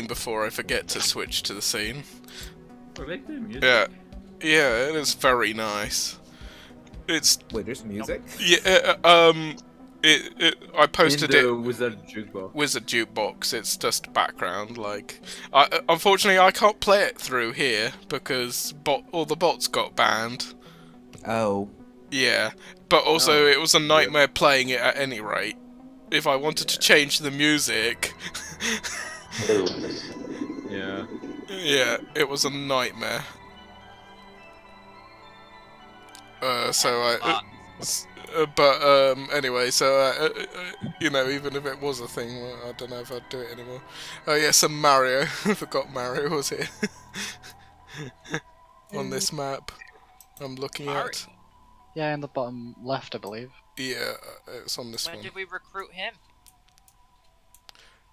scene before I forget to switch to the scene. I like the music. Yeah, yeah, it is very nice. It's Wait, there's music? yeah. I posted In the it. Wizard Jukebox. Wizard Jukebox. It's just background. Like, unfortunately, I can't play it through here because all the bots got banned. Oh. Yeah, but also it was a nightmare playing it at any rate. If I wanted to change the music, Yeah. yeah, it was a nightmare. Anyway, so you know, even if it was a thing, well, I don't know if I'd do it anymore. Oh yeah, some Mario. I forgot Mario was here on this map. I'm looking at. Yeah, in the bottom left, I believe. Yeah, it's on this When one. did we recruit him?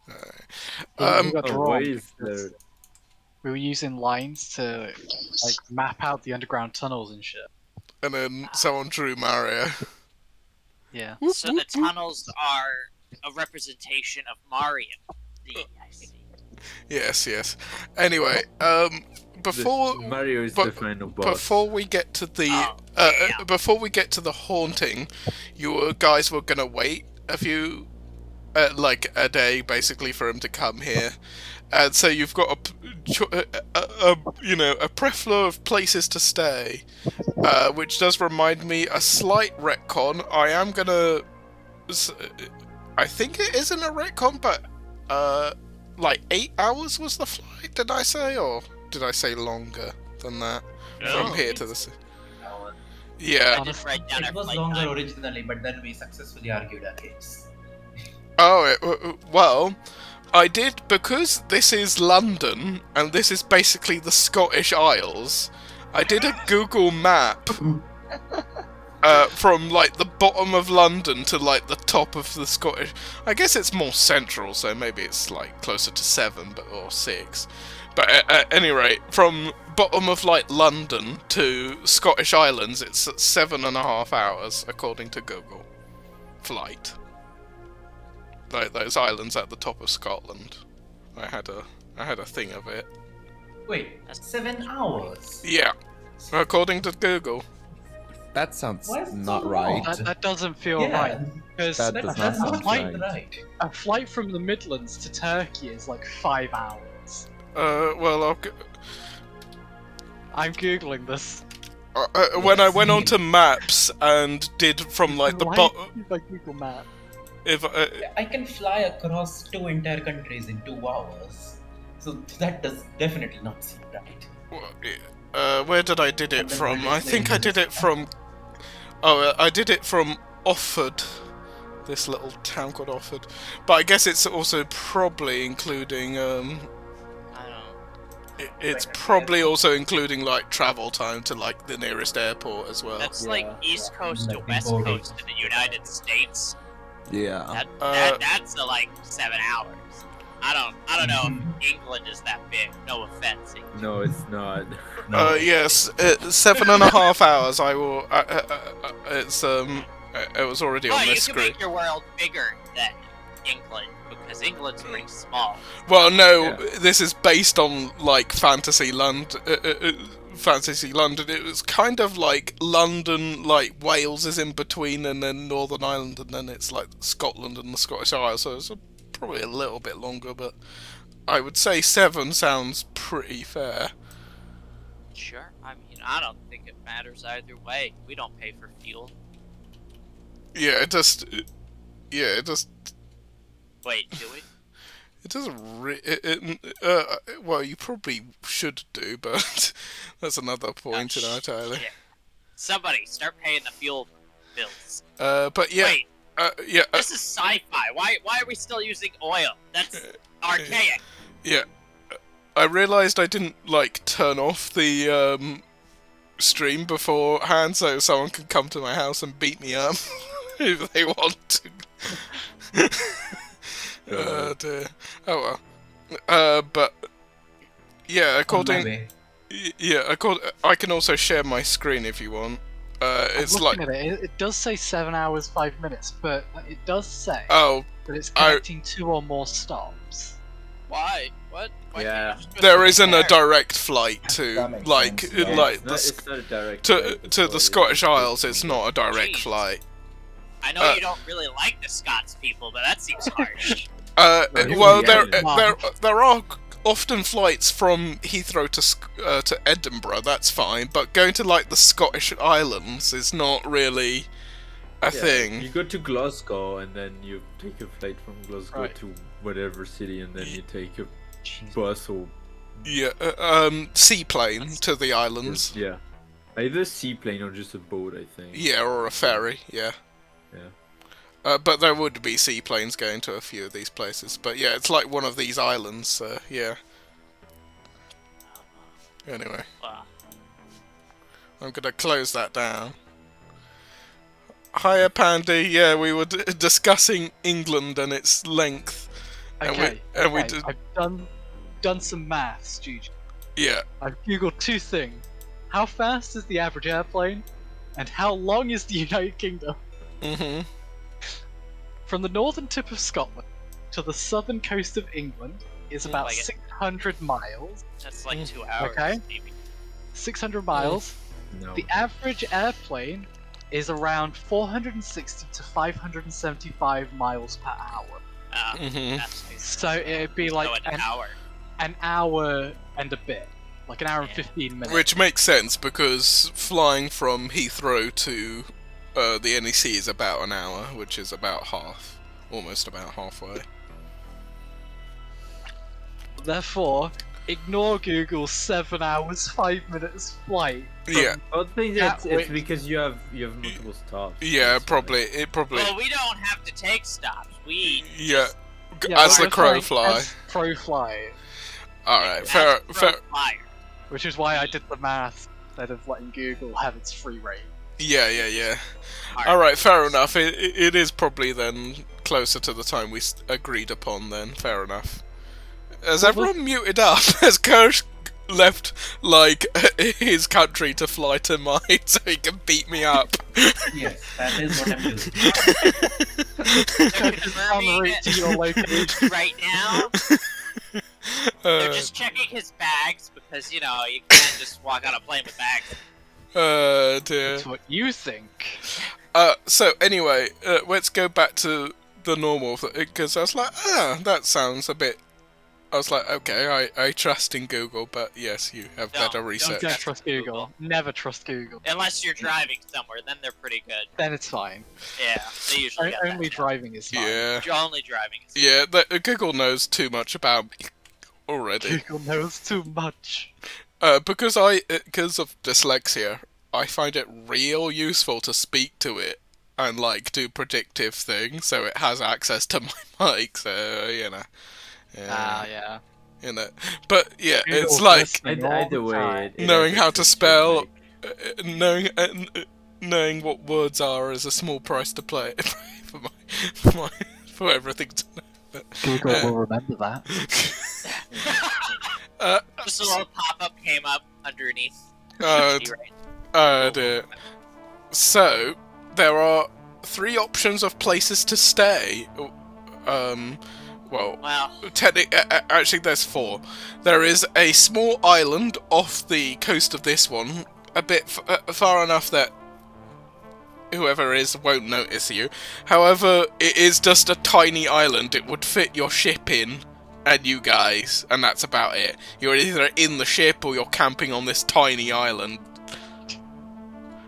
We got Oh, drawn why is because there... we were using lines to like map out the underground tunnels and shit. And then someone drew Mario. Yeah. So the tunnels are a representation of Mario. I see. Yes, yes. Anyway, before Mario is the final boss. before we get to the before we get to the haunting, you guys were gonna wait a few, like a day basically for him to come here, and so you've got a plethora of places to stay, which does remind me a slight retcon. I am gonna, I think it isn't a retcon, but like 8 hours was the flight. Did I say, or did I say longer than that from here to the? Yeah. I just write down It was longer originally, but then we successfully argued our case. Oh, well, I did, because this is London, and this is basically the Scottish Isles, I did a Google map from, like, the bottom of London to, like, the top of the Scottish... I guess it's more central, so maybe it's, like, closer to 7, or 6. But at any rate, from bottom of, like, London to Scottish Islands, it's 7.5 hours, according to Google. Flight. Like those islands at the top of Scotland. I had a thing of it. Wait, 7 hours? Yeah, according to Google. That sounds Why is it not so right. long? That doesn't feel Yeah. right. Because That does not That's sound not right. right. a flight from the Midlands to Turkey is like 5 hours. Well, I'm googling this. when I went onto maps and did from like the bottom, Like Google Maps. if I can fly across 2 entire countries in 2 hours. So that does definitely not seem right. where did I did it from? I think I did it from. Oh, I did it from Offord, this little town called Offord. But I guess it's also probably including it's probably also including like travel time to like the nearest airport as well. That's like East Coast to Like West before Coast in the United States. Yeah. That's like 7 hours. I don't know if England is that big. No offense. No, it's not. Yes, 7.5 hours. I will. It's it was already Well, on you this can screen. make your world bigger than England because England's pretty small. Well, no, Yeah. this is based on like Fantasy London. Fantasy London. It was kind of like London, like Wales is in between, and then Northern Ireland, and then it's like Scotland and the Scottish Isles. So it's probably a little bit longer, but I would say 7 sounds pretty fair. Sure. I mean, I don't think it matters either way. We don't pay for fuel. Yeah, it just. Yeah, it just. Wait, do we? It doesn't well, you probably should do, but that's another point in our Tyler. Shit. Somebody start paying the fuel bills. But yeah, Wait, yeah, this is sci-fi. Why are we still using oil? That's archaic. yeah. I realised I didn't like turn off the stream beforehand, so someone can come to my house and beat me up if they want to. Oh dear. Oh well. But yeah, according. Yeah, I can also share my screen if you want. It's I'm like. looking at it. It does say 7 hours 5 minutes, but it does say Oh, that it's connecting 2 or more stops. Why? What? Why Yeah. can't you just go There through isn't a there? direct flight That to makes like sense, yeah. like it's the not, Sc- it's not a direct to flight, to the it's Scottish all- Isles. It's not a direct Jeez. flight. I know Uh, you don't really like the Scots people, but that seems harsh. you Well, can. there are often flights from Heathrow to Edinburgh. That's fine, but going to like the Scottish Islands is not really a Yeah, thing. You go to Glasgow and then you take a flight from Glasgow Right. to whatever city, and then you take a bus or Yeah, seaplane to the islands. yeah, either seaplane or just a boat, I think. Yeah, or a ferry. Yeah. Yeah. But there would be seaplanes going to a few of these places. But yeah, it's like one of these islands, so yeah. Anyway, Well, I'm gonna close that down. Hiya, Pandy. Yeah, we were discussing England and its length. And we- Okay, and we okay, did- I've done some maths, Juju. Yeah. I've googled two things. How fast is the average airplane? And how long is the United Kingdom? Mm-hmm. From the northern tip of Scotland to the southern coast of England is about Like it. 600 miles. that's like 2 hours, Okay. maybe. 600 miles. No. The average airplane is around 460 to 575 miles per hour. Mm-hmm. That's So it'd be like so an hour. an hour and a bit. Like an hour and Yeah. 15 minutes. Which makes sense because flying from Heathrow to the NEC is about an hour, which is about half, almost about halfway. Therefore, ignore Google's 7 hours, 5 minutes flight. from- Yeah, I think it's Gatwick. because you have multiple stops. yeah, That's probably. It probably. Well, we don't have to take stops. We Yeah, Yeah, as we're the crow flying fly. as crow fly. All right, that's fair. from fire. Which is why I did the math instead of letting Google have its free reign. Yeah. All right, fair enough. It is probably then closer to the time we agreed upon. Then fair enough. Has everyone muted up? Has Kirsch left like his country to fly to mine so he can beat me up? Yes, that is what I'm doing. They're En confirming route to your location. right now. They're just checking his bags because you know you can't just walk on a plane with bags. Dear. That's what you think. So anyway, let's go back to the normal because I was like, that sounds a bit. I was like, okay, I trust in Google, but yes, you have better Don't research. Don't trust Google. Never trust Google. Unless you're driving somewhere, then they're pretty good. Then it's fine. Yeah, they usually get Only that. driving is fine. Yeah, Only driving is yeah. Google knows too much about me already. Google knows too much. Because of dyslexia, I find it real useful to speak to it and like do predictive things, so it has access to my mic. So you know. Yeah. You know, but yeah, Google it's like listening all Either the way, time. knowing how to affects spell, your, like, knowing what words are is a small price to pay for everything to know. Google will remember that. Just a little pop-up came up underneath. Uh, dear. So there are 3 options of places to stay. Well, Well, actually, there's 4. There is a small island off the coast of this one, a bit far enough that whoever is won't notice you. However, it is just a tiny island. It would fit your ship in, and you guys, and that's about it. You're either in the ship or you're camping on this tiny island.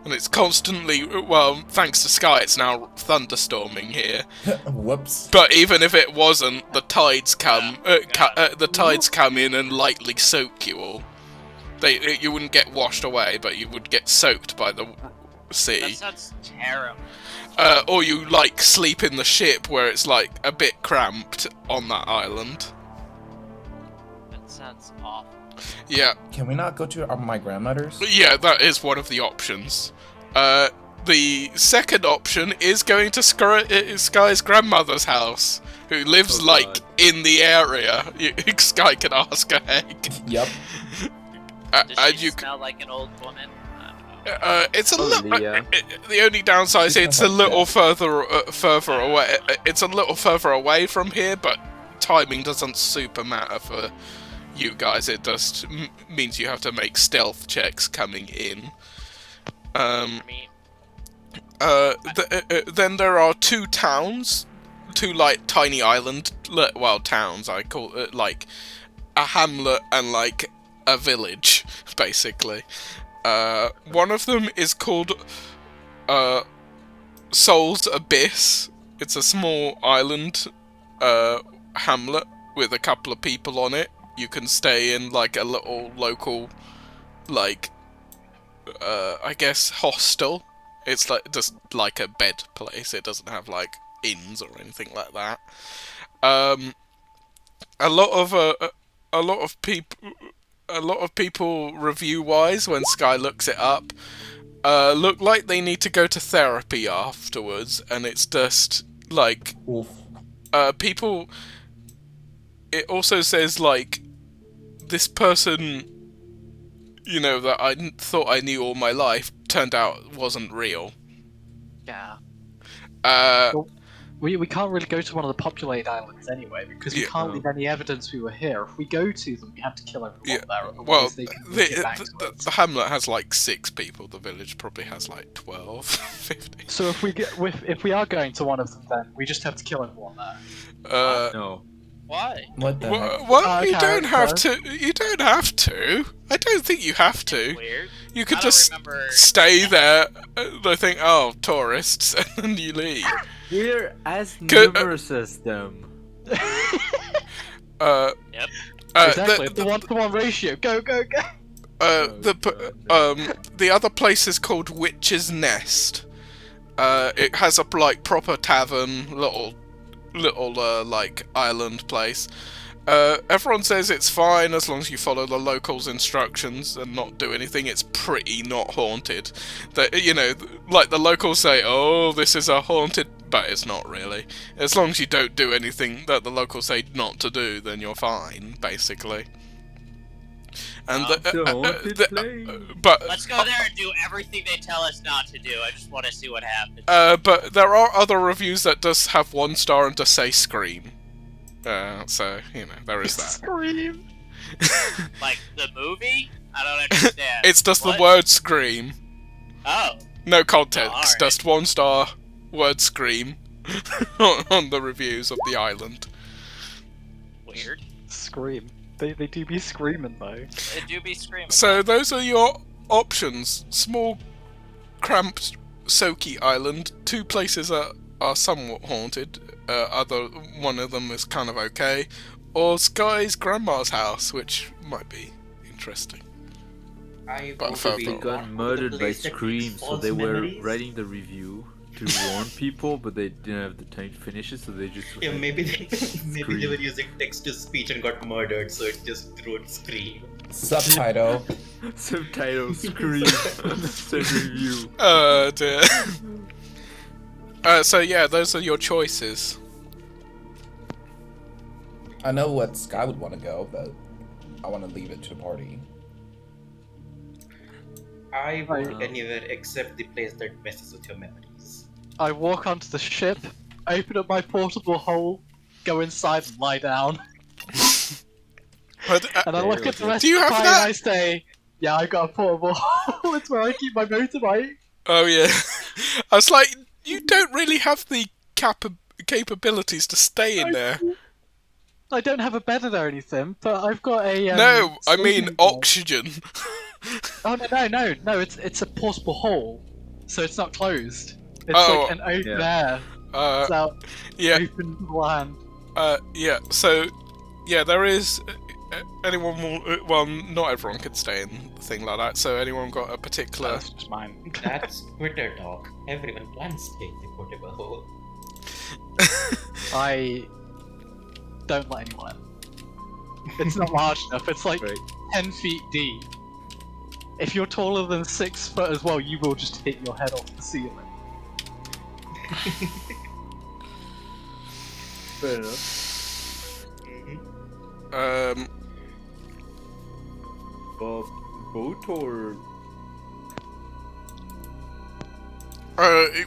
And it's constantly, well, thanks to Sky, it's now thunderstorming here. Whoops. But even if it wasn't, the tides come. The tides come in and lightly soak you all. You wouldn't get washed away, but you would get soaked by the that sea. sounds terrible. Or you like sleep in the ship where it's like a bit cramped on that island. That sounds awful. Yeah, Can we not go to my grandmother's? yeah, that is one of the options. The second option is going to Sky's grandmother's house, who lives Oh, like God. in the area. Sky can ask her egg. Yep. Does And she you smell like an old woman? I don't know. it's a Probably, little. yeah. The only downside is She's it's a gonna have little death. further away. It's a little further away from here, but timing doesn't super matter for you guys. It just means you have to make stealth checks coming in. I mean, Then there are two towns, two like tiny island, well, towns. I call it like a hamlet and like a village, basically. One of them is called Soul's Abyss. It's a small island hamlet with a couple of people on it. You can stay in like a little local, like, I guess, hostel. It's like just like a bed place. It doesn't have like inns or anything like that. A lot of people review-wise, when Sky looks it up, look like they need to go to therapy afterwards, and it's just like Oof. people. It also says like this person, you know, that I thought I knew all my life, turned out wasn't real. Yeah. Well, We can't really go to one of the populated islands anyway, because we can't leave any evidence we were here. If we go to them, we have to kill everyone there, otherwise well, they can get back to us. the hamlet has like 6 people. The village probably has like 12, 15. So if we are going to one of them, then we just have to kill everyone there. No. why? What the heck? Well, you don't have to. You don't have to. I don't think you have to. Weird. You could I don't just remember. stay there. They think, oh, tourists, and then you leave. We're as Could- numerous as them. Yep. Exactly, the 1-to-1 ratio. Go, go, go! The other place is called Witch's Nest. It has a like proper tavern, little like island place. Everyone says it's fine as long as you follow the locals' instructions and not do anything. It's pretty not haunted. That, you know, like the locals say, oh, this is a haunted, but it's not really. As long as you don't do anything that the locals say not to do, then you're fine, basically. And but Let's go there and do everything they tell us not to do. I just want to see what happens. but there are other reviews that does have 1 star and just say scream. So, you know, there is that. Scream! Like the movie? I don't understand. It's just What? the word scream. Oh. No context, Oh, alright. just 1 star, word scream on the reviews of the island. Weird. Scream. They do be screaming though. They do be screaming. So those are your options. Small, cramped, soaky island. 2 places are somewhat haunted. One of them is kind of okay. Or Sky's grandma's house, which might be interesting. I But want further to be on. They got one murdered of the by place that Scream, makes so false they were memories. writing the review to warn people, but they didn't have the time to finish it, so they just Yeah, maybe they Scream. were using text to speech and got murdered, so it just wrote Scream. Subtitle. subtitle Scream on the same review. Dear. So yeah, those are your choices. I know what Sky would want to go, but I want to leave it to the party. I would anywhere except the place that messes with your memories. I walk onto the ship, open up my portable hole, go inside and lie down, But, and I look at the rest Do you of the have party that? and I say, yeah, I got a portable hole, it's where I keep my motorbike. oh yeah, I was like, you don't really have the capabilities to stay in there. I don't have a bed or anything, but I've got a No, I mean sleeping bag. oxygen. Oh no, it's a portable hole, so it's not closed. It's Oh, like an open yeah. air. It's out Yeah, open land. yeah. So, yeah, there is. Anyone will, well, not everyone could stay in a thing like that. So, anyone got a particular? That's just mine. That's Twitter talk. Everyone plans to take the portable hole. I don't let anyone in. It's not large enough. It's like Right. 10 feet deep. If you're taller than 6 foot as well, you will just hit your head off the ceiling. Fair enough. Boat or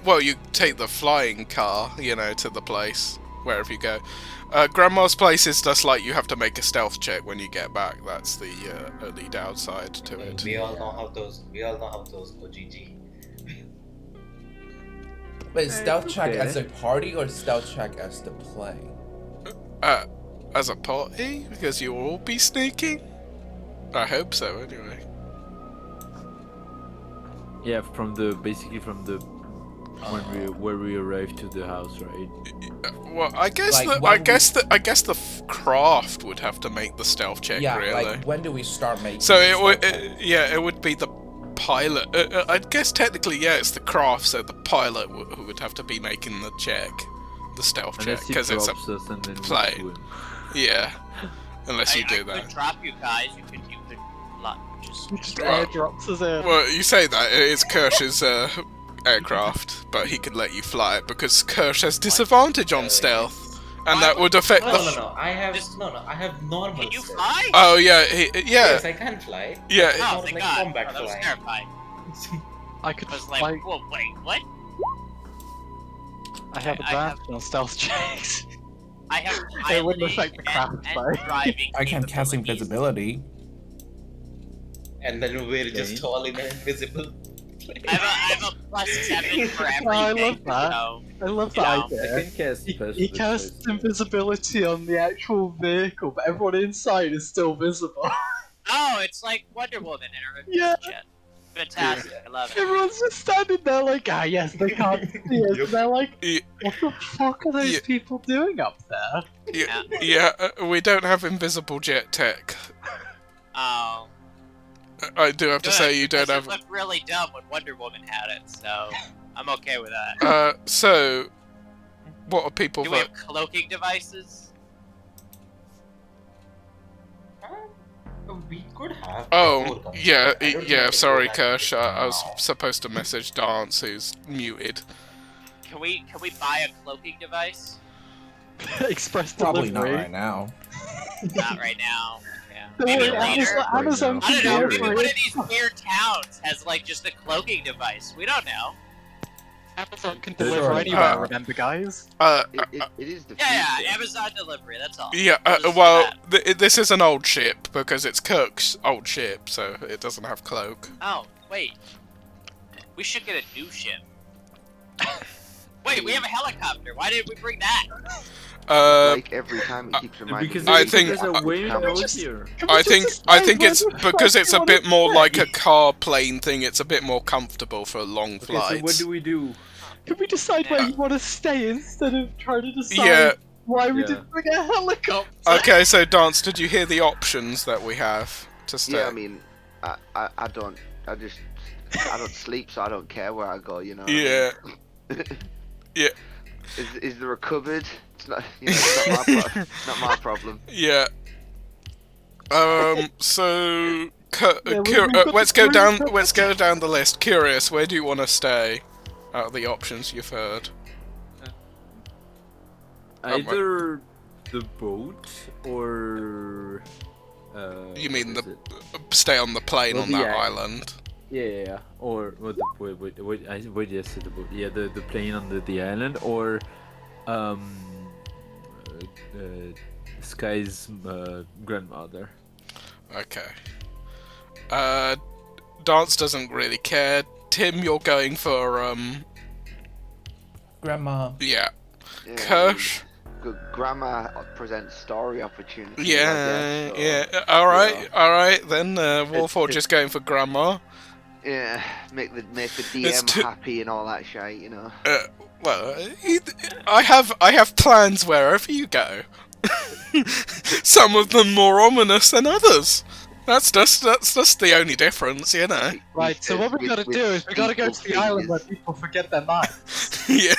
Well, you take the flying car, you know, to the place wherever you go. Grandma's place is just like you have to make a stealth check when you get back. That's the only downside to it. We all know how those go. GG. Wait, stealth check okay. as a party or stealth check as the plane? As a party, because you'll all be sneaking. I hope so, anyway. Yeah, basically from the where we arrived to the house, right? Well, I guess Like, I guess the craft would have to make the stealth check. Yeah, really. like when do we start making? So the it would, stealth check? it would be the pilot. I guess technically, yeah, it's the craft. So the pilot who would have to be making the check, the stealth check, Unless he because it's a drops us and then we plane. swim. yeah. Unless you do I that. could drop you guys. You could just Just airdrops us in. Well, you say that it's Kirsch's aircraft, but he could let you fly it because Kirsch has disadvantage on stealth, and that would affect the. No. I have normal. Can you stealth. fly? Oh yeah, yeah. Yes, I can fly. Yeah. It's Oh, more thank like God. combat That was flying. terrifying. I could I was like, fly. whoa, wait, what? I have I have- advantage on stealth checks. I have It wouldn't piloting affect the craft, and though. driving I can cast capabilities. invisibility. And then we're just all in an invisible. I have a +7 for everything. I love that. So, I love You that know, idea. I can cast He special casts defense. invisibility on the actual vehicle, but everyone inside is still visible. oh, it's like Wonder Woman in her Yeah. jet. Fantastic, I love it. Everyone's just standing there like, yes, they can't see us. And they're like, Yeah. what the fuck are those Yeah. people doing up there? Yeah, we don't have invisible jet tech. Oh, I do have to good, say you don't because have. It looked really dumb when Wonder Woman had it, so I'm okay with that. So, what are people Do we vote? have cloaking devices? We could have. Oh, before yeah, I don't yeah. think Sorry, we have Kirsch. I was now. supposed to message Dance, who's muted. Can we buy a cloaking device? Express Probably not delivery. right now. Not right now. Yeah. Don't Maybe worry, later. Amazon I can don't know. do Maybe it. one of these weird towns has like just a cloaking device. We don't know. Amazon can Sure. deliver anywhere, remember, guys? It is the Yeah, future. Amazon delivery. That's all. Yeah, Let's do well, that. this is an old ship because it's Kirk's old ship, so it doesn't have cloak. Oh, wait. We should get a new ship. Wait, we have a helicopter. Why didn't we bring that? Like every time it keeps reminding Because me. I I think- think there's a way Can we out just- here. Can we I just think decide it's where the because fuck it's we a bit wanna more like stay? a car plane thing. It's a bit more comfortable for long Okay, flights. so what do we do? Can we decide where you want to stay instead of trying to decide Yeah. why we Yeah. didn't bring a helicopter? Okay, so Dance, did you hear the options that we have to stay? Yeah, I mean, I don't sleep, so I don't care where I go. You know. what I Yeah. mean? Yeah. Is there a cupboard? It's not. You know, it's not my problem. Yeah. So Yeah, we've got let's the go three down. purposes. Let's go down the list. Curious, where do you want to stay? Out of the options you've heard. Either the boat or. You mean what the is it? stay on the plane Well, on that yeah. island? Yeah. Or what? Wait, yes, the boat. Yeah, the plane on the island, or Sky's grandmother. Okay. Dance doesn't really care. Tim, you're going for Grandma. yeah. Yeah, Kirsch. Grandma presents story opportunities. I Yeah, guess, so, yeah. All right, you know. all right. Then Warforge is going for grandma. Yeah, make the It's DM too- happy and all that shit, you know. Well, I have plans wherever you go. Some of them more ominous than others. That's just the only difference, you know. Right, so what we gotta do is we gotta go to the island where people forget their minds. Yeah.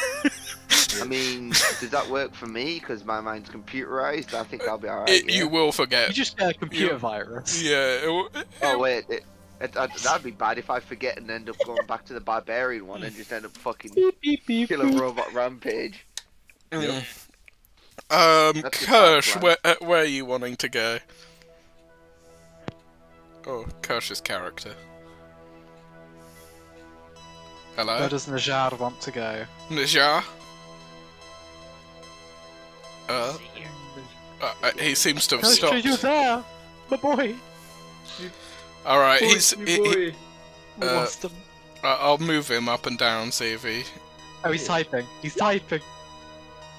I mean, does that work for me? Because my mind's computerized. I think I'll be alright. Yeah. You will You forget. just get a computer Yeah. virus. Yeah. Oh wait, that'd be bad if I forget and end up going back to the barbarian one and just end up fucking Beep beep beep. kill a beep. robot rampage. Mm. That's a bad Kirsch, plan. where are you wanting to go? Oh, Kirsch's character. Hello? Where does Najar want to go? Najar? Let's see here. He seems to have Coaster, stopped. you're there! My boy! Alright, Boy, he's... you he- boy. We lost him. I'll move him up and down, see if he... Oh, he's typing. He's typing.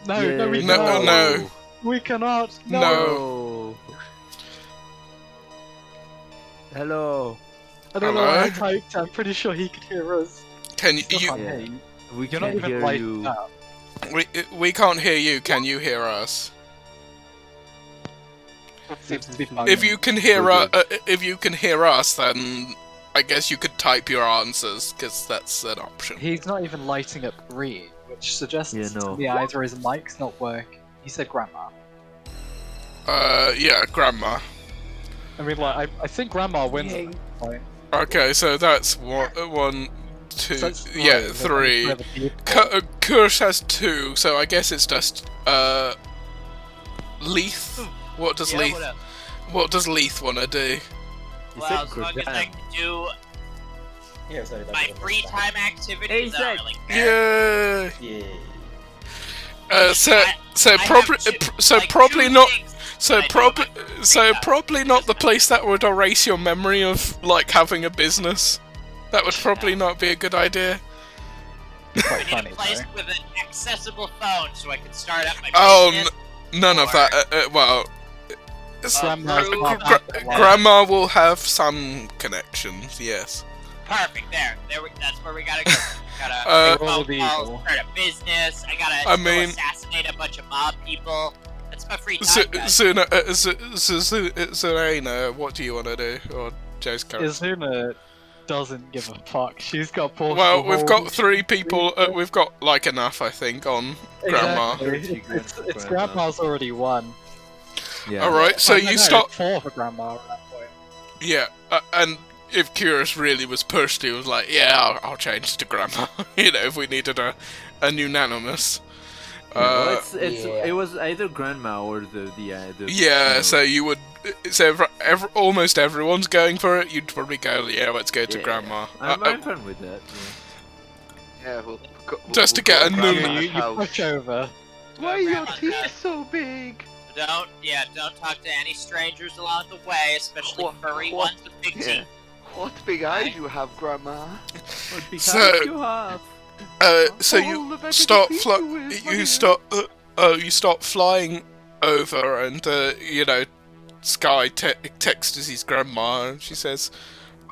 No, Yeah, no, we No, cannot. no. We cannot. No. No. Hello. I don't know why I Hello? typed. I'm pretty sure he could hear us. Can you... Still can't Yeah. hear you. We You're not can't even hear lighting you. up. we can't hear you, can you hear us? It seems to be fine. If you can hear Okay. if you can hear us, then I guess you could type your answers, because that's an option. He's not even lighting up green, which suggests Yeah, no. to me either his mic's not working. He said grandma. Yeah, grandma. I mean, like, I think grandma wins at this point. Okay, so that's one, two, So that's yeah, but three. for the people. Kursh has 2, so I guess it's just Leith. What does Yeah, Leith? what up? What does Leith want to do? He Well, said as long as I Gordon. can do Yeah, sorry. that my was free bad. time activities, I Zach. don't really care. Yeah. Yeah. So I probably have like, probably two not. things So I do probably in my free so time. probably not the place that would erase your memory of like having a business. That would probably not be a good idea. Quite I need funny, a place though. with an accessible phone so I can start up my Oh, business. None of that. Well, Grandma's Gra- not gra- that one. grandma will have some connections. Yes. Perfect. That's where we gotta go. Gotta Uh, make Roll phone the calls, evil. start a business. I gotta I go mean- assassinate a bunch of mob people. That's my free time, guys. Zerena, what do you want to do? Or Joe's character? Izuna doesn't give a fuck. She's got portable Well, we've got hold. 3 people. We've got like enough, I think, on grandma. Exactly. It's grandma's already won. Yeah. All right, so Oh, no, you no, start. it's 4 for grandma at that point. Yeah, and if Curious really was pushed, he was like, "Yeah, I'll change to grandma." You know, if we needed a unanimous. Well, it's Yeah. it was either grandma or the Yeah, you know, so you would. So almost everyone's going for it. You'd probably go, "Yeah, let's go to Yeah. grandma." I'm fine with that. Yeah, we'll Just to get go a to new- Grandma's You house. push over. Why are your Grandma's teeth house. so big? Don't talk to any strangers along the way, especially What- furry what- ones with big Yeah. teeth. What big eyes you have, Grandma? What big So- eyes you have? So Oh, you look at the start teeth fly. with my You ears. start. You start flying over, and you know, Sky texts his grandma, and she says,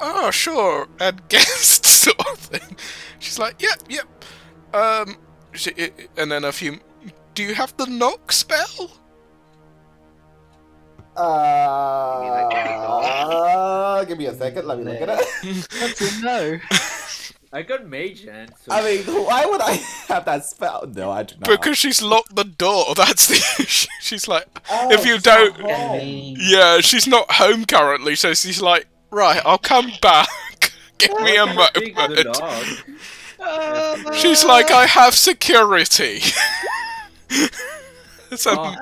"Oh, sure, and guest sort of thing." She's like, "Yep." And then a few. Do you have the knock spell? Give me a second. Let me look at it. That's a no. I got mage hand. So I mean, why would I have that spell? No, I do not. Because she's locked the door. That's the issue. She's like, Oh, if you she's don't- not home. yeah, she's not home currently, so she's like, right, I'll come back. Give me a Big the moment. dog. She's like, I have security. So, Oh.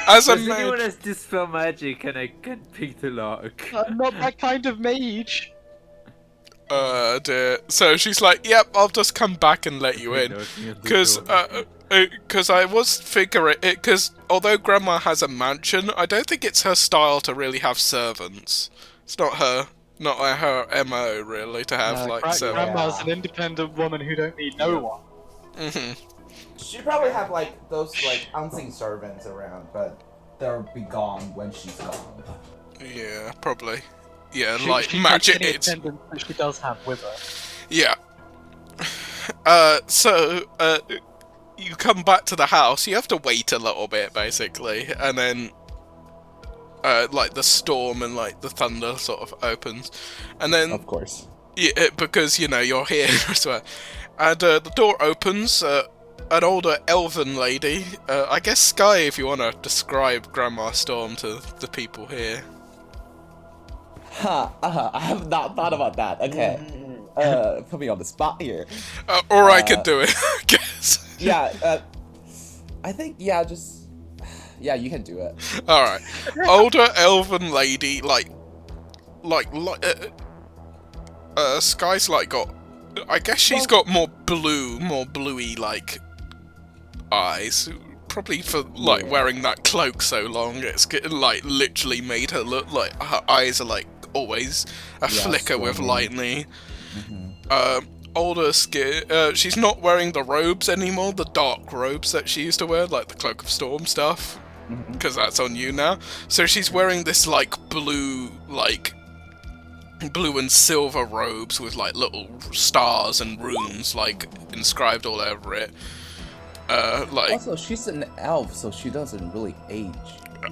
as a Does anyone maid, has dispel magic and I can pick the lock? I'm not that kind of mage. dear. So she's like, yep, I'll just come back and let you in. Because I was figuring it, because although Grandma has a mansion, I don't think it's her style to really have servants. It's not her MO really to have like servants. Grandma's an independent woman who don't need no one. Hmm. She'd probably have like those like unseen servants around, but they'll be gone when she's gone. Yeah, probably. Yeah, She- like she magic. takes any It's attendance that she does have with her. yeah. So you come back to the house. You have to wait a little bit, basically, and then like the storm and like the thunder sort of opens, and then Of course. yeah, because you know you're here as well, and the door opens. An older elven lady. I guess Sky, if you want to describe Grandma Storm to the people here. I have not thought about that. Okay. Put me on the spot here. Or I could do it, I guess. Yeah, I think, yeah, just... Yeah, you can do it. Alright. Older elven lady, Sky's like got... I guess she's got more bluey, like, eyes. probably for like wearing that cloak so long. It's like literally made her look like her eyes are like always a flicker with lightning. Older skin. She's not wearing the robes anymore, the dark robes that she used to wear, like the Cloak of Storm stuff, because that's on you now. So she's wearing this like blue and silver robes with like little stars and runes like inscribed all over it. Also, she's an elf, so she doesn't really age.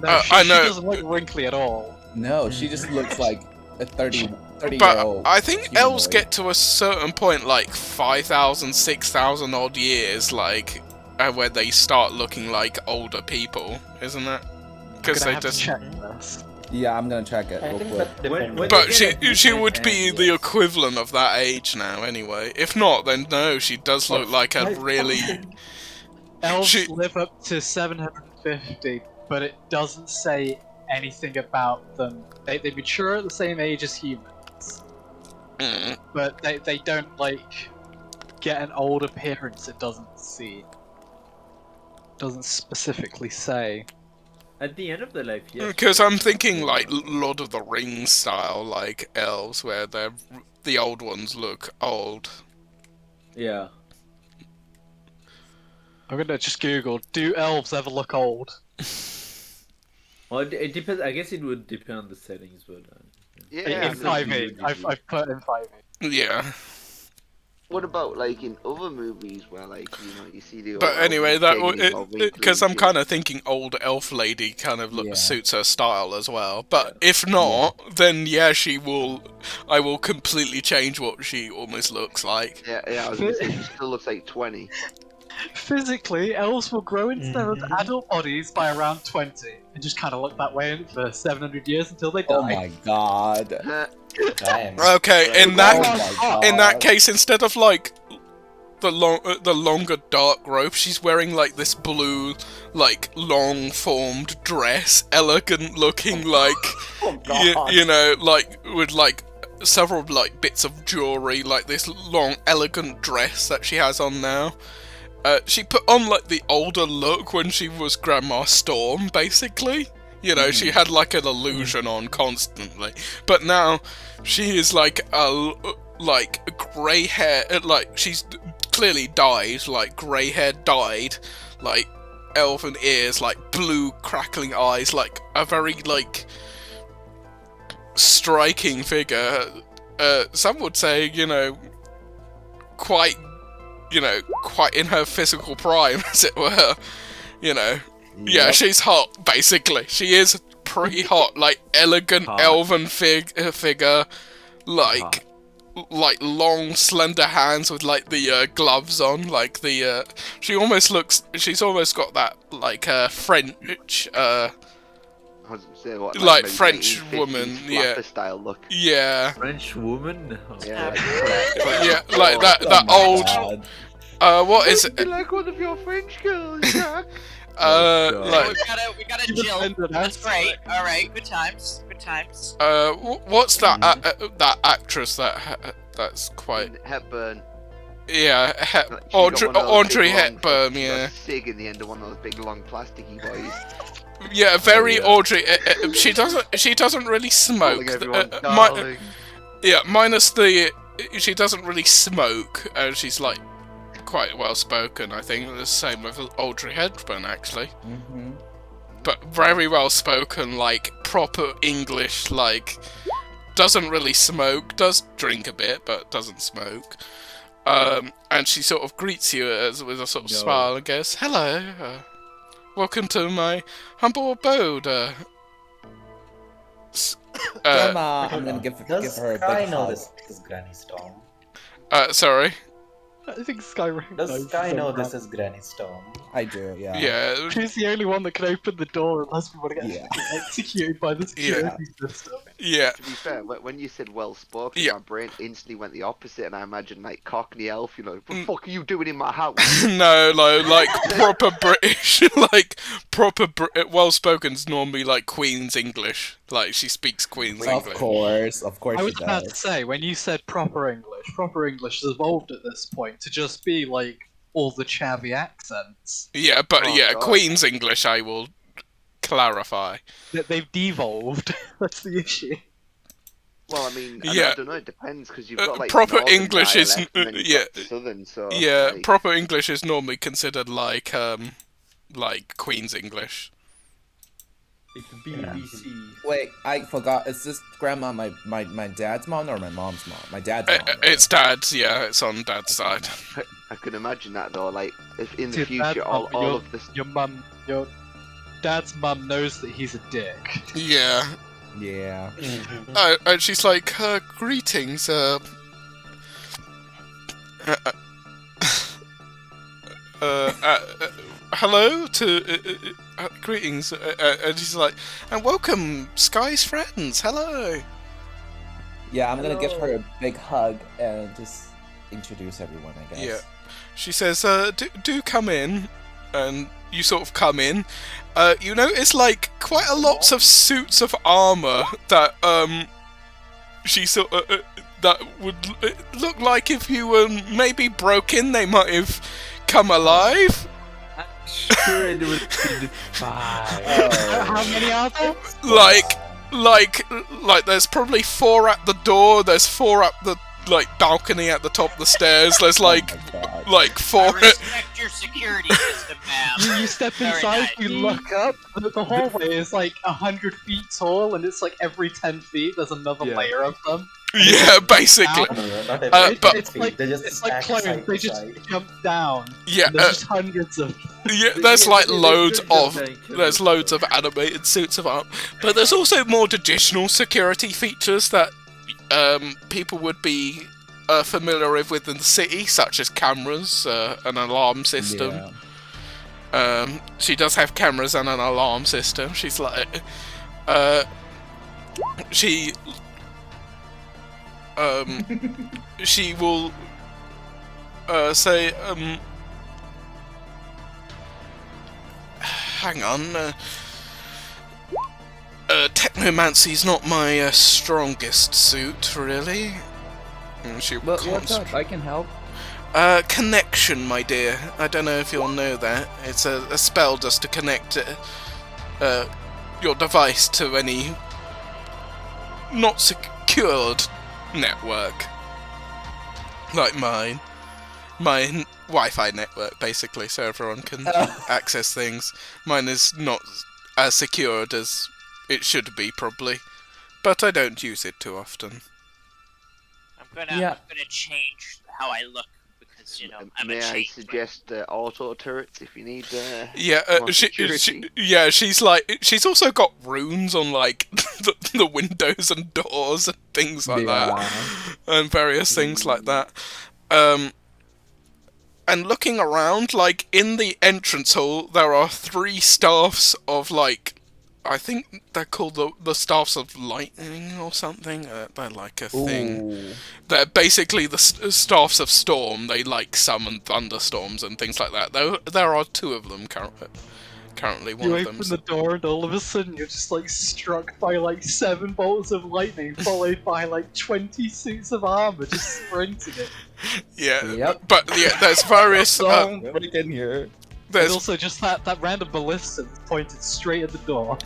No, I know. She doesn't look wrinkly at all. No, she just looks like a 30 But year old. I think elves get to a certain point, like 5,000, 6,000 odd years, like where they start looking like older people, isn't it? Because they just. Check this. Yeah, I'm gonna check it I real think quick. that depends. But she would be the equivalent of that age now, anyway. If not, then no, she does look like a really. Elves live up to 750, but it doesn't say anything about them. They mature at the same age as humans, but they don't like get an old appearance. It doesn't specifically say. At the end of their life, yes. Because I'm thinking like Lord of the Rings style, like elves, where the old ones look old. Yeah. I'm gonna just Google, do elves ever look old? Well, it depends. I guess it would depend on the settings, but Yeah. In 5e, I've put in 5e. Yeah. What about like in other movies where like you see the. But anyway, because I'm kind of. of thinking old elf lady kind of suits her style as well. But if not, then yeah, I will completely change what she almost looks like. Yeah, I was gonna say she still looks like 20. Physically, elves will grow into their adult bodies by around 20, and just kind of look that way for 700 years until they die. Oh my god. Damn. Okay, in Oh my that God. case, instead of like the longer dark robe, she's wearing like this blue, like long formed dress, elegant looking, like you know, like with like several like bits of jewelry, like this long elegant dress that she has on now. She put on like the older look when she was Grandma Storm, basically. You know, she had like an illusion on constantly, but now she is like a grey hair, like she's clearly dyed, like grey hair dyed, like elven ears, like blue crackling eyes, like a very like striking figure. Some would say, quite in her physical prime, as it were. Yeah, she's hot, basically. She is pretty hot, like elegant elven figure, like long slender hands with like the gloves on, like the she's almost got that like French like French woman, yeah, style look. Yeah. French woman. Yeah. Yeah, like that old. What is it? You like one of your French girls, Jack? We got a Jill. That's great. All right, good times. Good times. What's that actress that's quite Hepburn. Yeah, Like, Audrey Hepburn. Yeah. Sig in the end of one of those big long plasticky boys. Yeah, very Audrey. She doesn't really smoke. Minus the. She doesn't really smoke. She's like quite well spoken. I think the same with Audrey Hepburn actually. But very well spoken, like proper English. Like doesn't really smoke. Does drink a bit, but doesn't smoke. And she sort of greets you with a sort of smile and goes, "Hello. Welcome to my humble abode." Grandma, I'm gonna give her a big Sky know hug. this is Granny Storm? Sorry. I think Skyrim Does knows Sky know that. this is Granny Storm? I do, yeah. Yeah. She's the only one that can open the door unless we want to get executed by the security system. Yeah. To be fair, when you said well spoken, Yeah. my brain instantly went the opposite, and I imagined like Cockney elf. What the fuck are you doing in my house? No, like proper British, like proper well spoken's normally like Queen's English. Like she speaks Queen's Of English. course I was she about to does. say, when you said proper English has evolved at this point to just be like all the chavvy accents. Yeah, but Oh, yeah, God. Queen's English, I will clarify. They've devolved. That's the issue. Well, I mean, Yeah. I don't know. It depends because you've got like proper northern English is dialect and then you've yeah, got southern. So yeah. like, Proper English is normally considered like Queen's English. It's BBC. Wait, I forgot. Is this grandma my dad's mom or my mom's mom? My dad's mom. right? It's Dad's. Yeah, it's on Dad's side. I can imagine that though. Like, if in the Dude, future Dad's all mum, of this. your dad's mum knows that he's a dick. Yeah. Yeah. And she's like, greetings, hello to, greetings, and she's like, and welcome, Sky's friends, hello. Yeah, I'm gonna give her a big hug and just introduce everyone, I guess. Yeah. She says, do come in, and you sort of come in. You notice, like, quite a lots of suits of armor that, she sort of, that would look like if you were maybe broken, they might have come alive. Sure, it would be fine. How many are there? Like, there's probably 4 at the door, there's 4 up the, like, balcony at the top of the stairs, there's, like, Oh my God. like, 4... I respect your security system, ma'am. You step Very inside, nice. you look up, the hallway is like 100 feet tall, and it's like every 10 feet there's another Yeah. layer of them. Yeah, basically. But- It's like clones, they just jump down. Yeah, And there's just hundreds of yeah, there's like loads of animated suits of armor, but there's also more traditional security features that people would be familiar with in the city, such as cameras, an alarm system. Yeah. She does have cameras and an alarm system. She's like, she will say, hang on, technomancy's not my strongest suit, really. And she will What's up? I can help. connection, my dear. I don't know if you'll know that. It's a spell just to connect your device to any not secured network. Like mine. My Wi-Fi network, basically, so everyone can access things. Mine is not as secured as it should be, probably. But I don't use it too often. I'm gonna change how I look because I'm May a I change. suggest auto turrets if you need? Yeah, more security? she's also got runes on like the windows and doors and things like that, and various things like that. And looking around, like in the entrance hall, there are 3 staffs of like, I think they're called the staffs of lightning or something. They're like a thing. Ooh. They're basically the staffs of storm. They like summon thunderstorms and things like that. There are 2 of them currently. One You of open them's the door and all of a sudden you're just like struck by like 7 bolts of lightning followed by like 20 suits of armor just sprinting it. yeah. Yep. But yeah, there's various. Don't break in here. And There's also just that random ballista that's pointed straight at the door.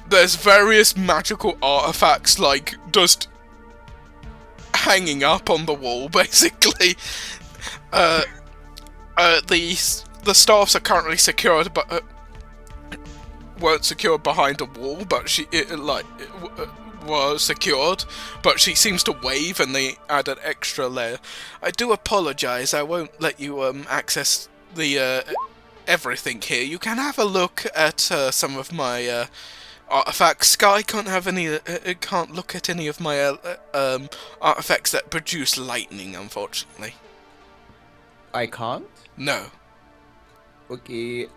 there's various magical artifacts like just hanging up on the wall, basically. The staffs are currently secured, but weren't secured behind a wall. But were secured, but she seems to wave, and they add an extra layer. I do apologize. I won't let you access the everything here. You can have a look at some of my artifacts. Sky can't have any. Can't look at any of my artifacts that produce lightning, unfortunately. I can't? No. Okay.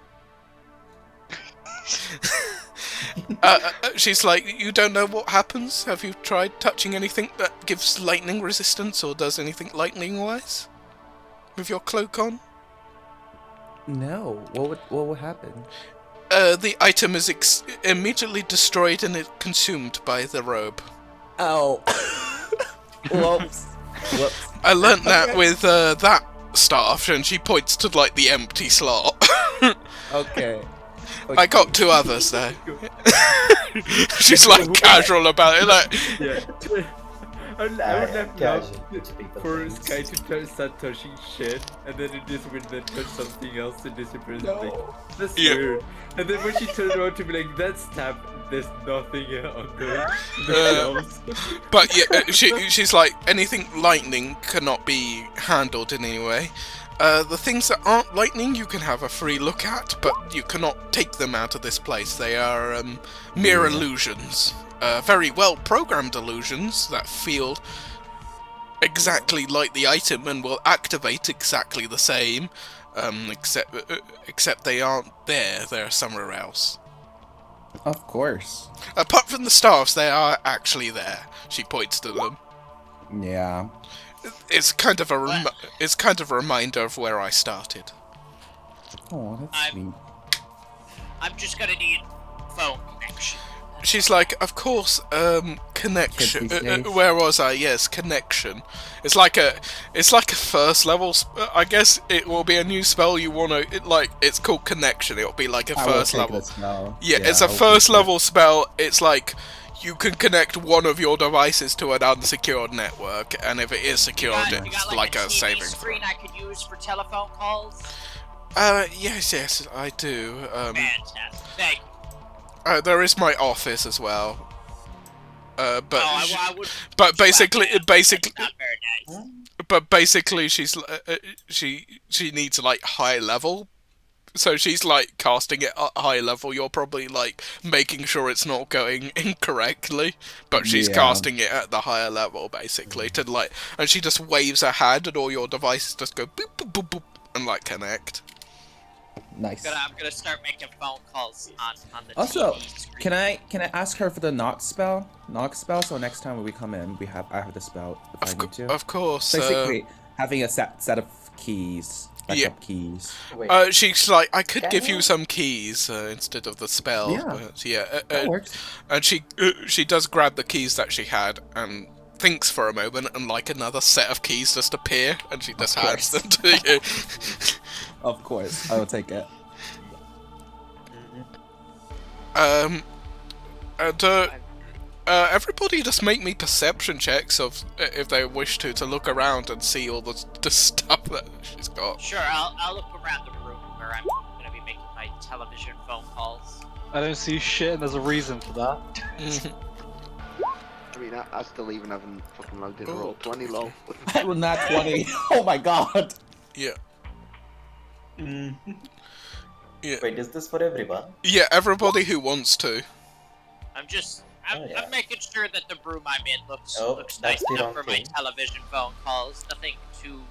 She's like, you don't know what happens? Have you tried touching anything that gives lightning resistance or does anything lightning-wise? With your cloak on? No. What would happen? The item is immediately destroyed and it consumed by the robe. Oh. Whoops. Whoops. I learnt that with that staff, and she points to like the empty slot. Okay. I got 2 others though. She's like casual about it, like. Yeah. I would have casual, loved which people for think. Sky to start touching shit, and then it just would then touch something else and disappears. Like, that's Yeah. weird. And then when she turned around to be like, that's tab, there's nothing on the Uh, shelves. But yeah, she's like, anything lightning cannot be handled in any way. The things that aren't lightning you can have a free look at, but you cannot take them out of this place. They are mere illusions. Very well programmed illusions that feel exactly like the item and will activate exactly the same, except they aren't there, they're somewhere else. Of course. Apart from the staffs, they are actually there. She points to them. Yeah. It's kind of a reminder of where I started. Oh, that's I'm- sweet. I'm just gonna need phone connection. She's like, of course, connection. Kids these days. Where was I? Yes, connection. It's like a first level. I guess it will be a new spell you want to. It's called connection. It'll be like a I will first take level. this now. Yeah, it's a I'll first take it. level spell. It's like you can connect one of your devices to an unsecured network, and if it is secured, You it's got like a a TV saving throw. screen I could use for telephone calls? Yes, I do. Fantastic. Thank you. There is my office as well. But I would. but basically, That's not very nice. but basically, she's she needs like high level, so she's like casting it at high level. You're probably like making sure it's not going incorrectly, but she's Yeah. casting it at the higher level basically to like, and she just waves her hand, and all your devices just go boop boop boop boop and like connect. Nice. I'm gonna start making phone calls on the Also, TV screen. can I ask her for the knock spell? Knock spell. So next time when we come in, I have the spell if I need to. Of course. Basically, having a set of keys, backup keys. Wait, She's like, I could Can give you you? some keys instead of the spell. Yeah. But, yeah. That works. And she does grab the keys that she had and thinks for a moment, and like another set of keys just appear, and she just hands them to you. Of course, I will take it. And everybody just make me perception checks of if they wish to look around and see all the stuff that she's got. Sure, I'll look around the room where I'm gonna be making my television phone calls. I don't see shit, and there's a reason for that. I mean, I still even haven't fucking logged in a roll 20 low. I will not 20. Oh my god. Yeah. mm, Yeah. wait, is this for everyone? Yeah, everybody who wants to. I'm Oh, yeah. I'm making sure that the room I'm in looks Oh, nice that's the enough wrong for my thing. television phone calls. Nothing too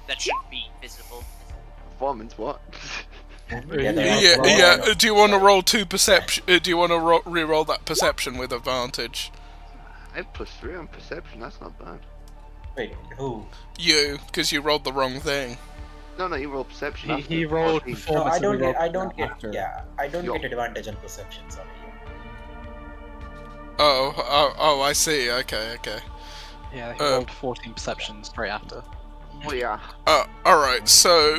that shouldn't be visible. Performance, what? Yeah, there are Yeah, four. yeah. Do you want to roll 2 perception? Do you want to re-roll that perception with advantage? I have +3 on perception, that's not bad. Wait, who? You, because you rolled the wrong thing. No, you roll perception. He, after he rolled 14. No, performance. I and don't we rolled get. I don't get. after. Yeah, I don't Yo. get advantage on perception. Sorry. Oh, I see. Okay. Yeah, he rolled 14 perceptions straight after. Oh yeah, Alright, so,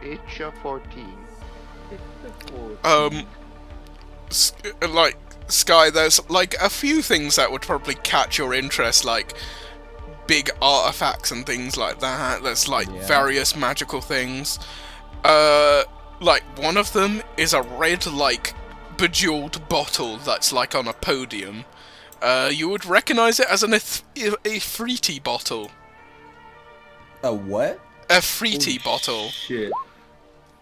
it's a 14. like, Sky, there's, like, a few things that would probably catch your interest, like, big artifacts and things like that. There's, like, Yeah. various magical things. Like, one of them is a red, like, bejeweled bottle that's, like, on a podium. You would recognize it as an Ifriti bottle. A what? A Friti bottle. Shit.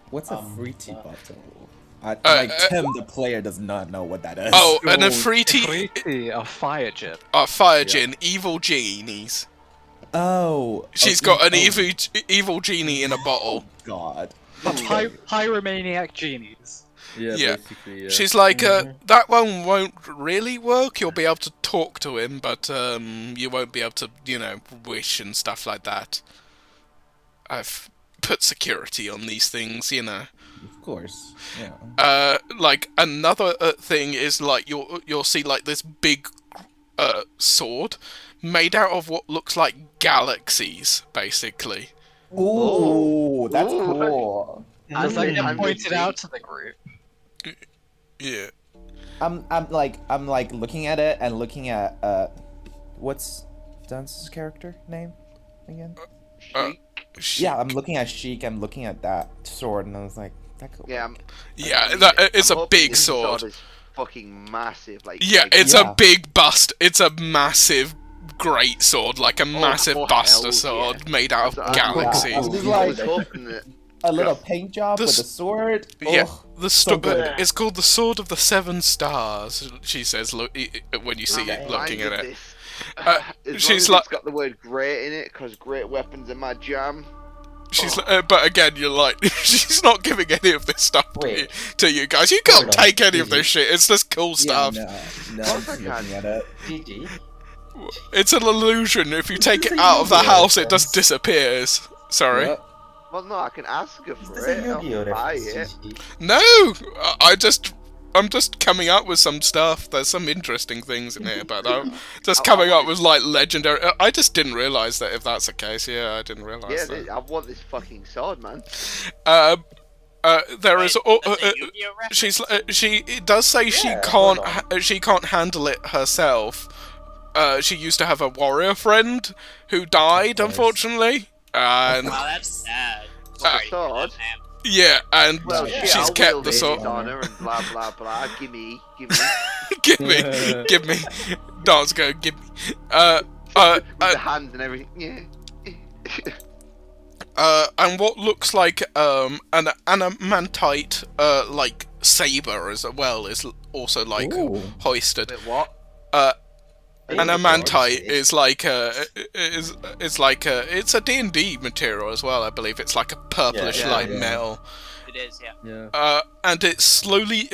What's a Um, free tea uh, bottle? Like uh, Tim, the player, does not know what that is. Oh, an Oh, Ifriti... Pretty, a fire jet. Fire Djinn, evil genies. Oh. She's okay. got an Oh, evil genie in a bottle. God. Pyromaniac genies. Yeah. Basically, yeah. She's like, that one won't really work. You'll be able to talk to him, but you won't be able to, wish and stuff like that. I've put security on these things, Of course. Yeah. Like another thing is like you'll see like this big sword made out of what looks like galaxies, basically. Ooh, that's Ooh. cool. Does that And get then- pointed out to the group? Yeah. I'm like looking at it and looking at what's Dunce's character name again? Yeah, I'm looking at Sheik. I'm looking at that sword, and I was like, that cool. Yeah, It's I'm a hoping big this sword. is fucking massive. Like, Yeah, like, it's Yeah. a big bust. It's a massive great sword, like a massive for buster hell, sword yeah. made out of That's- galaxies. I'm just I was like hoping that. a little paint job The with a s- sword. Yeah, Ugh, the so good. it's called the Sword of the Seven Stars. She says, "Look, when you see it, Okay. looking at Mind it." this. As she's long as like- it's got the word great in it, because great weapons are my jam. She's, but again, you're like, she's not giving any of this stuff Wait. to you guys. You can't Hold on, take any of this GG. shit. It's just cool Yeah, stuff. no, I'm just looking at it. GG. It's an illusion. If you take This it is a out of the Yu-Gi-Oh house, it just reference. disappears. Sorry. Yep. Well, no, I can ask her Is for this it. a Yu-Gi-Oh I'll buy reference? it. GG. No, I'm just coming up with some stuff. There's some interesting things in here, but I'm just coming up with like legendary. I just didn't realize that if that's the case. Yeah, I didn't realize Yeah, that. I want this fucking sword, man. There Wait, is. that's a Yu-Gi-Oh reference? She it does say she Yeah, can't hold she can't handle it herself. She used to have a warrior friend who died, course. unfortunately, and Wow, that's sad. What, Sorry, the sword? man. yeah, and Well, Yeah, shit, she's I'll kept wield the it sword. in honor and blah blah blah. Gimme. give me, dance go, give me. With the hands and everything. Yeah. And what looks like an adamantite like saber as well is also like Ooh. hoisted. Wait, what? An amantite is like it's a D&D material as well, I believe. It's like a purplish Yeah, light yeah. metal. It is, yeah. Yeah. And it's slowly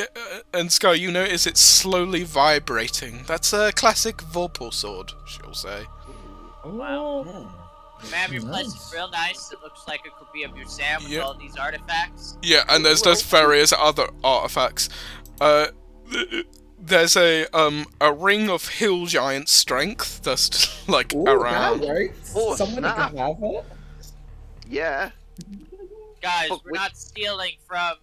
and Sky, you notice it's slowly vibrating. That's a classic Vorpal sword, she'll say. Wow. Hmm. Ma'am, your place Nice. is real nice. It looks like it could be a museum with Yeah. all these artifacts. Yeah, and there's various other artifacts. There's a ring of hill giant strength just like Ooh, around. that works. Oh, Someone snap. can have it. Yeah. Guys, Fuck, we're we- not stealing from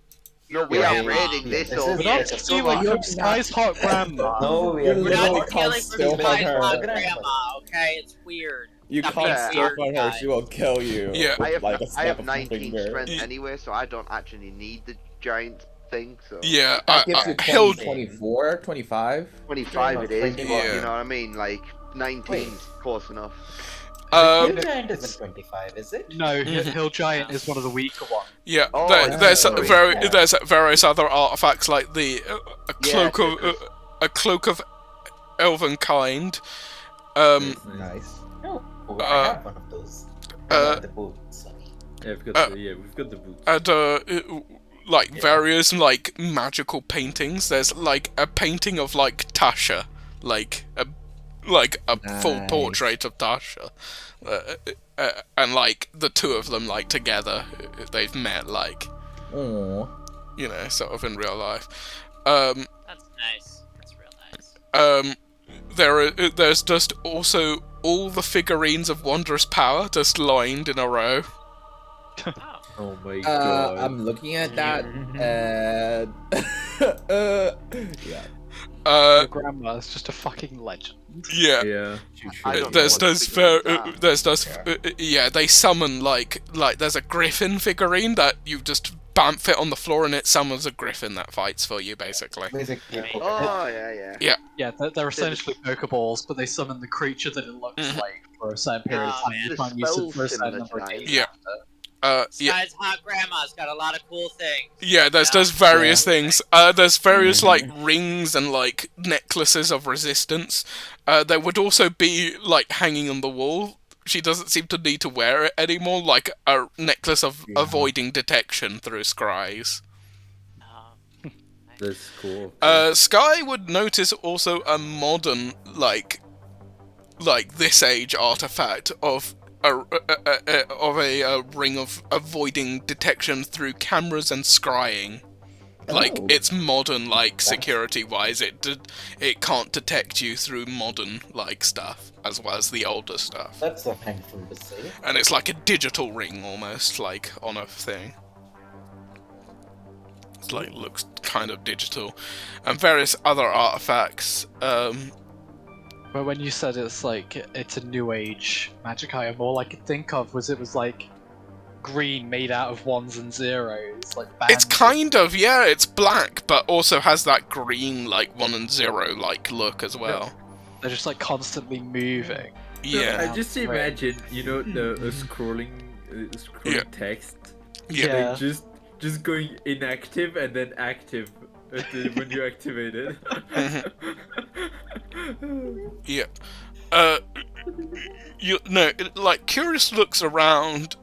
No, your we are grandma. raiding this This over is- We're here. not it's a stealing you're from Sky's hot grandma. No, we You're are We're literally not can't stealing steal from from Sky's her. hot grandma, okay? It's weird. You Stop can't being steal weird, from her. guys. She will kill you. Yeah. with, I have like, a I snap have of her 19 finger. strength anyway, so I don't actually need the giant thing. So Yeah, That gives you hill 24, 25. 25 it is, but Yeah. you know what I mean. Like 19 is close enough. Hill Giant isn't 25, is it? No, Hill Giant is one of the weaker ones. Yeah, Oh, there's sorry. there's various other artifacts like the a Yeah, cloak of because- a cloak of elven kind. Nice. No, Uh, I have one of those. I uh, have the boots. Sorry. Yeah, we've got the boots. And like various like magical paintings. There's like a painting of like Tasha, like a full Nice. portrait of Tasha, and like the two of them like together. They've met like Aww. sort of in real life. That's nice. That's real nice. There's just also all the figurines of Wondrous Power just lined in a row. Oh. Oh my god. I'm looking at that and yeah. Your grandma is just a fucking legend. Yeah. Yeah. I don't know There's what those figurines are. yeah, they summon like there's a griffin figurine that you just bamf it on the floor and it summons a griffin that fights for you basically. Basically, Oh yeah. Yeah, they're essentially Pokeballs, but they summon the creature that it looks Mhm. like for a certain period of Oh, time. man. You The can't use it for a spell's certain similar number of to days. Yeah. Yeah, Sky's hot grandma's got a lot of cool things. yeah. There's Yeah. various things. There's various like rings and like necklaces of resistance. There would also be like hanging on the wall. She doesn't seem to need to wear it anymore. Like a necklace of avoiding detection through scries. That's cool. Sky would notice also a modern like this age artifact of a ring of avoiding detection through cameras and scrying. Like Oh. it's modern, like security-wise, it can't detect you through modern like stuff as well as the older stuff. That's a handful to say. And it's like a digital ring almost, like on a thing. It's like looks kind of digital, and various other artifacts. But when you said it's like it's a new age magic item, all I could think of was it was like green made out of ones and zeros, like bands. It's kind of, yeah, it's black, but also has that green like 1 and 0 like look as well. They're just like constantly moving. Yeah. I just imagine, you know, the scrolling Yeah. text. Yeah. Like, just going inactive and then active when you activate it. Yeah. Like Curious looks around.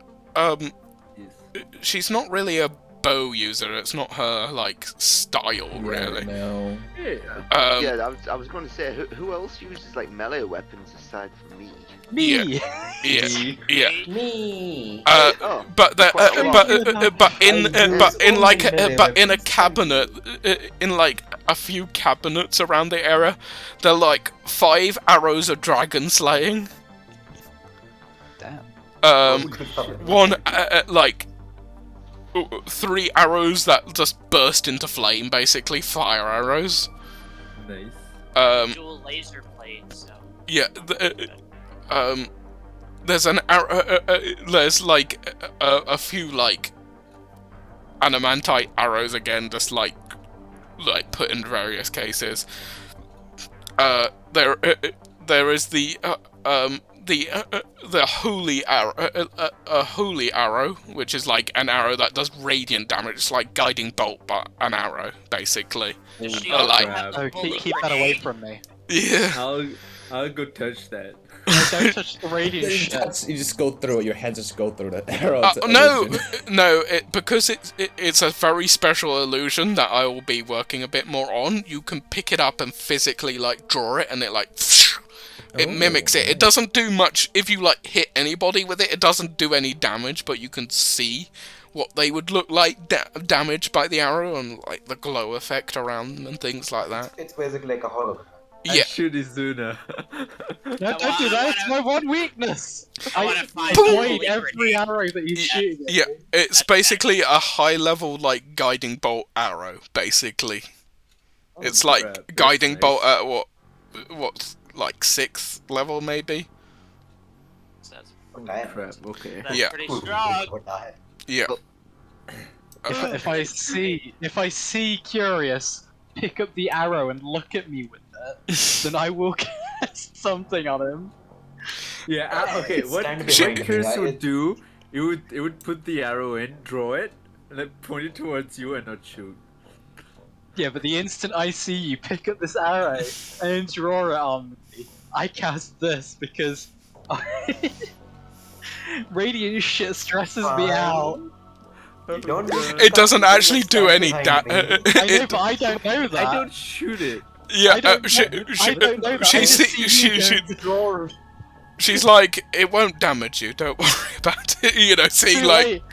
She's not really a bow user. It's not her like style, really. No. Yeah, I was going to say, who else uses like melee weapons aside from me? Me. Yeah. Me. But in a cabinet, in like a few cabinets around the area, there are like 5 arrows of dragon slaying. Damn. One like 3 arrows that just burst into flame, basically fire arrows. Nice. Dual laser blades. So. Yeah. There's an arrow. There's like a few like adamantite arrows again, just like put in various cases. There is the holy arrow, a holy arrow, which is like an arrow that does radiant damage. It's like guiding bolt, but an arrow, basically. She Oh, like- has Oh, keep that away from me. Yeah. I'll go touch that. Don't touch the radiant You shit. just go through it. Your hands just go through the arrow. No, because it's a very special illusion that I will be working a bit more on. You can pick it up and physically like draw it, and it like it mimics it. It doesn't do much if you like hit anybody with it. It doesn't do any damage, but you can see what they would look like damaged by the arrow and like the glow effect around them and things like that. It's basically like a hologram. Yeah. Shoot Izuna. No, don't do that. It's my one weakness. I wanna find avoid the every arrow that he's shooting. At Yeah, me. it's basically a high-level like guiding bolt arrow. Basically, it's like crap, that's guiding nice. bolt at what like 6th level maybe. So that's, Okay. Crap, okay. that's Yeah. pretty strong. What the heck? Yeah. If I see Curious pick up the arrow and look at me with it, then I will cast something on him. Yeah, okay, It's what kind of Chris frightening, would do, it would put the arrow in, draw it, and then point it towards you and not shoot. Yeah, but the instant I see you pick up this arrow and draw it on me, I cast this because radiant shit stresses me out. You don't It doesn't actually do any I know, but I don't know that. I don't shoot it. Yeah, I don't know that. I just see you draw. she's like, it won't damage you. Don't worry about it. You know, seeing Too like late.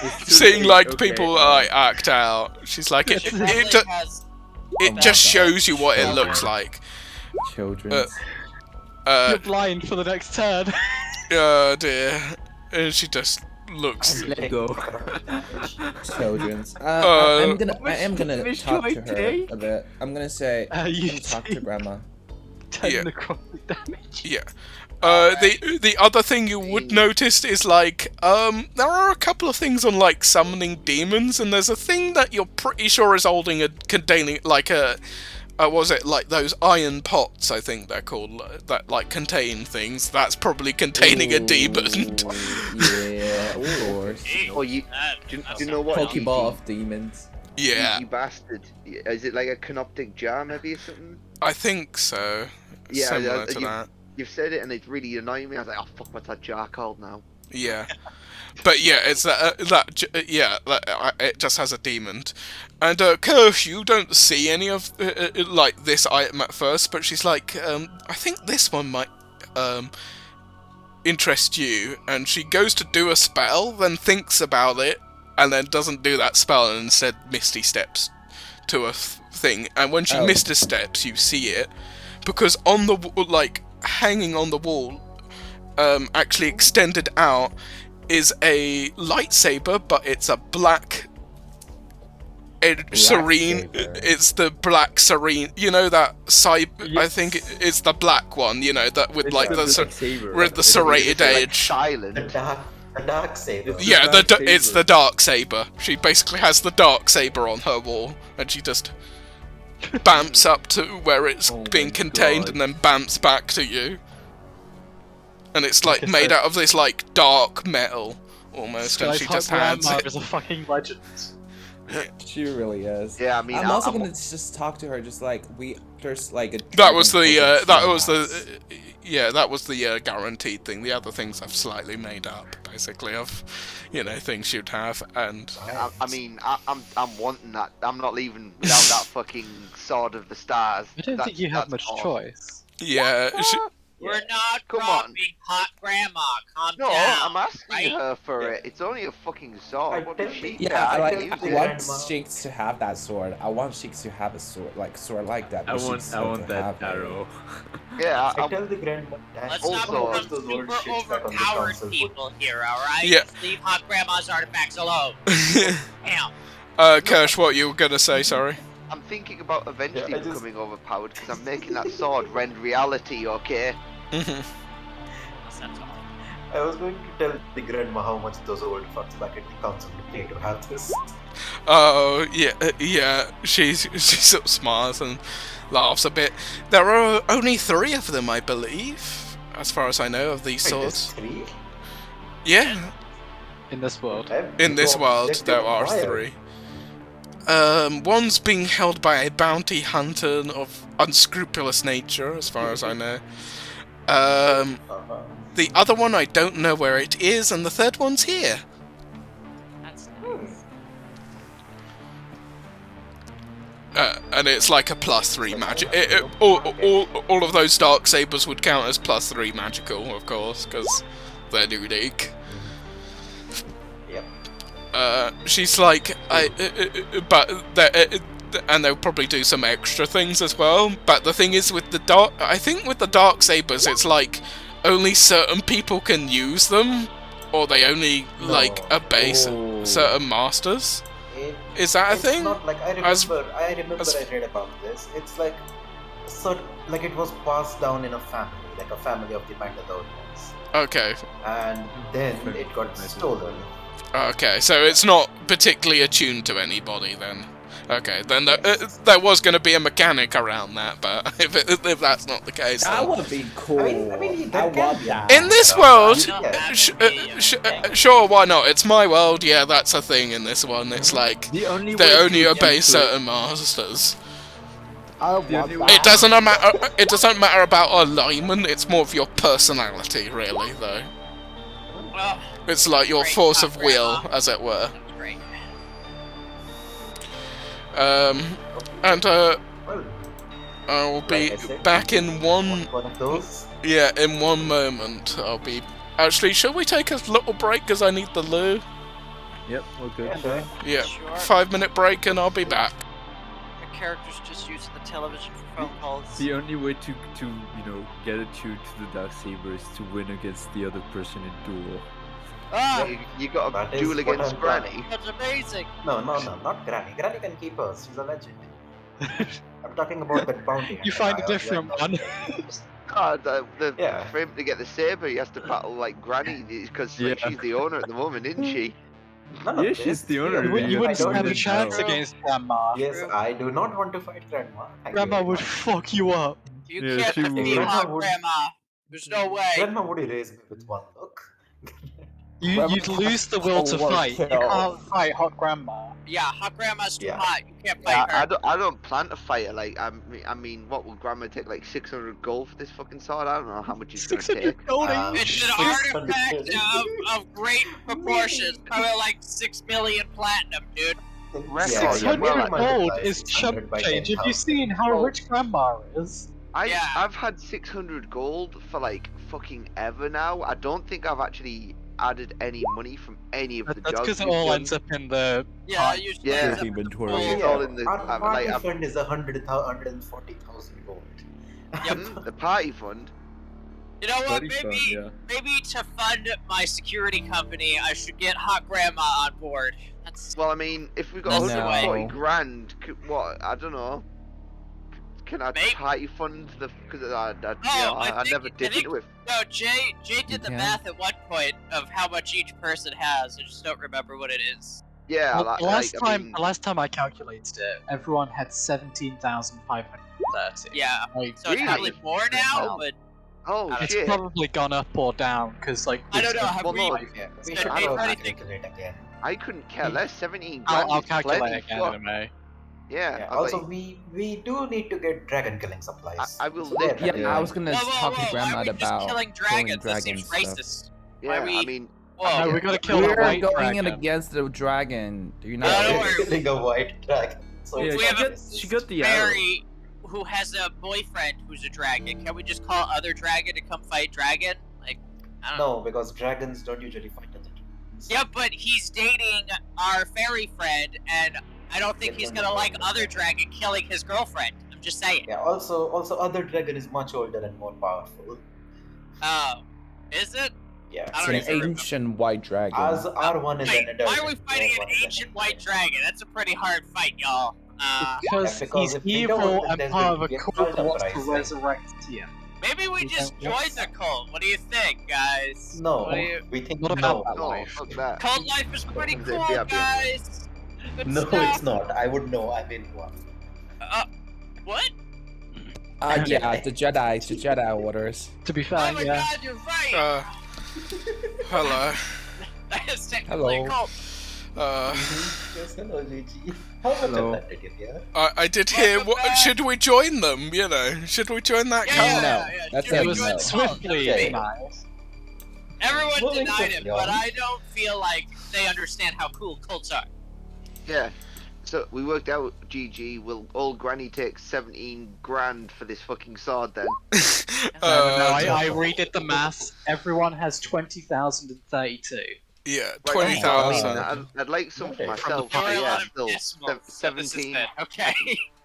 It's too seeing late, like okay. people like act out. She's like, It it definitely has. just shows you what it looks like. Children. You're blind for the next turn. Oh dear. And she just looks. Let go. Children's. Uh, I am gonna which talk do I to her take? a bit. I'm gonna say, You I'm talk to take Grandma. 10 Yeah. necrotic damage. Yeah. The other thing you would notice is like there are a couple of things on like summoning demons, and there's a thing that you're pretty sure is holding a containing like a was it like those iron pots, I think they're called, that like contain things. That's probably containing a demon. Yeah, of course. Oh, you do you know what? Pokeball of demons. Yeah, You bastard. Is it like a canoptic jar maybe or something? I think so. Yeah, Similar to you- that. You've said it and it's really annoying me. I was like, oh fuck, what's that jar called now? Yeah, but yeah, it's that it just has a demon, and Kirsch, you don't see any of like this item at first, but she's like, I think this one might interest you, and she goes to do a spell, then thinks about it, and then doesn't do that spell, and instead Misty steps to a thing, and when she Oh. missteps, you see it, because on the hanging on the wall, actually extended out, is a lightsaber, but it's a black. Serene. saber. It's the black serene. You know that I Yes. think it's the black one. You know that with It's like the the black saber. with the serrated Like edge. silent. The dark saber. It's- Yeah, dark it's saber. the dark saber. She basically has the dark saber on her wall, and she just bamps up to where it's Oh being my contained, God. and then bamps back to you. And it's like Like I made said- out of this like dark metal almost, and Sky's she hot just hands grandma it. is a fucking legend. She really is. Yeah, I mean, I'm also I'm- gonna just talk to her, just like there's like a. That was dragon the called that was Dungons. the that was the guaranteed thing. The other things I've slightly made up, basically, of things you'd have, and I mean, I'm wanting that. I'm not leaving without that fucking sword of the stars. I don't think you have much awesome. choice. yeah, We're not Come robbing on. hot grandma. Calm No, down. I'm asking right? her for it. It's only a fucking sword. What does she? Yeah, I can like. use I it. want Sheiks to have that sword. I want Sheiks to have a sword like that. I but want Sheiks I don't want that have it. arrow. Yeah, I I'm, tell the grandma that Let's Also- not most become of those old super shits back on the overpowered council people here, alright? Yeah. Just leave hot grandma's artifacts alone. Damn. Kirsch, what you were gonna say? Sorry. I'm thinking about eventually Yeah, I just- becoming overpowered because I'm making that sword rend reality. Okay. That's all. I was going to tell the grandma how much those old fucks back at the council would pay to have this. Oh yeah. She's sort of smiles and laughs a bit. There are only 3 of them, I believe, as far as I know, of these Wait, there's swords. 3? Yeah, In this world. in this world there are 3. One's being held by a bounty hunter of unscrupulous nature, as far as I know. The other one, I don't know where it is, and the third one's here. That's nice. And it's like a +3 magic. All of those dark sabers would count as +3 magical, of course, because they're unique. Yep. She's like, and they'll probably do some extra things as well. But the thing is, with the dark sabers, it's like only certain people can use them, or they only like obey certain masters. Is that a It's thing? not like I remember. As- I as- read about this. It's like, like it was passed down in a family, like a family of the Mandalorians, Okay. and then it got stolen. Okay, so it's not particularly attuned to anybody then. Okay, then there was going to be a mechanic around that, but if that's not the case, That then... would be cool. I mean, that can want be. that. In this world, Yeah. sure, why not? It's my world, yeah, that's a thing in this one. It's like, The only they way only to obey get certain masters. I The want only way- that. It doesn't matter about alignment, it's more of your personality, really, though. Well, It's like your Great force job, of will, Grandma. as it were. that's great. And Well, I will be like I said, back in one of those. Yeah, in one moment. I'll be... Actually, should we take a little break because I need the loo? Yep, okay. Yeah, sure. Yeah, Sure. 5-minute break and I'll be back. The character's just using the television for phone calls. The only way to get attuned to the dark saber is to win against the other person in duel. Ah, You got That a is duel what against I'm Granny. that's amazing. No, not Granny. Granny can keep us. She's a legend. I'm talking about that bounty. You hunter find a guy, different one. God, Yeah. for him to get the saber, he has to battle like Granny because like, Yeah. she's the owner at the moment, isn't she? None of Yeah, this. she's the owner. Yeah, You wouldn't I stand don't a even chance know. against Grandma. Yes, I do not want to fight Grandma. Thank you Grandma very would much. fuck you up. You Yeah, can't she defeat would. hot grandma. There's no way. Grandma would erase me with one look. You'd lose the will to Overkill. fight. You can't fight hot grandma. Yeah, hot grandma's too Yeah. hot. You can't Yeah, fight her. I don't plan to fight her. Like, I mean, what will Grandma take? Like 600 gold for this fucking sword? I don't know how much it's gonna take. 600 gold. It's an 600 artifact of great proportions. Probably like 6 million platinum, dude. Record, Yeah, 600 well, like, gold multiply is 600 chump by change. Have 10,000. you seen how Oh. rich Grandma is? Yeah. I've had 600 gold for like fucking ever now. I don't think I've actually added any money from any of the That's jobs. because it we've all done. ends up in the Yeah, usually Yeah. ends up in the Inventory. pool. It's all in the. Our party I've- fund is 140,000 gold. The party fund. You know what? Party fun, Maybe yeah. maybe to fund my security company, I should get Hot Grandma on board. That's Well, I mean, if we've got That's the 140 way. grand, what? I don't know. Can I Maybe- party fund the? Because I I never think- did I think- into it. no. Jay did the can. math at one point of how much each person has. I just don't remember what it is. Yeah, Well, the last I time I calculated it, everyone had 17,530. Yeah. Like, So it's probably Really? more now, Wow. but oh It's it's shit. probably gone up or down because like I don't know. Have Well, we? no, Yeah, we Should should we all try to calculate again. I couldn't care less. 17 grand. I'll is calculate plenty, again fuck. in a minute. Yeah. Yeah, I also, like- we do need to get dragon killing supplies. I will So live. there, Yeah, I was gonna talk to Why Grandma are we just about killing dragons? That dragon seems stuff. racist. Yeah, Why we- I mean, Whoa. No, we gotta kill the We're white going in dragon. against the dragon. Do you No, not? don't we're worry. killing a white dragon. So Yeah, it's we not have a- racist. she got the arrow. Barry, who has a boyfriend who's a dragon. Can we just call other dragon to come fight dragon? Like, I don't know. No, because dragons don't usually fight other dragons. Yeah, but he's dating our fairy friend, and I don't think he's gonna like other dragon killing his girlfriend. I'm just saying. Yeah. Also, other dragon is much older and more powerful. Oh, is it? Yeah. I It's don't an even remember. ancient white dragon. As R1 is Wait, an adult. why are we fighting an ancient white dragon? That's a pretty hard fight, y'all. Because because he's if we evil don't, and there's part gonna of a be a cult cult that wants to uprising. resurrect him. Maybe we just join the cult. What do you think, guys? No, What do you... we think What no. about that no, life? fuck that. Cult life is pretty Yeah, cool, yeah, yeah. guys. Good No, stuff. it's not. I would know. I've been one. What? Yeah, the Jedi orders. To be Oh fair, my yeah. god, you're right. Hello. That is technically a Hello. cult. Yes, hello, GG. How much Hello. of that did you hear? I did hear. Welcome back. Should we join them? You know, should we join that Yeah, cult? yeah, No, yeah. that's Should a we It was join no. the swiftly Okay. denied. Everyone Moving denied it, swiftly but on. I don't feel like they understand how cool cults are. Yeah. So we worked out, GG, will old granny take 17 grand for this fucking sword then? No, I redid the maths. Everyone has 20,032. Yeah, Right, 20,000. I'd like some for Okay. myself, There but were a yeah, lot of still, decimals, so this is 17, it. Okay.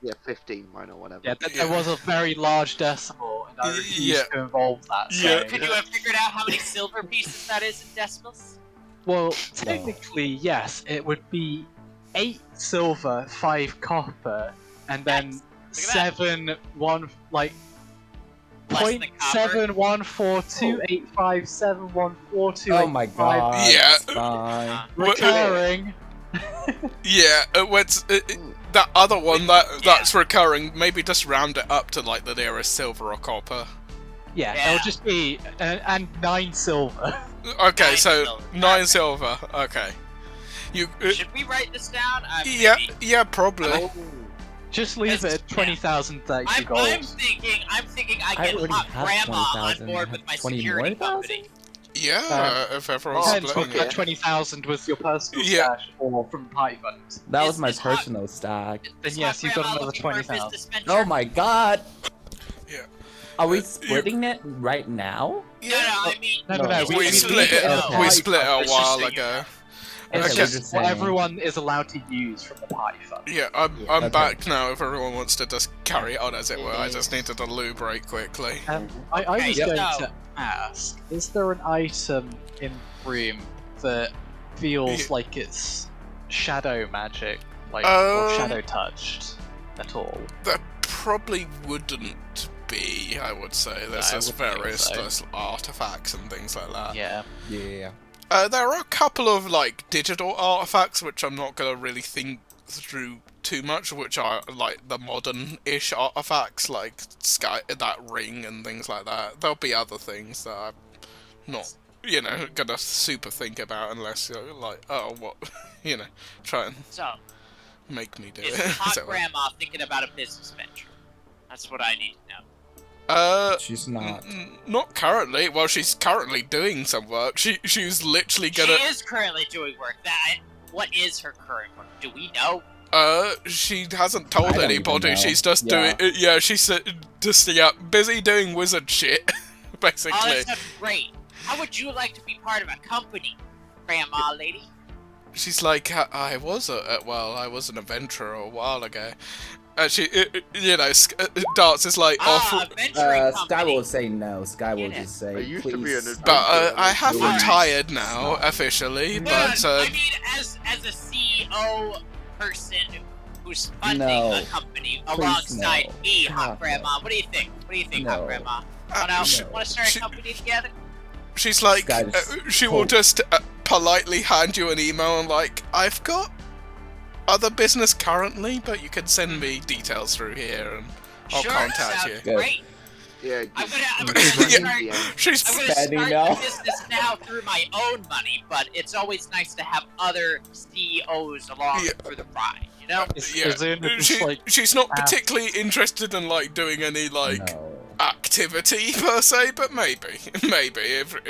yeah, 15, I know, whatever. Yeah, there was a very large decimal, and I refused Yeah. to involve that. So. Yeah. Could you have figured out how many silver pieces that is in decimals? Well, technically, yes, it would be 8 silver, 5 copper, and then Nice. Look at that. 7, 1, like, Less than copper. 0.714271428. Oh my god. Yeah. it's fine. Recurring. Yeah, what's that other one that's recurring? Maybe just round it up to like the nearest silver or copper. Yeah, Yeah. it'll just be and 9 silver. Okay, 9 so silver. 9 Okay. silver. Okay. You. Should we write this down? Yeah, Maybe. yeah, probably. Oh, Just leave it at 20,032 gold. I'm thinking I I get already Hot have Grandma on 20,000. board with my 20 security more company. Yeah, if everyone's Depends splitting what it. that 20,000 was your personal Yeah. stash or from the party fund. That Is- was my is Hot- personal stack. Is Then yes, Hot you've got Grandma another looking for a 20,000. business venture? Oh my god. Yeah. Are we You- splitting it right now? No, no, I mean... No, no, no. We We split it. Okay. We split it a It's just while so you ago. know. It's Okay, just we're just what saying. everyone is allowed to use from the party fund. Yeah, I'm Okay. back now. If everyone wants to just carry on as it were, I just needed to loo break quickly. I Okay, was yep. going so- to ask, is there an item in Room that feels Yeah. like it's shadow magic, like, Um, or shadow touched at all? There probably wouldn't be, I would say. There's I just wouldn't think various so. just artifacts and things like that. Yeah. Yeah. There are a couple of like digital artifacts which I'm not gonna really think through too much, which are like the modern-ish artifacts, like that ring and things like that. There'll be other things that I'm not, gonna super think about unless you're like, oh, what, try and So, make me do is it. Hot So, Grandma thinking about a business venture? That's what I need to know. She's not. Not currently. Well, she's currently doing some work. She's literally gonna. She is currently doing work. What is her current work? Do we know? She hasn't told I don't anybody. even know. She's just Yeah. doing. She's just busy doing wizard shit, basically. Oh, that sounds great. How would you like to be part of a company, Grandma lady? She's like, I was an adventurer a while ago. Darts is like Adventuring Sky company. will say no. Sky will Get it. just say, I used please. to be an adventurer. But I have Alright. retired now, officially, Yeah, but I mean, as a CEO person who's funding No. a company Please alongside no. me, Hot God, Grandma. What do you think? What do you think, No. Hot Grandma? No. Want to start She- a company together? she's like, Sky just she will hope. just politely hand you an email and like, I've got other business currently, but you can send me details through here and I'll Sure, contact sounds you. Good. great. Yeah, I'm just- gonna Yeah. start. She's I'm gonna Bad start email. the business now through my own money, but it's always nice to have other CEOs along Yeah. for the ride, you know? she's not particularly interested in like doing any like No. activity per se, but maybe if Well,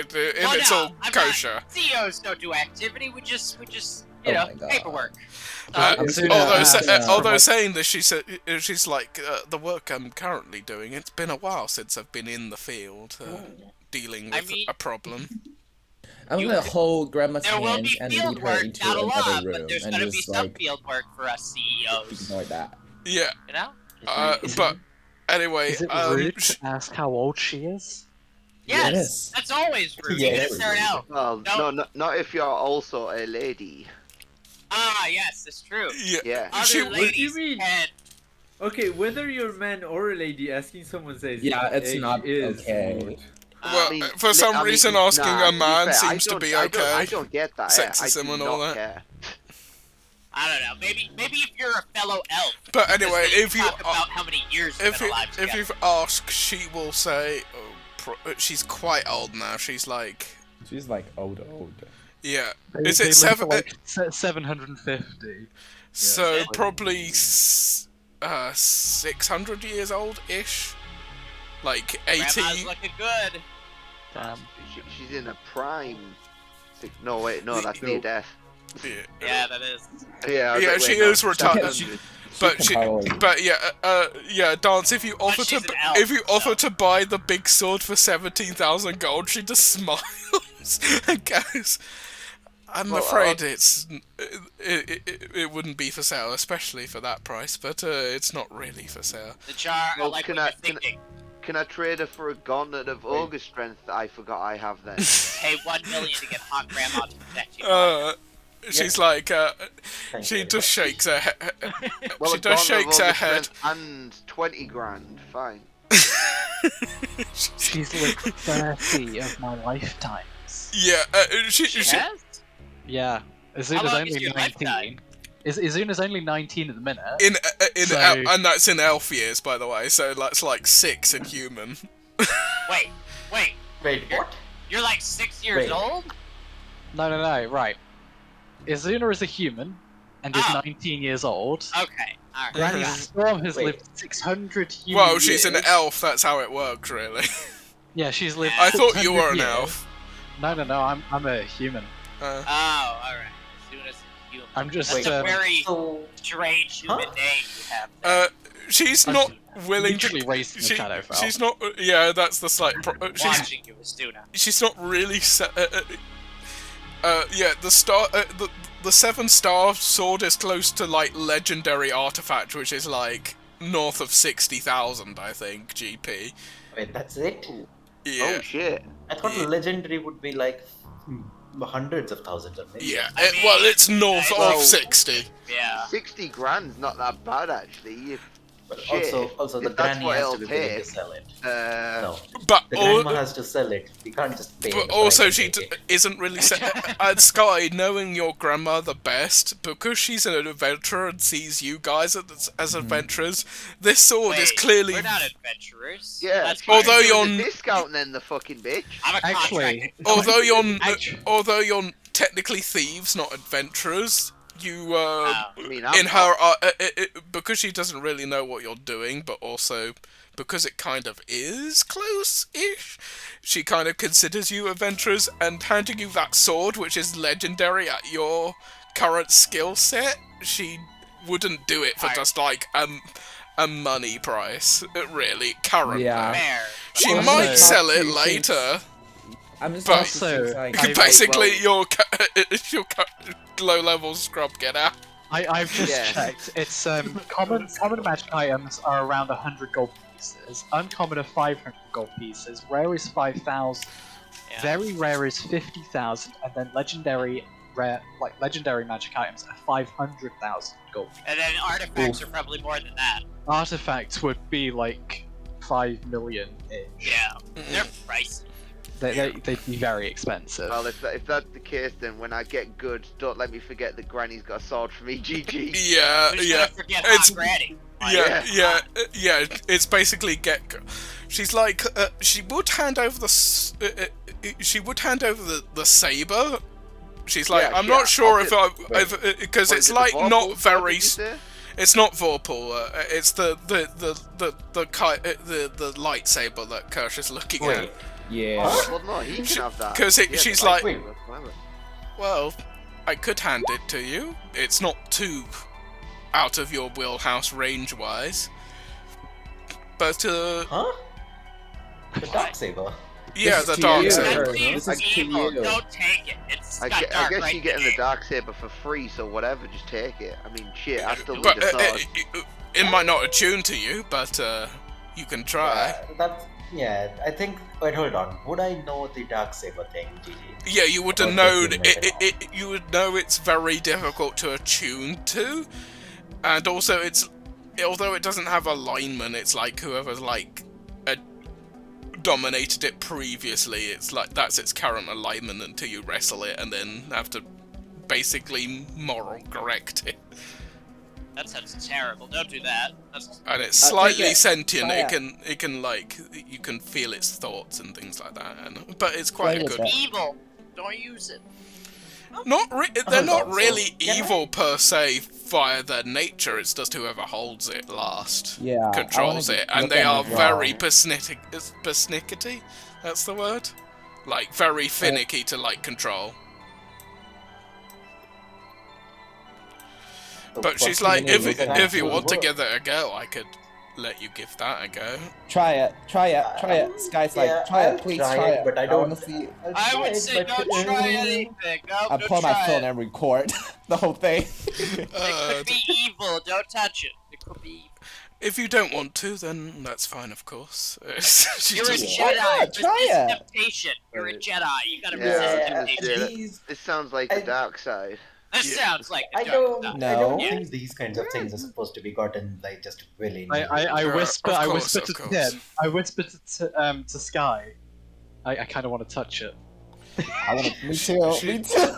it's no, all I'm kosher. not, CEOs don't do activity. We just Oh you know, my God. paperwork. Although saying this, she's like, the work I'm currently doing, it's been a while since I've been in the field dealing I with mean- a problem. I'm gonna hold Grandma's There will hand be and field lead her work, into not a another lot, room but there's and gonna be just some like field work for us CEOs. ignore that. Yeah, You know? but anyway, Is it rude to ask how old she is? Yes, Yes. that's always rude. Yeah, You that's gotta start rude. out. Well, No. not if you're also a lady. Ah, yes, that's true. Yeah. Other She- what do you ladies mean? can. Okay, whether you're a man or a lady, asking someone's age, Yeah, it's age not is okay. rude. well, I mean, for some I mean, reason, asking nah, a to be man fair, seems to be okay. I don't get that. Sexism I do and all not that. care. I don't know. Maybe if you're a fellow elf. But anyway, because they if you talk about how many years you've been alive if together. you've asked, she will say, she's quite old now. She's like, She's like old. yeah. They- Is they it live seven? for, like 750. So Yeah. probably 600 years old ish, like 80. Grandma's looking good. She's in a prime. No, wait, no, that's near death. Yeah, that is. Yeah, Yeah, she is retired. But can she, probably- but yeah, Dance. If you offer she's to, an elf, if you offer so. to buy the big sword for 17,000 gold, she just smiles and goes, "I'm Well, afraid it wouldn't be for sale, especially for that price. But it's not really for sale." The jar, I Well, like can what I- you're thinking. Can I trade her for a gauntlet of ogre strength that I forgot I have then? Pay 1 million to get hot grandma to protect you. She's like, Thank she you. just shakes her head. Well, She a just gauntlet of shakes her ogre head. strength and 20 grand, fine. She's lived 30 of my lifetimes. Yeah, she Yes? Yeah, Azuna's long is only your 19. lifetime? Azuna's only 19 at the minute. in So- and that's in elf years, by the way. So that's like 6 in human. Wait. Wait, what? You're like 6 years Wait. old? No, right. Azuna is a human and is Oh. 19 years old. Okay. Alright. Granny Storm has Wait. lived 600 human Well, she's an years. elf. That's how it works, really. Yeah, she's lived. I thought you 600 were an years. elf. No, I'm a human. Uh, Oh, alright. Suna's human. I'm just. That's a very So, strange human Huh? name you have there. she's I'm not willing literally to. raised in the Shadowfell. She's not. Yeah, that's the slight. Watching you, Suna. She's not really. Yeah, the 7-star sword is close to like legendary artifact, which is like north of 60,000, I think, GP. wait, that's it? Yeah. Oh shit. I thought Yeah. legendary would be like hundreds of thousands or maybe. Yeah. I mean, Well, it's north well- of 60. Yeah. 60 grand's not that bad actually. But Shit, also the if that's granny what has it'll to be willing to take. sell it. No. But The al- grandma has to sell it. We can't just pay. But the also, price she and take it. isn't really. And Sky, knowing your grandmother best, because she's an adventurer and sees you guys as adventurers, this sword is Wait, clearly. we're not adventurers. Yeah. That's she Although gives you're a n- discount then the fucking bitch. I'm a Actually, contracted. although you're technically thieves, not adventurers. You I mean, in her because she doesn't really know what you're doing, but also because it kind of is close-ish, she kind of considers you adventurers, and handing you that sword, which is legendary at your current skill set, she wouldn't do it for just like a money price, really, currently. Yeah. Fair. She Also, might sell it she thinks- later. I'm just But- also like, Basically, your low-level scrub, get out. I've just Yes. checked. It's common magic items are around 100 gold pieces. Uncommon are 500 gold pieces. Rare is 5,000. Yeah. Very rare is 50,000, and then legendary magic items are 500,000 gold. And then artifacts are probably more than that. Artifacts would be like 5 million ish. Yeah, they're pricey. They'd be very expensive. Well, if that's the case, then when I get good, don't let me forget that Granny's got a sword for me. GG. Yeah, Who's yeah. gonna forget It's- Hot Granny? Yeah. It's basically she's like she would hand over the saber. She's like, Yeah, I'm yeah, not sure I'll if because What it's is it, like the Vorpal not sword, very. did you say? It's not Vorpal. It's the lightsaber that Kirsch is looking Wait. at. yeah. Well, no, he can have that. 'Cause He has she's a like- lightsaber, whatever. Well, I could hand it to you. It's not too out of your wheelhouse range-wise. But Huh? The dark saber. yeah, This the is to dark you. saber. That seems This is to evil. you. Don't take it. It's I got guess dark you're right getting in the it. dark saber for free, so whatever, just take it. I mean, shit, I still need But a sword. it might not attune to you, but you can try. I think. Wait, hold on. Would I know the dark saber thing, GG? Yeah, you would have Or known just make it up? you would know it's very difficult to attune to, and also although it doesn't have alignment, it's like whoever's like dominated it previously. It's like that's its current alignment until you wrestle it, and then have to basically moral correct it. That sounds terrible. Don't do that. That's And it's take slightly it. sentient. Try It can like you can feel its thoughts and things like that. But it's quite Play a with good. it. evil. Don't use it. They're not on, so really can I- evil per se via their nature. It's just whoever holds it last Yeah, controls I wanna it, and look they at are it very wrong. persnickety. That's the word. Like very finicky to like control. But she's like, if you want to give it a go, I could let you give that a go. Try it. Sky's like, try I'll it, please try try it, it. but I I don't. want to see. I'll I try would it, say but, don't try anything. No, I don't pull my try phone it. and record the whole thing. It could be evil. Don't touch it. It could be evil. If you don't want to, then that's fine, of course. She You're a just- Why Jedi. not? Resist Try it. temptation. You're a Jedi. You gotta Yeah, resist I was gonna temptation. say that. These, This sounds like the I- dark side. This Yeah. sounds like the I dark don't. side. I No. don't Yeah. think these kinds of things are supposed to be gotten like just willy nilly. I Yeah, whisper. of I course, whisper of to course. Tim. I whisper to Sky. I kind of want to touch it. I want to. Me too. She- Me too.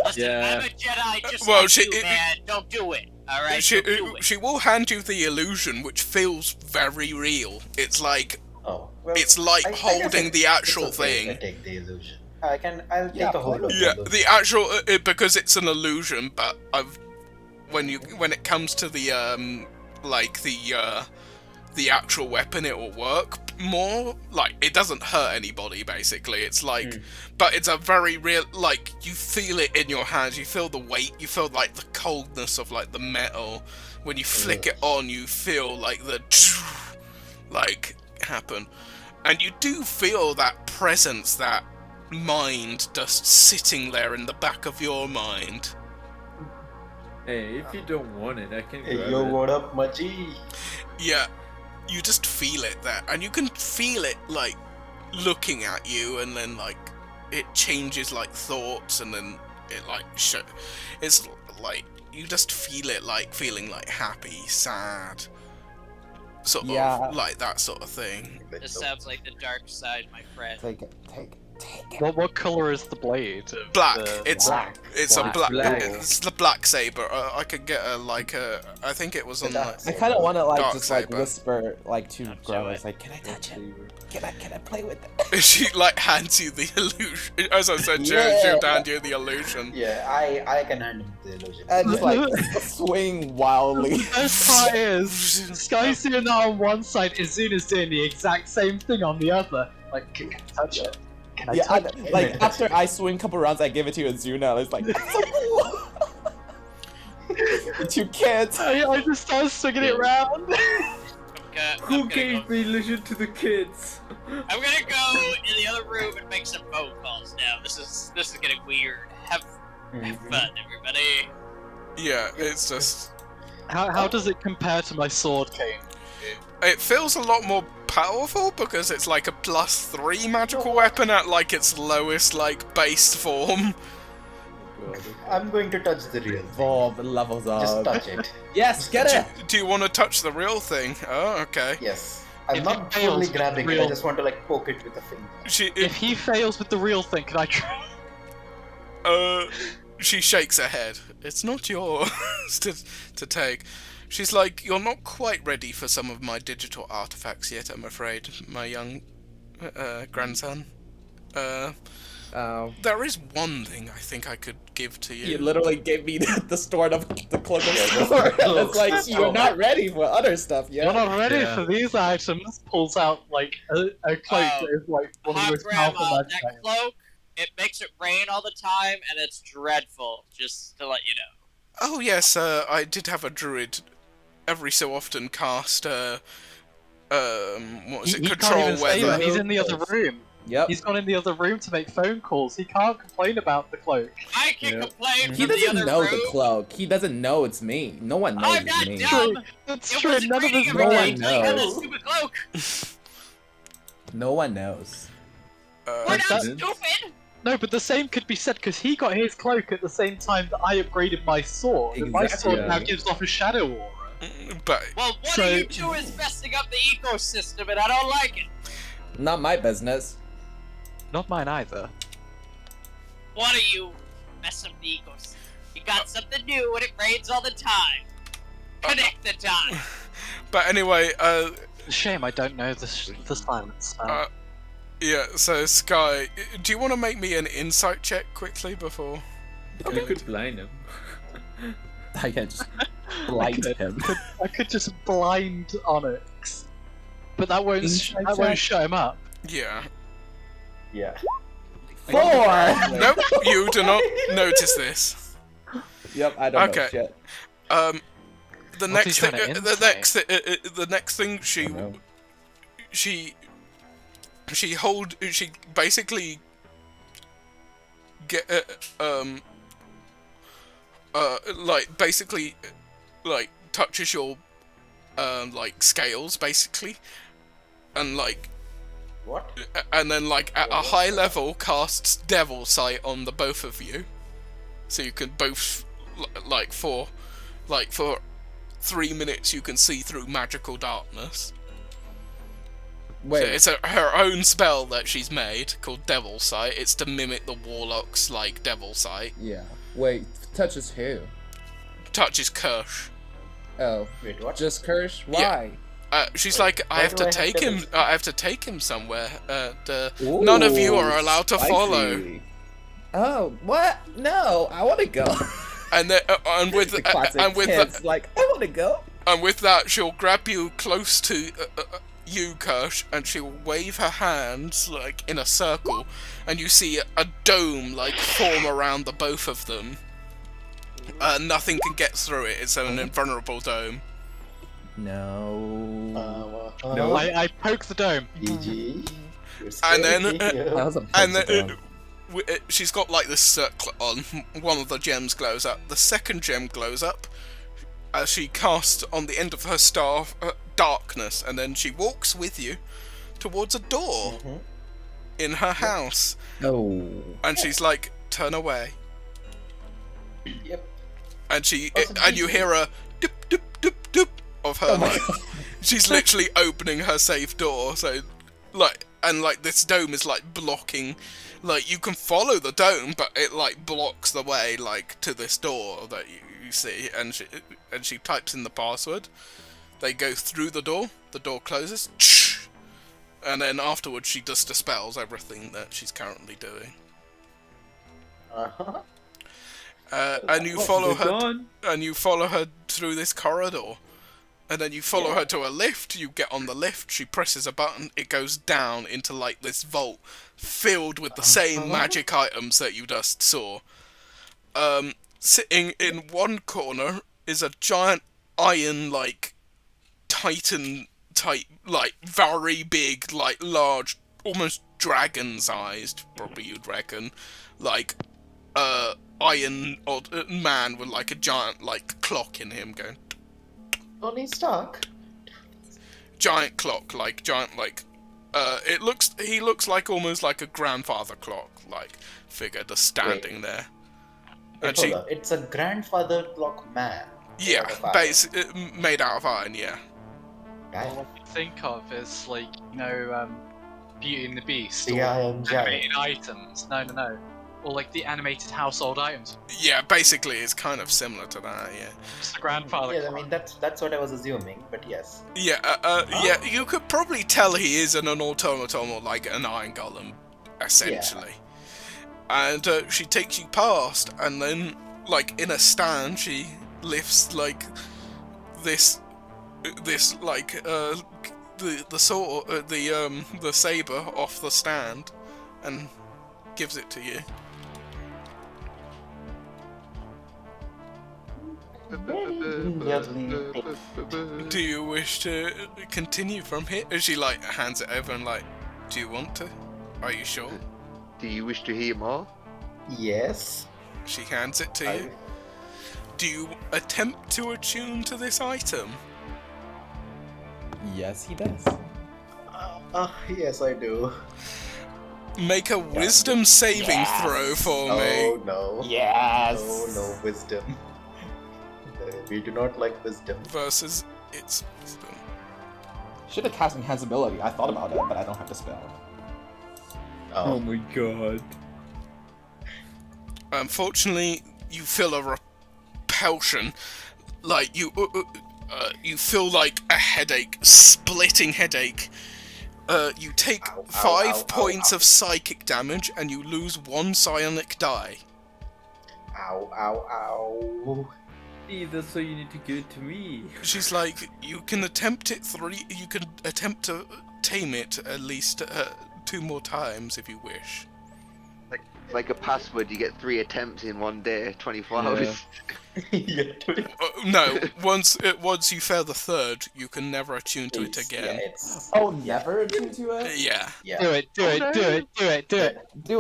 Listen, Yeah. I'm a Jedi just Well, like she- you, man. Don't do it. Alright? She, Don't do it. she will hand you the illusion, which feels very real. It's like Oh, well, it's like I guess holding the actual it's okay if I thing. take the illusion. I'll take Yeah, a hold of Yeah, the illusion. the actual because it's an illusion. But when it comes to the the actual weapon, it will work more. Like it doesn't hurt anybody. Basically, it's like, but it's a very real. Like you feel it in your hands. You feel the weight. You feel like the coldness of like the metal. When you flick it on, you feel like the like happen, and you do feel that presence, that mind just sitting there in the back of your mind. Hey, if you don't want it, I can Hey, grab yo, it. what up, Machi? Yeah, you just feel it there, and you can feel it like looking at you, and then like it changes like thoughts, and then it like it's like you just feel it like feeling like happy, sad, sort Yeah. of like that sort of thing. This sounds like the dark side, my friend. Take it. What color is the blade? of Black. the- It's Black. it's a Black. black. Black. It's the black saber. I could get I think it was on dark like. I saber. kind of want to like Dark just like saber. whisper like to Not Grandma, do like, can I touch it? Can I play with it? She like hands you the illusion. As I said, she'll Yeah. hand you the illusion. Yeah, I can handle the illusion. And just like swing wildly. The best part is Sky's doing that on one side, Izuna's doing the exact same thing on the other. Like, can I touch it? Can I Yeah, touch it? like after I swing a couple rounds, I give it to Azuna. It's like, the two kids. I just start swinging it round. I'm Who gonna gave go. the illusion to the kids? I'm gonna go in the other room and make some phone calls now. This is getting weird. Have fun, everybody. Yeah, it's just... How does it compare to my sword cane? It feels a lot more powerful because it's like a +3 magical weapon at like its lowest like base form. I'm going to touch the real thing. Evolve levels up. Just touch it. Yes, get it! Do you want to touch the real thing? Oh, okay. Yes. I'm If not it fails fully with the grabbing it, real- I just want to like poke it with a finger. If he fails with the real thing, can I try? She shakes her head. It's not yours to take. She's like, you're not quite ready for some of my digital artifacts yet, I'm afraid, my young grandson. There is one thing I think I could give to you. You literally gave me the sword of the cloak of sword. It's like you're not ready for other stuff yet. You're not ready for these items. Pulls out like a cloak that is like one of the Hi, most powerful Grandma. magic That items. cloak, it makes it rain all the time, and it's dreadful. Just to let you know. Oh yes, I did have a druid every so often cast what was it? He Control can't even say weather. that. He's in the other room. Yep. He's gone in the other room to make phone calls. He can't complain about the cloak. I can complain He from the doesn't other know room. the cloak. He doesn't know it's me. No one knows I'm it's not me. dumb. That's It true. was None of raining us every No day one until you had knows. that stupid cloak. No one knows. We're But not that's- stupid. No, but the same could be said because he got his cloak at the same time that I upgraded my sword. And my Exactly. sword now gives off a shadow aura. But Well, one So- of you two is messing up the ecosystem, and I don't like it. Not my business. Not mine either. One of you mess up the ecosystem. You got something new, and it rains all the time. Connect the dots. but anyway, Shame I don't know the silence spell. yeah. So Sky, do you want to make me an insight check quickly before? You could blind him. I can just blind him. I could just blind Onyx, but that won't Insight that won't check? shut him up. Yeah. Yeah. 4! Nope. You do not notice this. Yep, I don't know Okay. shit. The What next did you thing, wanna the next thing she know. she basically get like basically like touches your like scales basically, and like What? and then like at a high level casts devil sight on the both of you, so you can both like for 3 minutes you can see through magical darkness. So Wait, it's her own spell that she's made called Devil Sight. It's to mimic the warlock's like Devil Sight. yeah. Wait, touches who? Touches Kirsch. Oh, Wait, what? just Kirsch? Yeah. Why? She's Wait, like, I why have do to I have take him. Devil I have to take him somewhere. None of you are allowed to follow. Spicy. Oh, what? No, I want to go. And then, and with The classic and with kids, like, I want to go. and with that, she'll grab you close to you, Kirsch, and she'll wave her hands like in a circle, and you see a dome like form around the both of them. Nothing can get through it. It's an invulnerable dome. No. No. I poke the dome. GG. You're And then, scaring me. That was a And then positive. she's got like this circlet on. One of the gems glows up. The second gem glows up as she casts on the end of her staff darkness, and then she walks with you towards a door in her house. Oh. And she's like, "Turn away." Yep. And she Awesome. and you hear a dip dip dip dip of her. Oh my like, she's literally opening her safe door. So like, and like this dome is like blocking. Like you can follow the dome, but it like blocks the way like to this door that you see. And she types in the password. They go through the door. The door closes. And then afterwards, she just dispels everything that she's currently doing. Uh-huh. And you follow They're her. gone. And you follow her through this corridor. And then you follow her to a lift. You get on the lift. She presses a button. It goes down into like this vault filled with the same magic items that you just saw. Sitting in one corner is a giant iron like titan type, like very big, like large, almost dragon-sized, probably you'd reckon, like iron man with like a giant like clock in him going. Tony Stark. Giant clock, like giant, like he looks like almost like a grandfather clock, like figure just standing there. And Hold on. It's a grandfather clock man. yeah, made out of iron, yeah. Right? What you think of is like, Beauty and the Beast, The or Iron Giant. animated items. No. Or like the animated household items. Yeah, basically it's kind of similar to that, yeah. Just the grandfather. Yeah, I mean that's what I was assuming, but yes. Yeah, yeah, you could probably tell he is an automaton or like an iron golem, essentially. And she takes you past, and then, like, in a stand, she lifts, like, this like, the sword, the saber off the stand, and gives it to you. Do you wish to continue from here? She like hands it over and like, do you want to? Are you sure? Do you wish to hear more? Yes. She hands it to you. Do you attempt to attune to this item? Yes, he does. Yes, I do. Make a wisdom saving throw for me. Oh no. Yes. Oh no, wisdom. We do not like wisdom. Versus its wisdom. Should have cast Enhanceability. I thought about it, but I don't have the spell. Oh my god. Unfortunately, you feel a repulsion. Like, you feel like a headache, splitting headache. You take 5 points of psychic damage, and you lose 1 psionic die. Ow, ow, ow. That's so you need to give it to me. She's like, you can attempt it you can attempt to tame it at least 2 more times if you wish. Like a password, you get 3 attempts in one day, 24 hours. No, once you fail the 3rd, you can never attune to it again. Oh, never attune to it? Yeah. Do it. Do it. You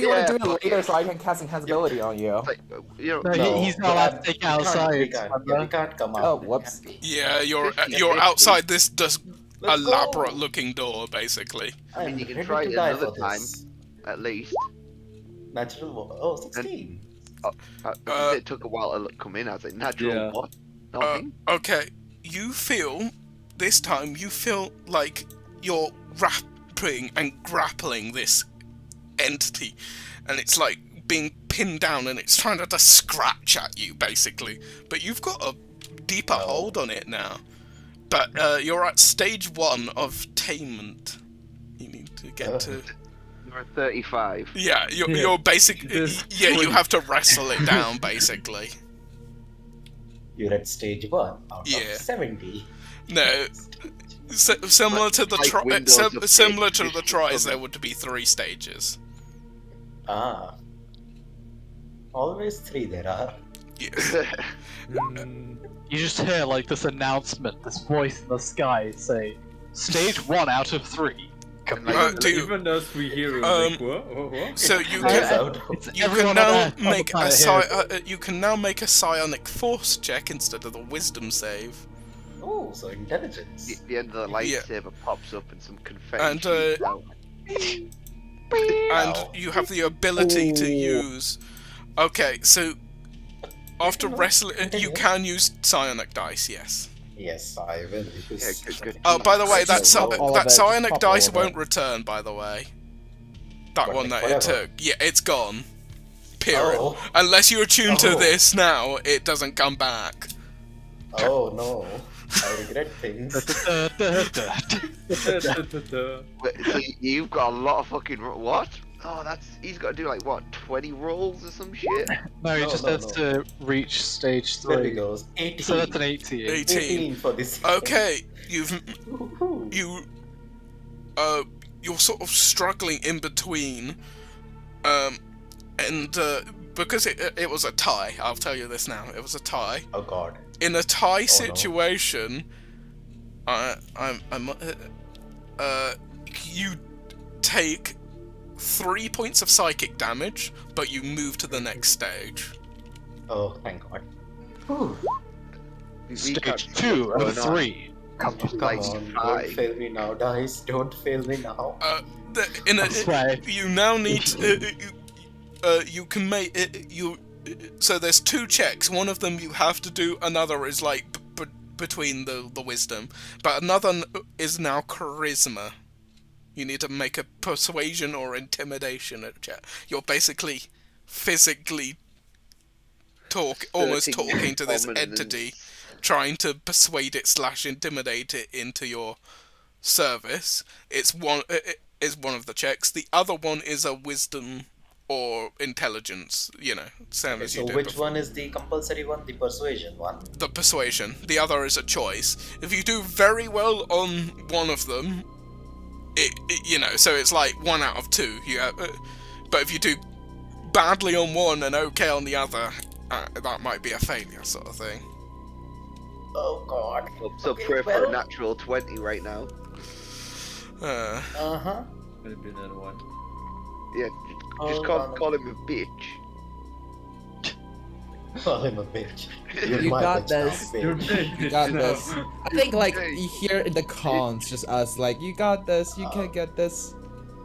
want to do it later so I can cast Enhanceability on you. Like, He's not allowed to take it outside. We can't come out. Oh, whoops. Yeah, you're outside this elaborate looking door, basically. I mean, you can try it another time, at least. Natural. Oh, 16. It took a while to come in. I was like, natural what? Nothing. Okay, this time you feel like you're wrapping and grappling this entity, and it's like being pinned down, and it's trying to just scratch at you, basically. But you've got a deeper hold on it now. But you're at stage 1 of tamement. You need to get to... You're at 35. Yeah, you're basically... Yeah, you have to wrestle it down, basically. You're at stage 1 out of 70. No, similar to the tries, there would be 3 stages. Ah. Always 3 there are. Yeah. You just hear like this announcement, this voice in the sky say, "Stage 1 out of 3." Even us, we hear it. Like, what? So you can now make a psionic force check instead of the wisdom save. Oh, so intelligence. The end of the lightsaber pops up and some confetti and shoots out. And you have the ability to use. Okay, so after wrestling, you can use psionic dice. Yes. Yes, I will. Good. Oh, by the way, that psionic dice won't return. By the way, that one that it took, it's gone. Period. Oh. Unless you attune to this now, it doesn't come back. Oh no, I regret things. So you've got a lot of fucking what? Oh, he's got to do like what, 20 rolls or some shit? No, he just has to reach stage 3. There he goes. 18. So that's an 18. 18 for this. Okay, you're sort of struggling in between, and because it was a tie. I'll tell you this now. It was a tie. Oh god. In a tie situation, You take 3 points of psychic damage, but you move to the next stage. Oh, thank God. Stage 2 of 3. Come Come on. on, don't fail me now, guys. Don't fail me now. You now need you can make it. So there's 2 checks. One of them you have to do. Another is like between the wisdom, but another is now charisma. You need to make a persuasion or intimidation check. You're basically physically almost talking to this entity, trying to persuade it / intimidate it into your service. It's one of the checks. The other one is a wisdom or intelligence, same as you did So which before. one is the compulsory one? The persuasion one? The persuasion. The other is a choice. If you do very well on one of them, so it's like 1 out of 2. But if you do badly on one and okay on the other, that might be a failure sort of thing. Oh God. So pray for a natural 20 right now. Uh-huh. Gonna be another one. Yeah, just call him a bitch. Call him a bitch. You got this. Bitch. You got this. I think you hear in the cons just us like, you got this. You can get this.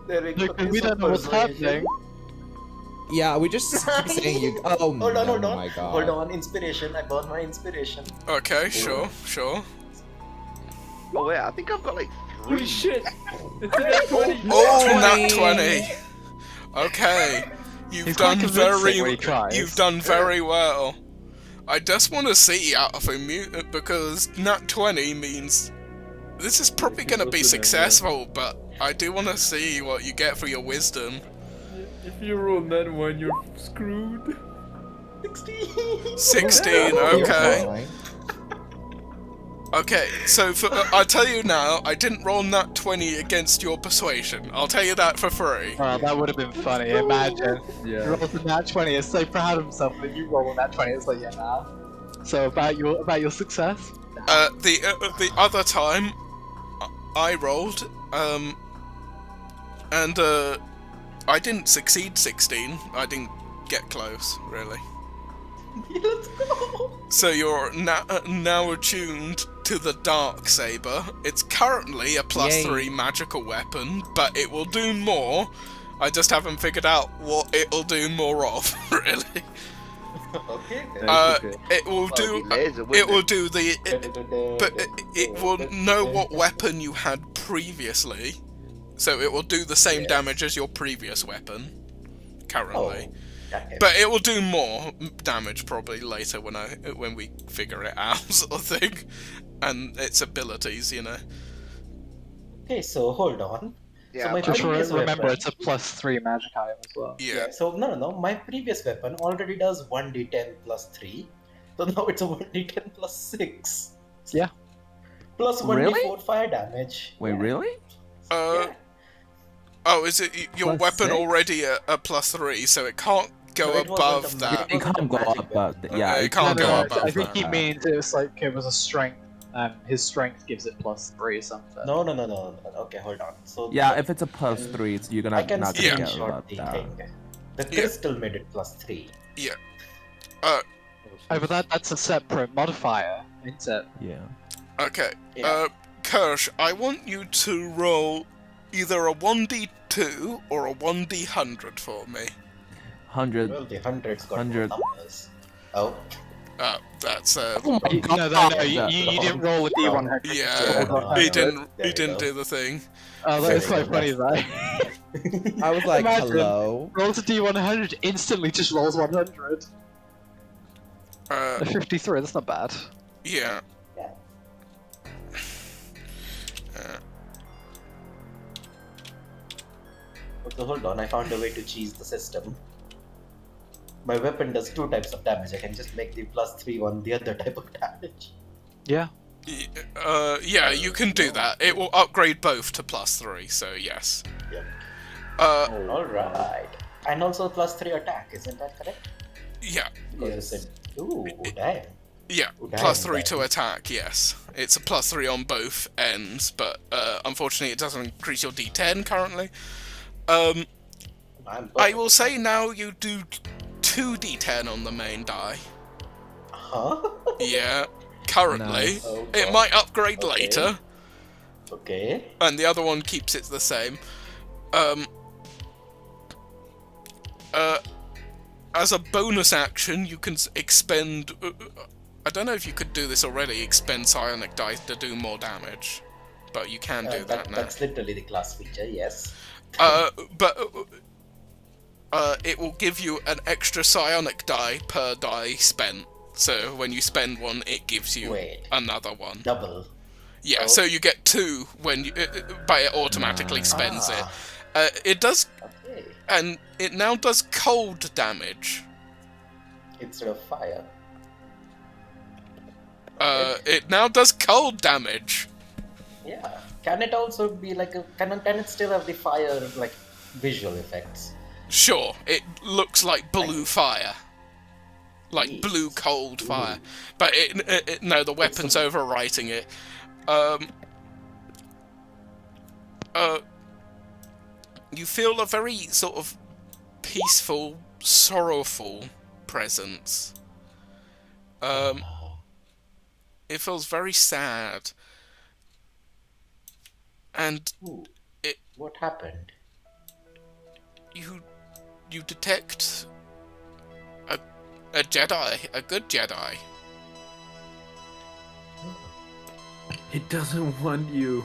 Look, we don't know what's happening. Yeah, we just keep saying you. Oh Hold on, no, hold on. my God. Hold on, inspiration. I burned my inspiration. Okay, sure. Oh wait, I think I've got like 3. Holy shit! It's an 20! Oh, nat 20. Okay, you've done very well. I just want to see out of a mutant because nat 20 means this is probably going to be successful, but I do want to see what you get for your wisdom. If you roll that one, you're screwed. 16, okay. Okay, so I'll tell you now, I didn't roll nat 20 against your persuasion. I'll tell you that for free. Oh, that would have been funny, imagine. Yeah. You roll a nat 20, it's so proud of himself, and you roll a nat 20, it's like, yeah, nah. So about your success? The other time, I rolled, and I didn't succeed 16. I didn't get close, really. Let's go. So you're now attuned to the Dark Saber. It's currently a +3 magical weapon, but it will do more. I just haven't figured out what it'll do more of, really. Okay. It will do. It will do the. But it will know what weapon you had previously, so it will do the same damage as your previous weapon. Currently. But it will do more damage probably later when we figure it out, sort of thing, and its abilities, Okay, so hold on. Yeah, so my Just previous remember, weapon, it's a +3 magic item as well. Yeah. So no. My previous weapon already does 1d10 +3. So now it's a 1d10 +6. Yeah. Plus 1d4 Really? fire damage. Wait, really? Yeah. Oh, is it your Plus weapon 6? already a +3, so it can't go So it wasn't above a that? It can't go magic above. weapon. Yeah, it can't go above I think that. he means it was like it was a strength, and his strength gives it +3 or something. No. Okay, hold on. So Yeah, if it's a +3, you're I gonna can not gonna get screenshot above the that. thing. The crystal made it +3. Oh, but that's a separate modifier, isn't it? Yeah. Okay. Yeah. Kirsch, I want you to roll either a 1d2 or a 1d100 for me. 100. Well, the 100's got 100. more numbers. Oh. That's Oh my No, God. you didn't roll a D100. yeah. He didn't. There He you didn't go. do the thing. Oh, that is Fair quite funny, enough. though. I was like, Imagine. hello. Rolls a D100, instantly just rolls 100. A 53, that's not bad. Yeah. Yeah. So hold on, I found a way to cheese the system. My weapon does 2 types of damage. I can just make the +3 one the other type of damage. Yeah. Yeah, you can do that. It will upgrade both to +3, so yes. Yep. Oh. Alright. And also +3 attack, isn't that correct? Yeah. Because you said, ooh, damn. Yeah, +3 to attack, yes. It's a +3 on both ends, but unfortunately it doesn't increase your D10 currently. I will say now you do 2 D10 on the main die. Huh? Yeah, currently. Nice. Oh, It God. might upgrade Okay. later, Okay. and the other one keeps it the same. As a bonus action, you can expend... I don't know if you could do this already, expend psionic dice to do more damage. But you can do that now. That's literally the class feature, yes. But it will give you an extra psionic die per die spent. So when you spend one, it gives you another one. Double. Yeah, Oh. so you get 2 when you... but it automatically spends it. It does... Okay. And it now does cold damage. Instead of fire. It now does cold damage. Yeah. Can it also be like a... Can it still have the fire, like, visual effects? Sure, it looks like blue fire. Like Jeez. blue cold fire. But no, the weapon's overwriting it. You feel a very sort of peaceful, sorrowful presence. It feels very sad. And Ooh. it... What happened? You detect a Jedi, a good Jedi. It doesn't want you.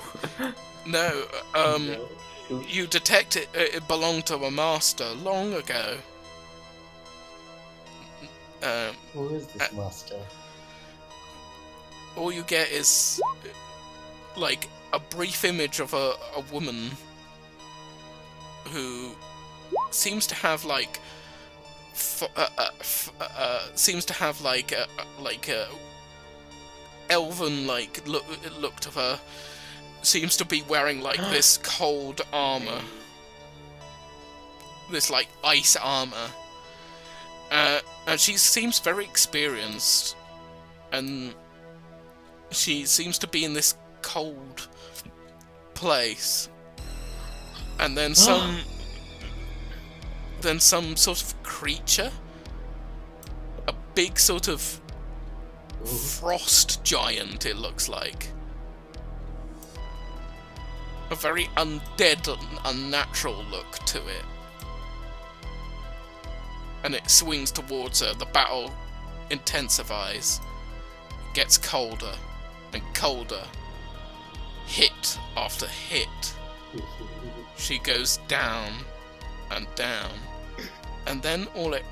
No, No. you detect it belonged to a master long ago. Who is this master? All you get is like a brief image of a woman who seems to have like elven like look to her. Seems to be wearing like this cold armor, this like ice armor, and she seems very experienced, and she seems to be in this cold place, and then some sort of creature, a big sort of frost giant, it looks like. A very undead and unnatural look to it. And it swings towards her. The battle intensifies. It gets colder and colder. Hit after hit. She goes down and down. And then all it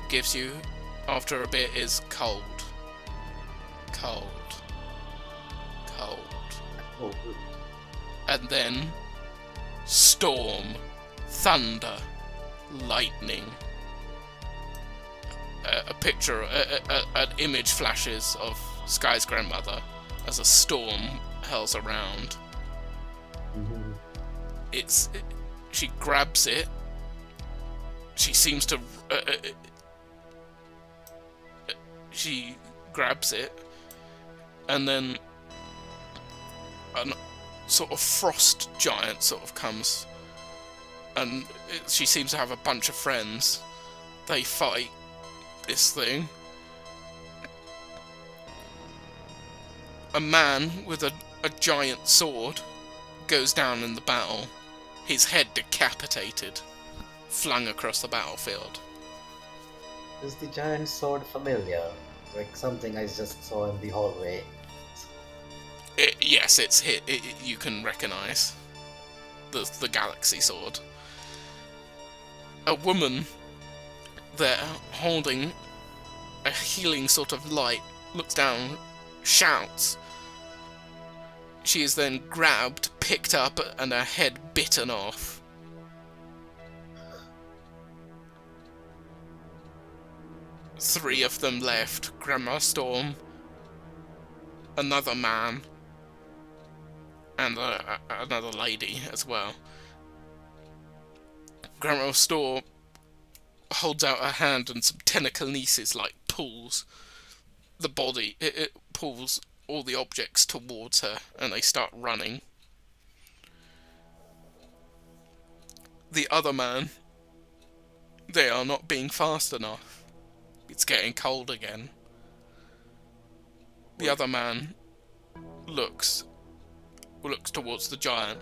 gives you after a bit is cold. Cold. Cold. Oh, And then storm, thunder, lightning. A picture, an image flashes of Sky's grandmother as a storm hurls around. She grabs it. She seems to. She grabs it, and then an sort of frost giant sort of comes, and she seems to have a bunch of friends. They fight this thing. A man with a giant sword goes down in the battle, his head decapitated, flung across the battlefield. is the giant sword familiar? Like something I just saw in the hallway. Yes, it's hit. You can recognise the galaxy sword. A woman there holding a healing sort of light looks down, shouts. She is then grabbed, picked up, and her head bitten off. Three of them left. Grandma Storm, another man, and another lady as well. Grandma Storm holds out her hand and some telekinesis like pulls the body, it pulls all the objects towards her, and they start running. The other man, they are not being fast enough. It's getting cold again. The other man looks towards the giant,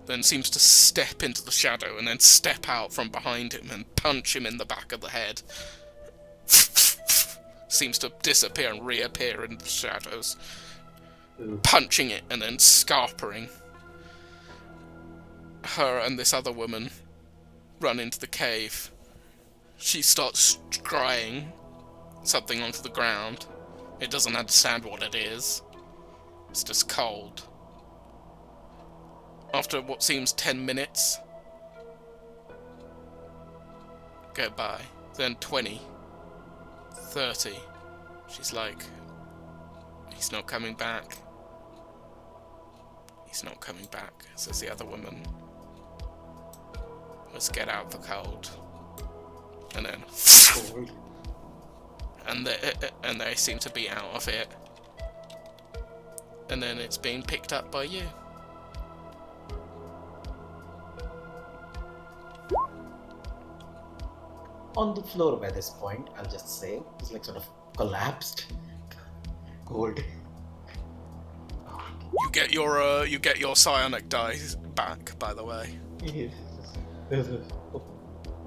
then seems to step into the shadow and then step out from behind him and punch him in the back of the head. Seems to disappear and reappear in the shadows. Punching it and then scarpering. Her and this other woman run into the cave. She starts crying something onto the ground. It doesn't understand what it is. It's just cold. After what seems 10 minutes go by, then 20, 30, she's like, he's not coming back. He's not coming back, says the other woman. Let's get out of the cold. And then and they seem to be out of it. And then it's being picked up by you. On the floor by this point, I'll just say, it's like sort of collapsed. Cold. You get your psionic dice back, by the way.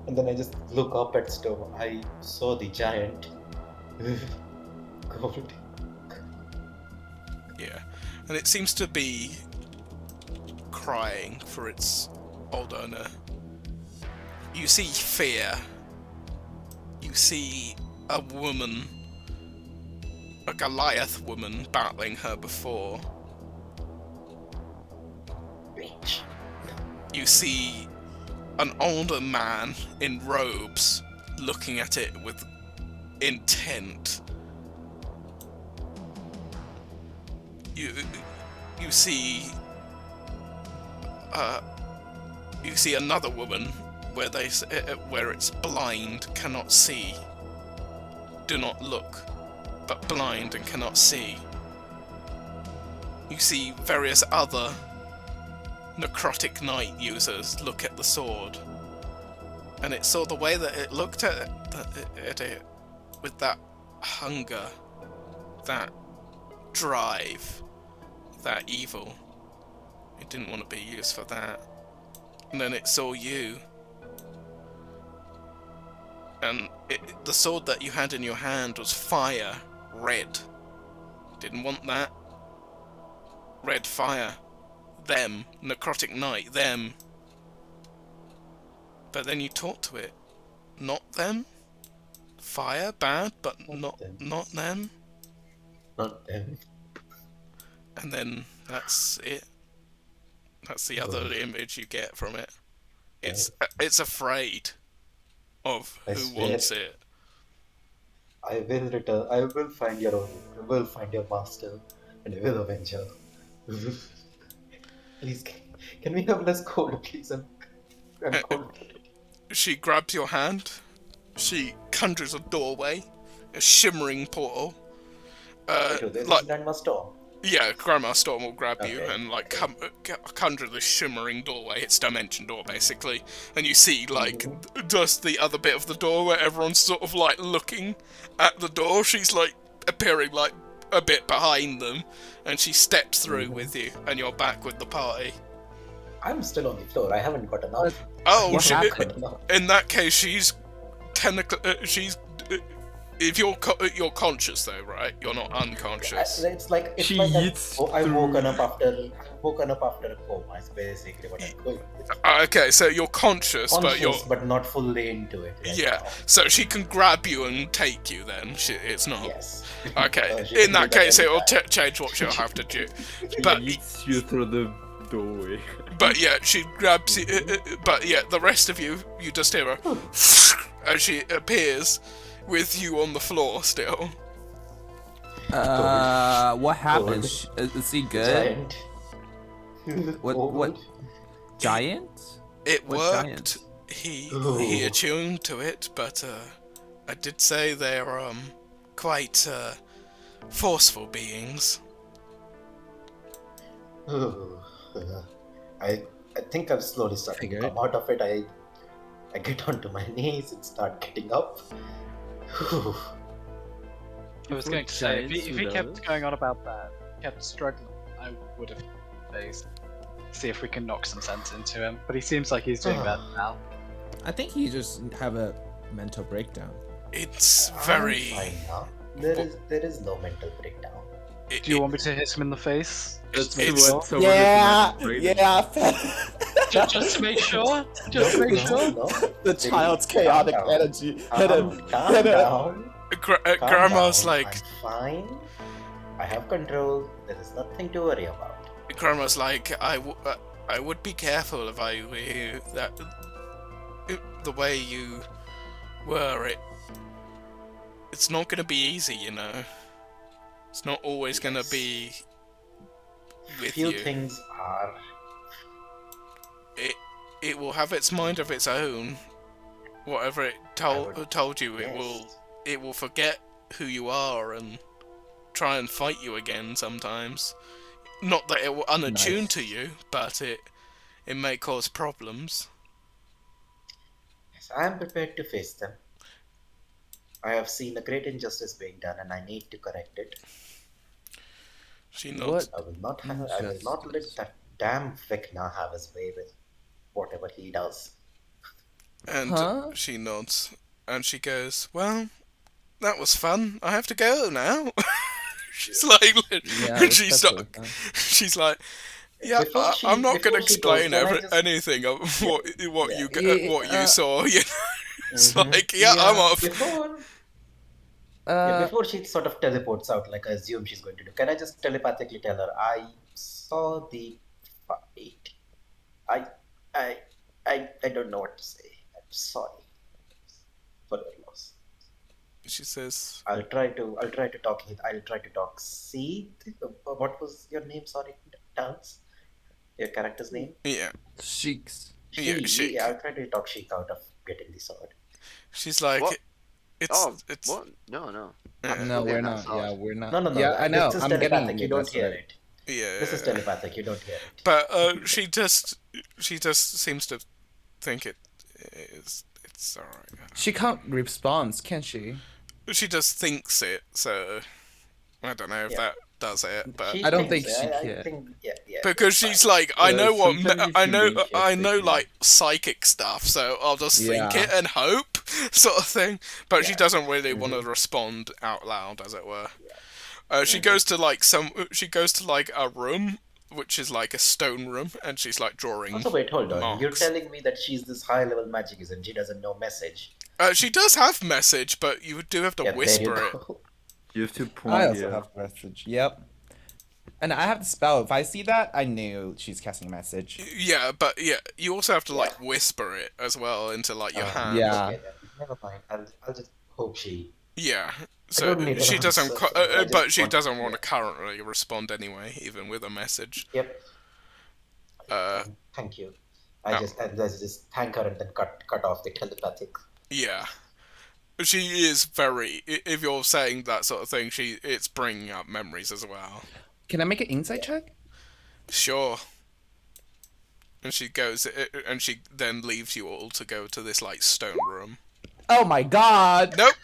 And then I just look up at Stone. I saw the giant. Cold. Yeah, and it seems to be crying for its old owner. You see fear. You see a woman, a Goliath woman, battling her before. You see an older man in robes looking at it with intent. You see another woman where it's blind, cannot see. Do not look, but blind and cannot see. You see various other necrotic knight users look at the sword, and it saw the way that it looked at it with that hunger, that drive, that evil. It didn't want to be used for that. And then it saw you. And the sword that you had in your hand was fire, red. Didn't want that. Red fire. Them. Necrotic Knight. Them. But then you talked to it. Not them? Fire, bad, but not them. Not them. And then that's it. That's the other image you get from it. It's afraid of who wants it. I will return. I will find your owner. I will find your master, and I will avenge her. Please, can we have less cold, please? I'm cold. She grabs your hand. She conjures a doorway, a shimmering portal. Like Grandma Storm. Yeah, Grandma Storm will grab you Okay. and conjure the shimmering doorway. It's dimension door basically, and you see just the other bit of the door where everyone's sort of like looking at the door. She's like appearing like a bit behind them, and she steps through with you, and you're back with the party. I'm still on the floor. I haven't gotten up. Oh, happened? in that case, she's if you're conscious though, right? You're not unconscious. It's like She like eats I've through- woken up after a coma. Is basically what I'm going with. Okay, so you're conscious, but you're but not fully into it. Right yeah. now. So she can grab you and take you. Then it's not. Yes. Okay, She in can that do case, it will anytime. change what she'll have to do. She But eats you through the doorway. but yeah, she grabs you. But yeah, the rest of you just hear her as she appears with you on the floor still. What happened? Gold. Is he good? Giant. What? Giant? It What worked. giant? He Ooh. attuned to it, but I did say they're quite forceful beings. I think I'm slowly starting to Figured. come out of it. I get onto my knees and start getting up. I was going to say, if he kept going on about that, kept struggling, I would have faced. See if we can knock some sense into him. But he seems like he's doing better now. I think he just have a mental breakdown. It's very... I'm fine now. There is no mental breakdown. Do you want me to hit him in the face? It's- Just to make sure? Just to make sure? No. The child's chaotic Calm down. energy Calm down. Calm Grandma's down. like... I'm fine. I have control. There is nothing to worry about. Grandma's like, I would be careful if I were you. That the way you were, it's not gonna be easy, you know. It's not always gonna be with Few you. things are. It will have its mind of its own. Whatever it told you, Yes. it will forget who you are and try and fight you again sometimes. Not that it will unattune Nice. to you, but it may cause problems. Yes, I am prepared to face them. I have seen a great injustice being done, and I need to correct it. She nods. What? I will not let that damn Vecna have his way with whatever he does. And Huh? she nods, and she goes, "Well, that was fun. I have to go now." She's like, Yeah, she's that's like, fun. she's like, "Yeah, Before I'm not gonna before she goes, explain can I just- anything of what you Yeah, what you saw." You know? It's Mhm. like, yeah, I'm off. Before she sort of teleports out, like I assume she's going to do, can I just telepathically tell her I saw the fight? I don't know what to say. I'm sorry for your loss. She says, I'll try to talk. See, what was your name? Sorry, Dance. Your character's name? "Yeah." Sheiks. Yeah, Sheik. I'll try to talk Sheik out of getting the sword. She's like, What? "It's What? No. No, Okay, we're that's not. Yeah, odd. we're not. No. Yeah, I know. This is I'm telepathic. getting You don't that's hear what I- it. yeah." This is telepathic. You don't hear it. But she just seems to think it's alright. She can't respond, can she? She just thinks it, so I don't know if Yeah. that does it, but I don't think thinks- she I can. think, yeah. because that's she's fine. like, I Yeah, know what sometimes I you know make it I know thinking. like psychic stuff, so I'll just think Yeah. it and hope, sort of thing. But she Yeah. doesn't really want to respond out loud, as it were. She Mhm. goes to like a room, which is like a stone room, and she's like drawing. Also, wait, hold on. You're marks. telling me that she's this high-level magicist and she doesn't know message. She does have message, but you do have to Yeah, there you whisper it. go. You have to point. I also yeah. have message. Yep. And I have the spell. If I see that, I knew she's casting message. Yeah, but yeah, you also have to like whisper it as well into like your hand. Yeah. Okay, then. Never mind. I'll just hope she. Yeah. So don't need she an doesn't, answer, I just but she want- doesn't want to currently respond anyway, even with a message. Yep. Thank you. I just thank her and then cut off the telepathic. Yeah. She is very. If you're saying that sort of thing, it's bringing up memories as well. Can I make an insight check? Sure. And she goes, and she then leaves you all to go to this like stone room. Oh my god! Nope.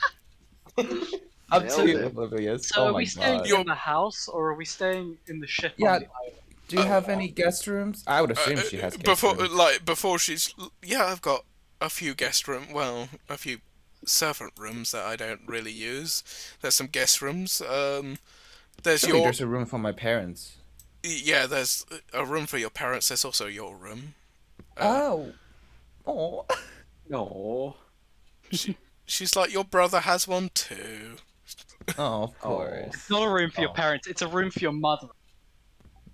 I'm Nailed too it. oblivious. So Oh are my we staying god. in the house or are we staying in the ship Yeah. on the island? Do you have any guest rooms? I would assume she has guest rooms. Before she's I've got a few guest room. Well, a few servant rooms that I don't really use. There's some guest rooms. There's Surely your there's a room for my parents. yeah. There's a room for your parents. There's also your room. Oh. Oh. No. She's like, your brother has one too. Oh, of course. It's not a room for your Oh. parents, it's a room for your mother.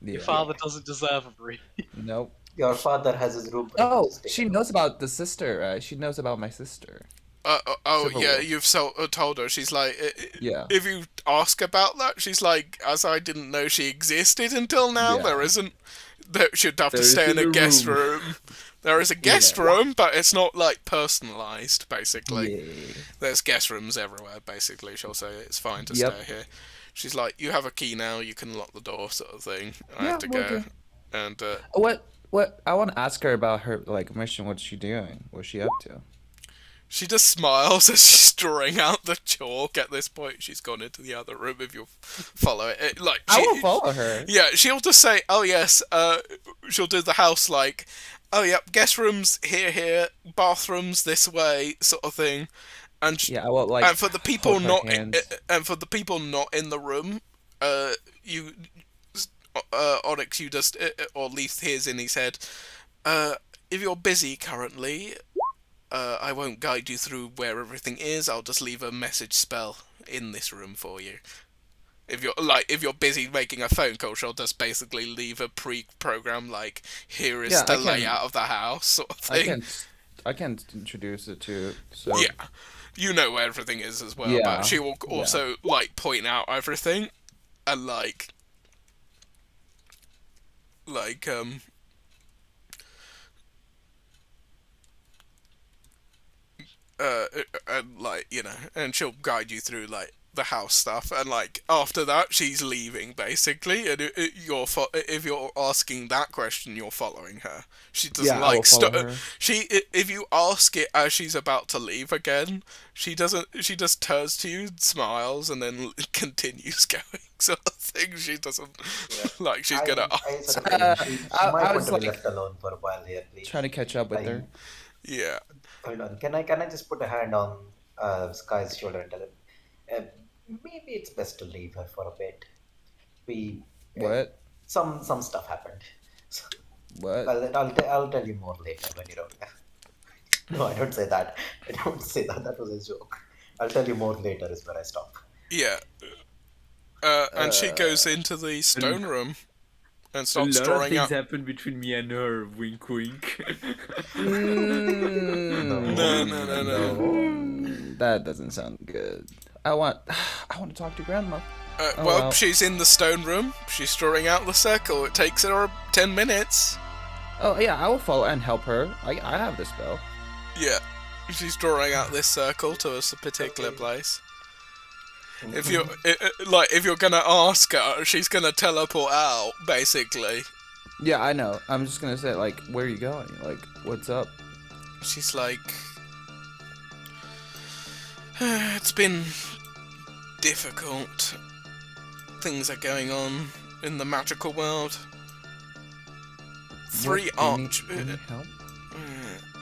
Yeah. Your father doesn't deserve a room. Nope. Your father has his room. Oh, she knows about the sister, right? She knows about my sister. Civil Yeah, War. you've told her. She's like, Yeah. if you ask about that, she's like, as I didn't know she existed until now, Yeah. there isn't. There should have to There stay in isn't a a guest room. room. There is a guest room, but it's not like personalized. Basically, Yeah. there's guest rooms everywhere. Basically, she'll say it's fine to Yep. stay here. she's like, "You have a key now. You can lock the door," sort of thing. I Yeah, have to will go, do. and What? I want to ask her about her mission. What's she doing? What's she up to? she just smiles as she's drawing out the chalk. At this point, she's gone into the other room. If you follow it, I will follow her. Yeah, she'll just say, "Oh yes," she'll do the house like, "Oh yep, guest rooms here, bathrooms this way," sort of thing. And Yeah, I will like. and for the people hold her not hands. and for the people not in the room, you Onyx, you just or at least hears in his head, if you're busy currently, I won't guide you through where everything is. I'll just leave a message spell in this room for you. If you're busy making a phone call, she'll just basically leave a pre-program like, here is the layout of the house, sort of thing. I can introduce it to. So. Yeah, you know where everything is as well. Yeah. But she will also like point out everything, and and like, you know, and she'll guide you through like the house stuff, and like after that she's leaving basically, and if you're asking that question, you're following her. She doesn't I will follow her. if you ask it as she's about to leave again, she just turns to you, smiles, and then continues going, sort of thing. She doesn't like she's gonna ask. I might want to like, be left alone for a while here, please. Trying to catch up with her. Yeah. Hold on. Can I just put a hand on Sky's shoulder and tell him, maybe it's best to leave her for a bit. What? Some stuff happened. What? I'll tell you more later when you're out. No, I don't say that. I don't say that. That was a joke. I'll tell you more later is where I stop. Yeah. And she goes into the stone room and starts drawing out. A lot of things happen between me and her. Wink, wink. No. That doesn't sound good. I want to talk to Grandma. Well, she's in the stone room. She's drawing out the circle. It takes her 10 minutes. Oh yeah, I will follow and help her. I have the spell. Yeah, she's drawing out this circle to a particular place. If you're gonna ask her, she's gonna teleport out, basically. Yeah, I know. I'm just gonna say like, where are you going? Like, what's up? She's like, it's been difficult. Things are going on in the magical world. Three arch. Any help?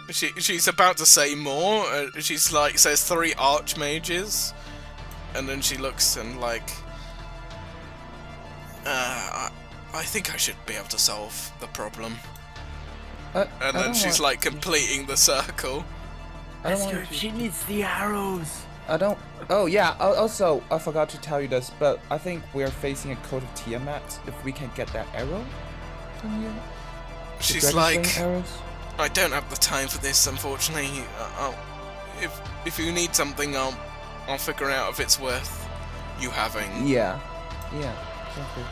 She's about to say more. She's like says 3 archmages, and then she looks and like, I think I should be able to solve the problem. And then she's like completing the circle. She needs the arrows. I don't. Oh yeah. Also, I forgot to tell you this, but I think we're facing a code of Tiamat. If we can get that arrow from you. She's like, arrows? I don't have the time for this, unfortunately. If you need something, I'll figure out if it's worth you having. Yeah. Okay.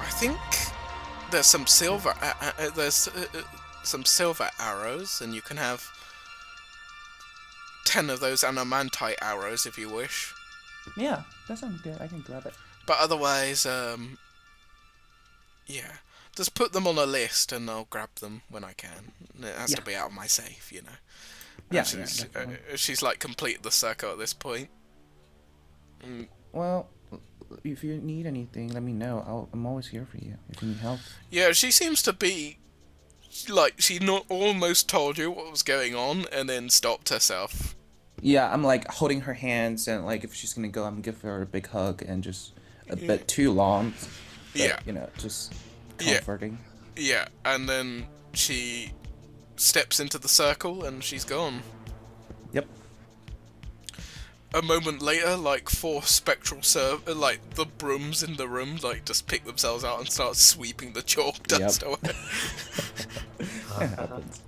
I think there's some silver. There's some silver arrows, and you can have 10 of those adamantite arrows if you wish. Yeah, that sounds good. I can grab it. But otherwise, yeah, just put them on a list, and I'll grab them when I can. It has to be out of my safe, you know. Yeah, she's like completed the circle at this point. Well, if you need anything, let me know. I'm always here for you if you need help. Yeah, she seems to be like she almost told you what was going on and then stopped herself. Yeah, I'm like holding her hands, and like if she's gonna go, I'm gonna give her a big hug and just a bit too long. But, you know, just comforting. Yeah, and then she steps into the circle and she's gone. Yep. A moment later, like 4 spectral like the brooms in the room, like just pick themselves out and start sweeping the chalk dust away. It happens.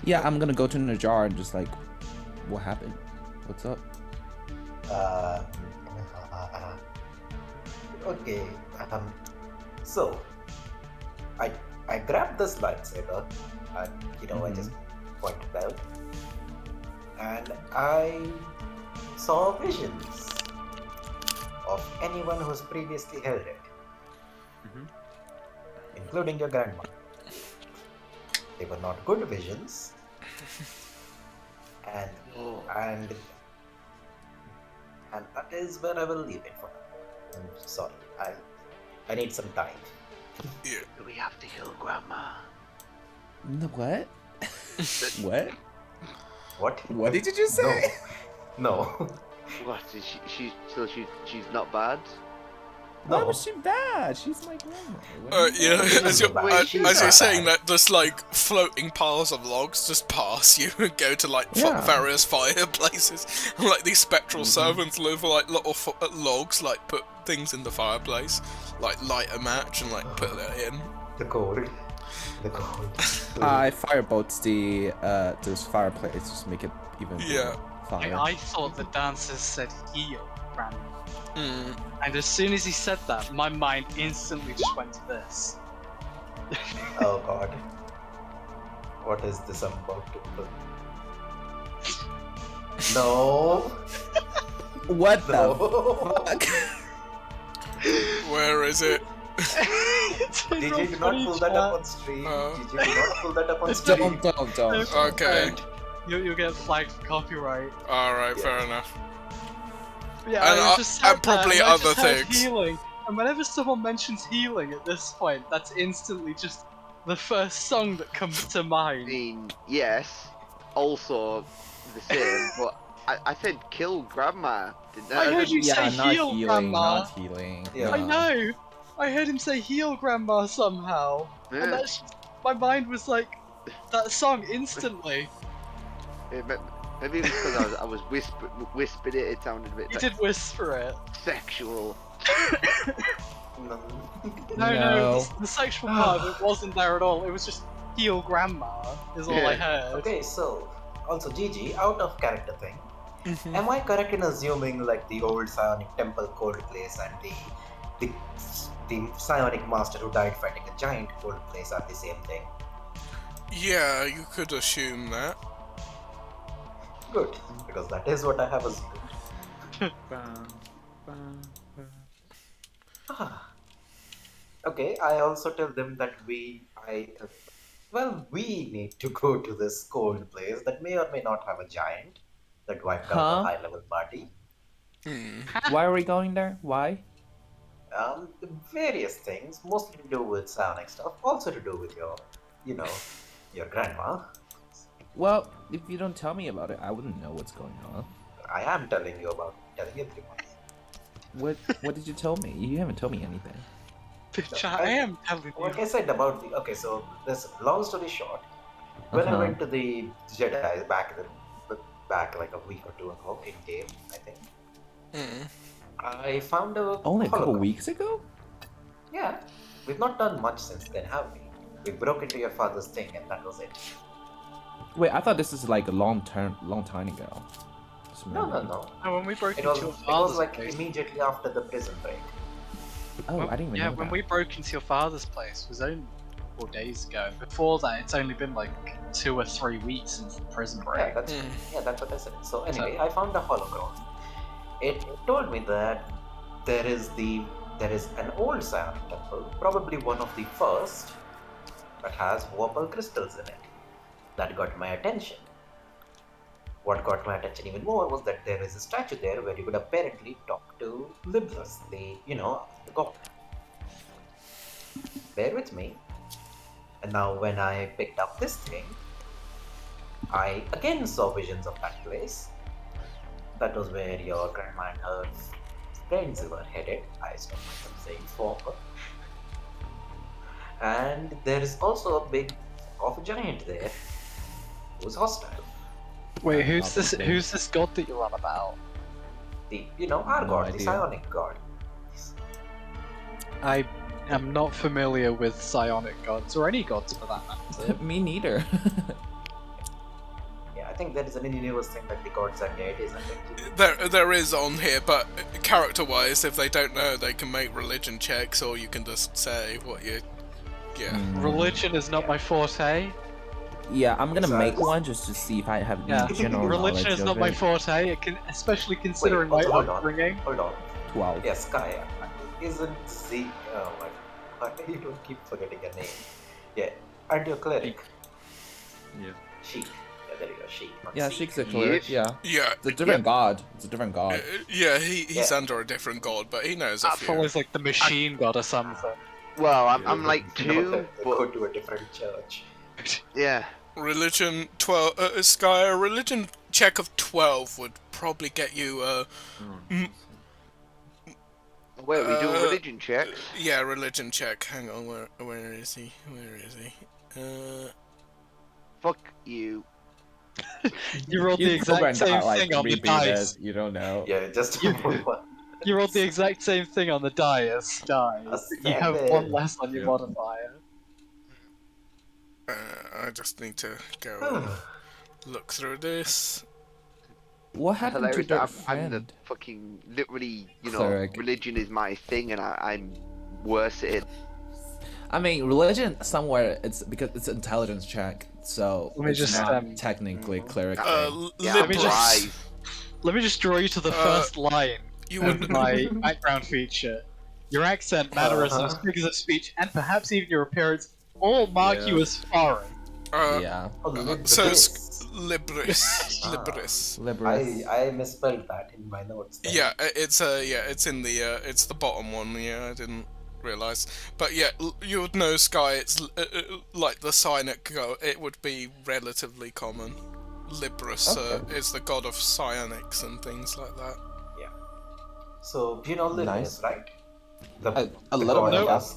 Yeah, I'm gonna go to Najar and just like, what happened? What's up? Okay. So, I grabbed this lightsaber, and I just pointed out, and I saw visions of anyone who's previously held it, including your grandma. They were not good visions, and that is where I will leave it for now. I'm sorry, I need some time. Yeah. We have to kill Grandma. What? What? What? What did you just say? No. What? She's not bad? Why No. was she bad? She's my grandma. Yeah, as She's you're bad. saying that, just like floating piles of logs just pass you and go to like Yeah. various fireplaces. And like these spectral servants live like little logs, like put things in the fireplace, like light a match and like put it in. The cold. I firebolt this fireplace, just make it even Yeah. fire. I thought the dancers said heal, Grandma. Mm. And as soon as he said that, my mind instantly just went to this. Oh god. What is this I'm about to do? No. What the No. fuck? Where is it? DJ, do not pull that up on stream. DJ, do not pull that up on stream. Don't. Okay. You'll get flagged for copyright. Alright, Yeah. fair enough. Yeah, And, I just sat and probably there and I other just heard things. Healing, and whenever someone mentions healing at this point, that's instantly just the first song that comes to I mind. mean, yes. Also the same, but I said kill Grandma. Didn't I heard you Yeah, say not heal, healing, Grandma. not healing. Yeah. I know. I heard him say heal, Grandma somehow, and Yeah. that's my mind was like that song instantly. Maybe it was because I was whispered it. It sounded a bit You like did whisper it. sexual. No. No, the sexual part of it wasn't there at all. It was just heal, Grandma is all I Yeah. heard. Okay, so also Gigi, out of character thing. Mm-hmm. Am I correct in assuming like the old Psionic Temple cold place and the Psionic Master who died fighting a giant cold place are the same thing? Yeah, you could assume that. Good, because that is what I have assumed. Okay, I also tell them that we need to go to this cold place that may or may not have a giant that wiped out Huh? a high-level party. Why are we going there? Why? Various things, mostly to do with psionic stuff, also to do with your, your grandma. Well, if you don't tell me about it, I wouldn't know what's going on. I am telling everyone. What did you tell me? You haven't told me anything. Bitch, I am telling you. Like I said about so this long story short, when I went to the Jedi back like a week or two ago in game, I think. I found a Only a couple hologram. weeks ago? Yeah, we've not done much since then, have we? We broke into your father's thing, and that was it. Wait, I thought this is like a long time ago. Just No. remember. No, when we broke It into was your it was father's like place. immediately after the prison break. Oh, I didn't even know when that. we broke into your father's place was only 4 days ago. Before that, it's only been like 2 or 3 weeks since the prison Yeah, break. that's what I said. So anyway, I found a hologram. It told me that there is an old psionic temple, probably one of the first, that has opal crystals in it. That got my attention. What got my attention even more was that there is a statue there where you could apparently talk to Libras, the goblin. Bear with me. And now when I picked up this thing, I again saw visions of that place. That was where your grandma and her friends were headed. I stopped myself saying former. And there is also a big giant there who's hostile. Wait, who's this god that you're on about? Our No god, the idea. psionic god. I am not familiar with psionic gods, or any gods for that matter. Me neither. Yeah, I think there is an universe thing that the gods are deities, I think. There is on here, but character-wise, if they don't know, they can make religion checks, or you can just say what you. Yeah. Religion is not my forte. Yeah, I'm gonna make Besides- one just to see if I have Yeah, general religion knowledge is of not my it. forte, especially considering Wait, my hold on. upbringing. Hold on. 12. Yes, Kaya. Isn't Z? Oh my God! You don't keep forgetting your name. Yeah, aren't you a cleric? Yeah. Sheik. Yeah, there you go. Sheik. Not Yeah, Zeke. Sheik's a cleric. Yeah, Yeah, it's a different god. It's a different god. yeah, he's Yeah. under a different god, but he knows a That few. follows like the machine god or something. Well, I'm Yeah. like You know 2, that they go but to a different church. yeah. Religion 12. Sky, a religion check of 12 would probably get you. Wait, are we doing Uh, religion checks? Yeah, religion check. Hang on, where is he? Where is he? Fuck you. You rolled the exact same thing on the dice. You don't know. Yeah, just You- one. You rolled the exact same thing on the dice. You have one less on your Yeah. modifier. I just need to go and look through this. What happened to Hilarious. their I'm the friend? fucking literally, you know, Cleric. religion is my thing, and I'm worse at it. I mean, religion somewhere it's because it's an intelligence check, so Let me it's just, not technically cleric. thing. Yeah, Let me I'm just- right. Let me just draw you to the first line You of would. my background feature. Your accent, mannerisms, figures of speech, and perhaps even your appearance all mark Yeah. you as foreign. Yeah, So Libris. Libris. Ah. Libris. liberals. I misspelled that in my notes. Then. Yeah, it's it's in the it's the bottom one. Yeah, I didn't realize. But yeah, you would know Sky. It's like the Cyanic god. It would be relatively common. Libris Okay. is the god of psionics and things like that. So you know Libris, Nice. right? The, A the little god bit, of yeah. us.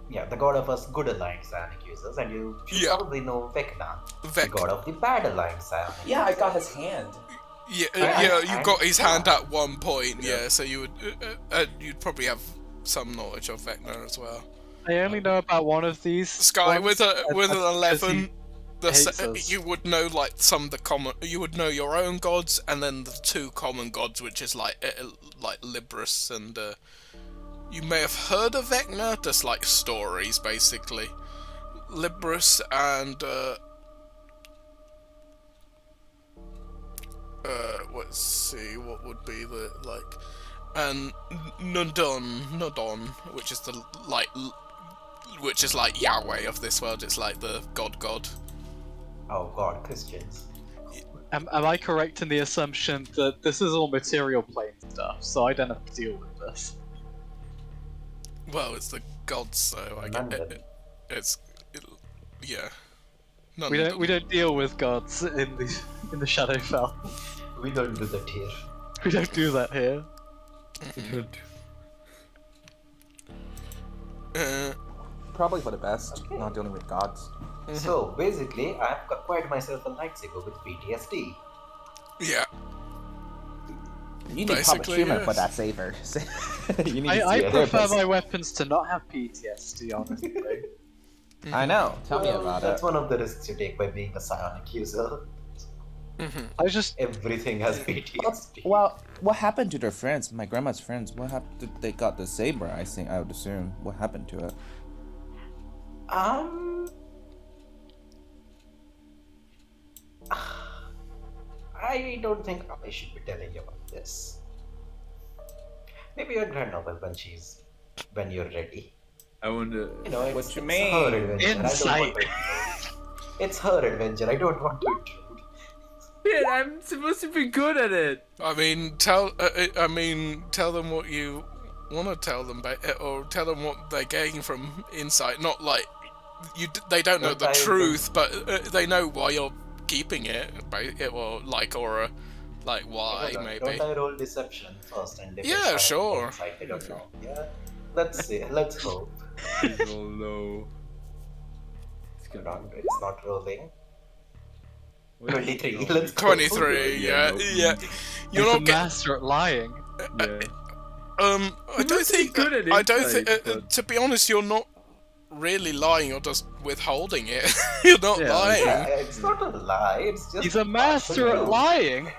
Yeah, the god of us good aligned psionic users, and you should Yeah. probably know Vecna, the Vec. god of the bad aligned psionic. Yeah, I got his hand. Yeah, I- you got his yeah. hand at one point. Yeah, so you would you'd probably have some knowledge of Vecna as well. I only know about one of these. Sky ones, with an and that's because 11. he The hates us. you would know like some of the common. You would know your own gods, and then the two common gods, which is like Libris and. You may have heard of Vecna, just like stories, basically. Libris and let's see, what would be the like, and Nodon, which is the like, which is like Yahweh of this world. It's like the god. Oh god, Christians. Am I correct in the assumption that this is all material plane stuff, so I don't have to deal with this? Well, it's the gods, so I None get of them. yeah. None We don't deal with gods in the Shadowfell. We don't do that here. We don't do that here. Probably for the best, Okay. not dealing with gods. So basically, I've acquired myself a night ago with PTSD. Yeah. You need proper Basically, treatment yes. for that saver. You need to see I a prefer therapist. my weapons to not have PTSD, honestly. I know. Tell me Well, about that's it. one of the risks you take by being a psionic user. I just Everything has PTSD. Well, what happened to their friends? My grandma's friends. What happened? They got the saber. I think. I would assume. What happened to it? I don't think I should be telling you about this. Maybe your grandmother when you're ready. I wonder. You know, it's, What you it's mean? her adventure. I don't want Insight. to intrude. It's her adventure. I don't want to intrude. Shit, I'm supposed to be good at it. I mean, tell them what you want to tell them, or tell them what they're getting from insight. Not like they don't know the Don't I- truth, but they know why you're keeping it, or why Hold on, maybe. Don't I roll deception first and if Yeah, it's higher sure. than insight, I don't know. Yeah. Let's see. Let's hope. It's all low. It's Hold gonna on, it's not rolling. Wait, 23. no. Let's go. 23. Yeah, no. yeah. You're he's a not getting. master at lying. Yeah. I don't must be think. good at I don't think. insight, but- To be honest, you're not really lying. You're just withholding it. You're not Yeah, lying. Yeah, it's not a lie. It's just. He's a master at lying.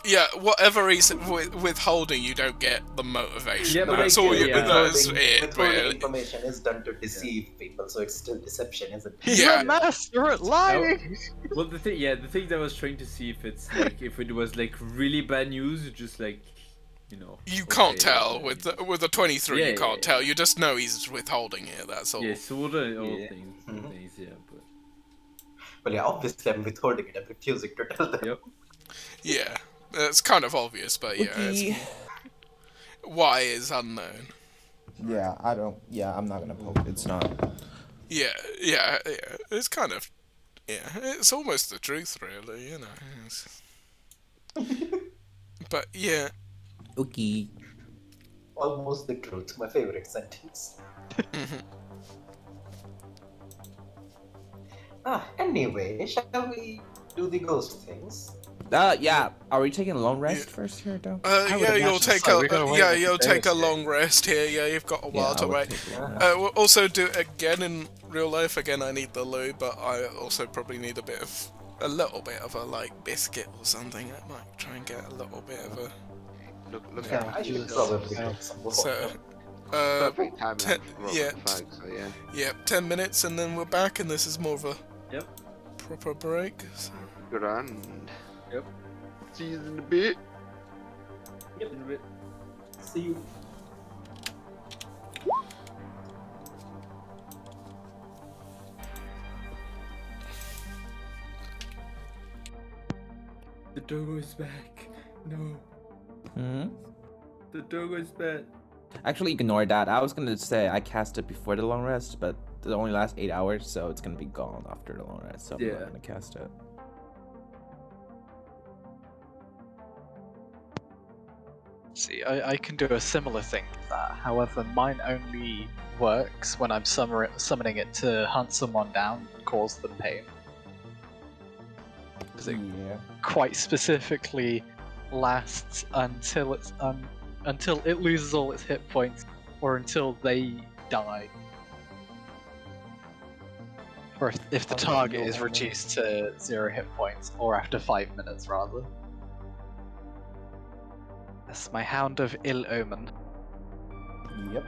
Yeah, whatever he's withholding, you don't get the motivation. Yeah, but That's I all get- you. yeah. That's it. Withholding Really. information is done to deceive people, so it's still deception, isn't it? He's Yeah. a master at lying. Well, the thing I was trying to see if it's like if it was like really bad news, just like, you know. You can't okay, tell with a 23. Yeah, You can't yeah, tell. You just know he's withholding it. That's all. Yeah, sort of all Yeah. things, Mhm. yeah, but Well, yeah, obviously I'm withholding it. I'm refusing to tell them. yep. Yeah, it's kind of obvious, but yeah, Okay. why is unknown. Yeah, I don't. Yeah, I'm not gonna poke. It's not. Yeah. It's kind of. Yeah, it's almost the truth, really. You know. But yeah. Okay. Almost the truth. My favorite sentence. Anyway, shall we do the ghost things? Yeah. Are we taking a long rest first here, Doug? I would Yeah, you'll imagine take so. We're gonna wait like a you'll day take or a two. long rest here. Yeah, you've got a while I to would wait. take a long rest. We'll also do it again in real life. Again, I need the loo, but I also probably need a little bit of a like biscuit or something. I might try and get a little bit of a. Look Yeah, at I should yourself. probably take some water. So, Perfect timing. ten- yeah. So yeah. 10 minutes and then we're back, and this is more of a Yep. proper break. So. Grand. Yep. See you in a bit. Yep. In a bit. See you. The doggo is back. No. Hmm. The doggo is back. Actually, ignore that. I was gonna say I cast it before the long rest, but it only lasts 8 hours, so it's gonna be gone after the long rest. So I'm Yeah. not gonna cast it. See, I can do a similar thing to that. However, mine only works when I'm summoning it to hunt someone down and cause them pain. Because it Yeah. quite specifically lasts until until it loses all its hit points, or until they die, or if the Okay, target no is problem. reduced to 0 hit points, or after 5 minutes rather. That's my Hound of Ill Omen. Yep.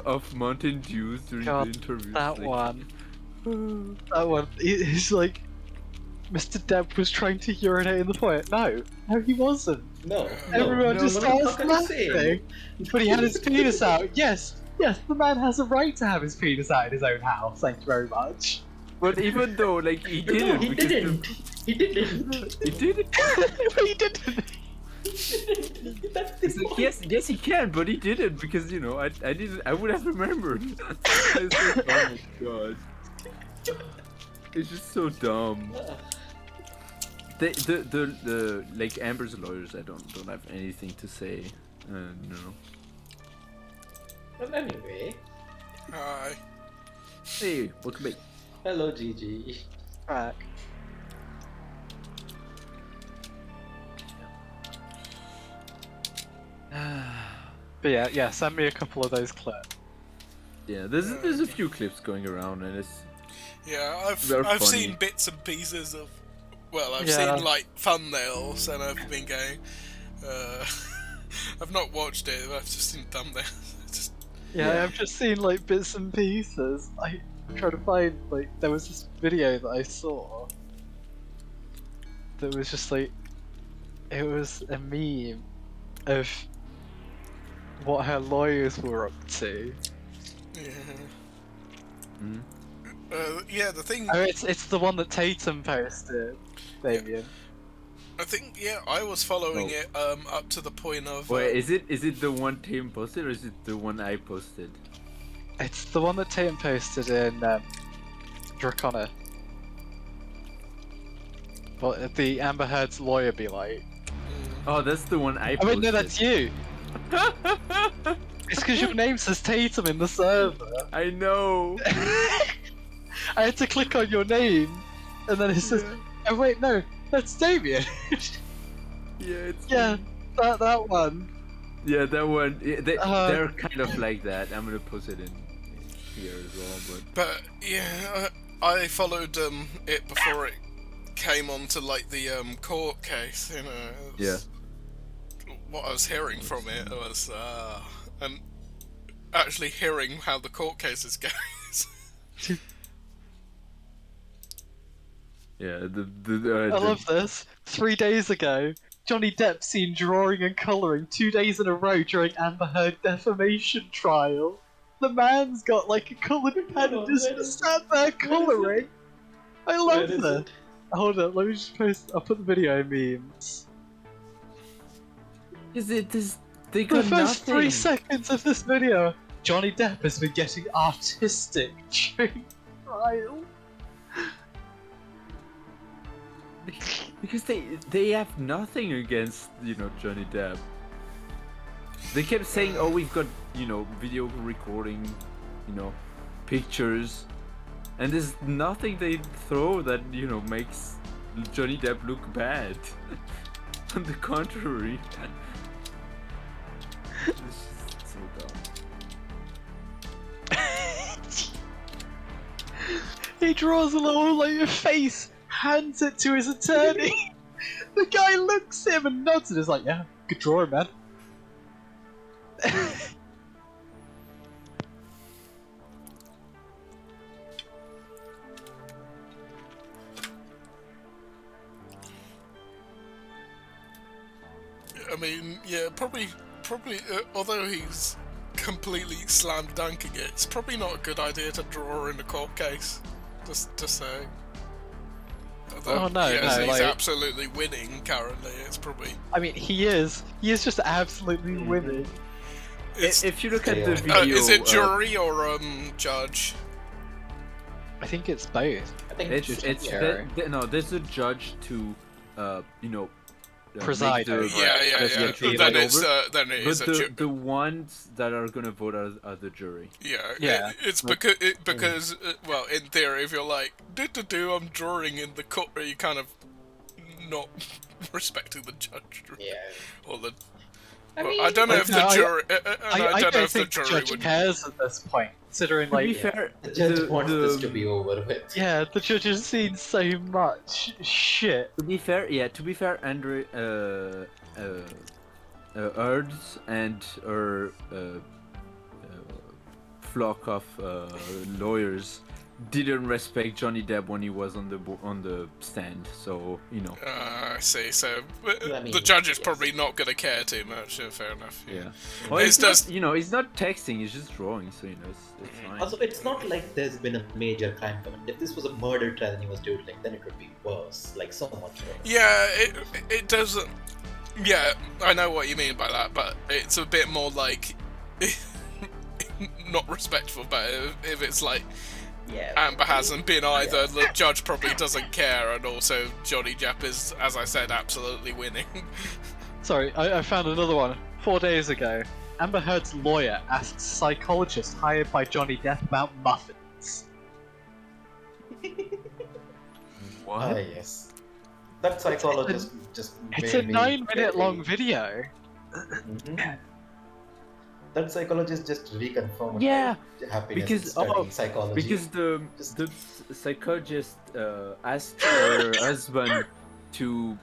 of Mountain Dew during God, the interview. that one. That one. He's like, Mr. Depp was trying to urinate in the toilet. No, he wasn't. No. Everyone no, just what the starts fuck are you saying? laughing. But he had his penis out. Yes, the man has a right to have his penis out in his own house. Thank you very much. But even though, like, he No, didn't. he because didn't. He didn't. He didn't. He didn't. That's the point. Yes, he can, but he didn't because I didn't. I would have remembered. It's like, oh my god, it's just so dumb. The like Amber's lawyers, I don't have anything to say. No. Well, anyway. Hi. Hey, welcome back. Hello, Gigi. Back. But yeah, send me a couple of those clips. Yeah, there's a few clips going around, and it's Yeah, they're I've funny. seen bits and pieces of. Well, I've Yeah. seen like thumbnails, and I've been going. I've not watched it. I've just seen thumbnails. It's just Yeah, I've just seen like bits and pieces. I'm trying to find like there was this video that I saw that was just like it was a meme of what her lawyers were up to. yeah. Hmm? Yeah, the thing. Oh, it's the one that Tatum posted, Damien. I think I was following Oh. it up to the point of. Wait, is it the one Tim posted or is it the one I posted? It's the one that Tatum posted in Dracona. What the Amber Heard's lawyer be like? Oh, that's the one I I posted. mean, no, that's you. It's because your name says Tatum in the server. I know. I had to click on your name, and then it says, "Oh wait, no, that's Damien." Yeah, it's Yeah, that one. Yeah, that one. Yeah, Uh-huh. they're kind of like that. I'm gonna post it in here as well, But yeah, I followed it before it came on to like the court case. You know. It was- What I was hearing from it was and actually hearing how the court case is going. yeah. I love this. 3 days ago, Johnny Depp seen drawing and colouring 2 days in a row during Amber Heard defamation trial. The man's got like a coloured pen and just sat there colouring. I love Where is that. it? Hold on, let me just post. I'll put the video in memes. Is it this? They For got the first nothing. 3 seconds of this video, Johnny Depp has been getting artistic during trial. Because they have nothing against Johnny Depp. They kept saying, "Oh, we've got video recording, pictures," and there's nothing they throw that makes Johnny Depp look bad. On the contrary, it's just so dumb. He draws a little like face, hands it to his attorney. The guy looks at him and nods and is like, "Yeah, good drawing, man." I mean, yeah, probably. Although he's completely slam dunking it, it's probably not a good idea to draw in a court case. Just saying. Oh, no, yes, no, he's like- absolutely winning currently. It's probably. I mean, he is just absolutely winning. It's, If you look at the Yeah. video, is it jury or judge? I think it's both. I think it's yeah. no. There's a judge to Preside make the- over Yeah, it. yeah. preside Then over. it's But a the ones that are gonna vote are the jury. Yeah, Yeah. it's because well, in theory, if you're like I'm drawing in the court, you kind of not respecting the judge Yeah. or the. I well, mean, I don't know like, if the no, jury. I don't know if the think the jury judge would. cares at this point, considering To be like, fair, The judge wants this to be over with. yeah, the judge has seen so much shit. To be fair, Andre, Erds and flock of lawyers didn't respect Johnny Depp when he was on the stand. So I see. So I mean, the judge is yes. probably not going to care too much. Fair enough. Yeah. Well, It's it's just- not, he's not texting. He's just drawing. So it's fine. Also, it's not like there's been a major crime committed. If this was a murder trial and he was doodling, then it would be worse. Like, so much worse. Yeah, it doesn't. Yeah, I know what you mean by that, but it's a bit more like not respectful. But if it's like Yeah. Amber hasn't been either, the judge probably doesn't care, and also Johnny Depp is, as I said, absolutely winning. Sorry, I found another one. 4 days ago, Amber Heard's lawyer asked psychologist hired by Johnny Depp about muffins. What? Yes. That psychologist just It's made a me 9-minute very- long video. Mhm. That psychologist just reconfirmed Yeah, my happiness because- in studying oh, psychology. Because the psychologist asked her husband to,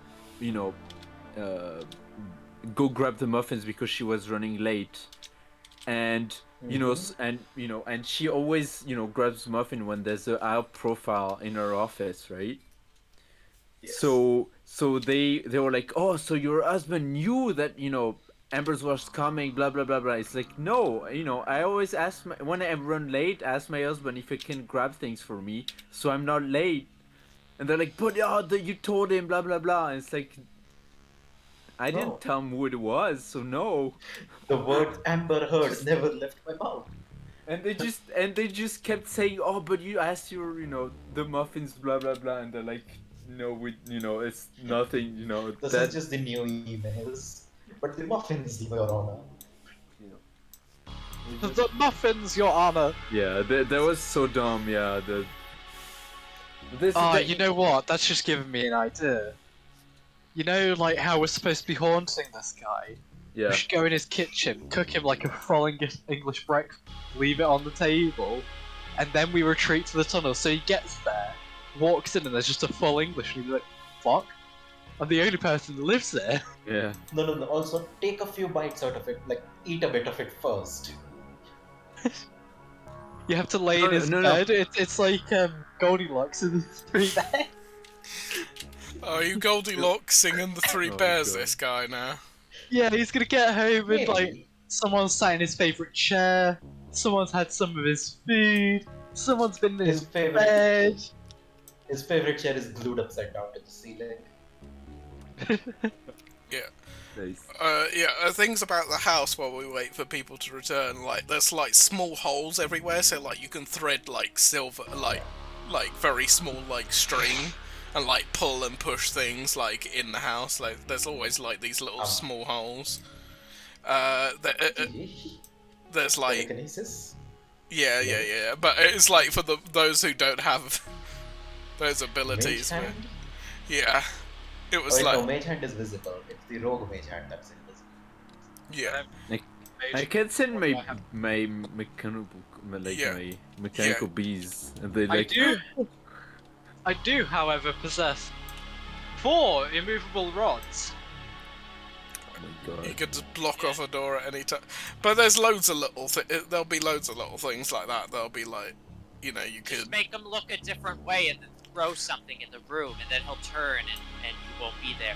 go grab the muffins because she was running late, and and she always grabs muffin when there's a high profile in her office, right? Yes. So they were like, oh, so your husband knew that Amber's was coming, blah blah blah blah. It's like, no, I always ask when I run late, ask my husband if he can grab things for me, so I'm not late. And they're like, but you told him, blah blah blah. And it's like, I No. didn't tell him who it was, so no. The word Amber Heard never left my mouth. And they just kept saying, oh, but you asked your the muffins, blah blah blah. And they're like, no, it's nothing, This that is just the new emails. But the muffins, Your Honor. The muffins, Your Honor. yeah, that was so dumb. Yeah, You know what? That's just giving me an idea. You know, like how we're supposed to be haunting this guy? yeah. We should go in his kitchen, cook him like a full English breakfast, leave it on the table, and then we retreat to the tunnel. So he gets there, walks in, and there's just a full English, and he's like, fuck? I'm the only person that lives there. Yeah. No. Also, take a few bites out of it. Like, eat a bit of it first. You have to lay No, in his no, no. bed. It's like Goldilocks in the Three Bears. Are you Goldilocks singing the Three Oh, Bears? God. This guy now. Yeah, he's gonna get home and like Maybe. someone's sat in his favourite chair, someone's had some of his food, someone's been in his His favorite- bed. His favorite chair is glued upside down to the ceiling. Nice. Things about the house while we wait for people to return. Like, there's like small holes everywhere, so like you can thread like silver, like very small like string, and like pull and push things like in the house. Like, there's always like these little small holes. There's like Telekinesis? yeah, but it's like for those who don't have those abilities. Mage man. hand? Yeah, it was Wait, like no, Mage Hand is visible. It's the rogue Mage Hand that's invisible. yeah. I can send my mechanical Yeah. my mechanical bees, and they I like. do, however, possess 4 immovable rods. Oh my You god. could just block off a door at any time. But there's loads of little there'll be loads of little things like that. There'll be like, you Just could... make him look a different way and then throw something in the room, and then he'll turn and you won't be there.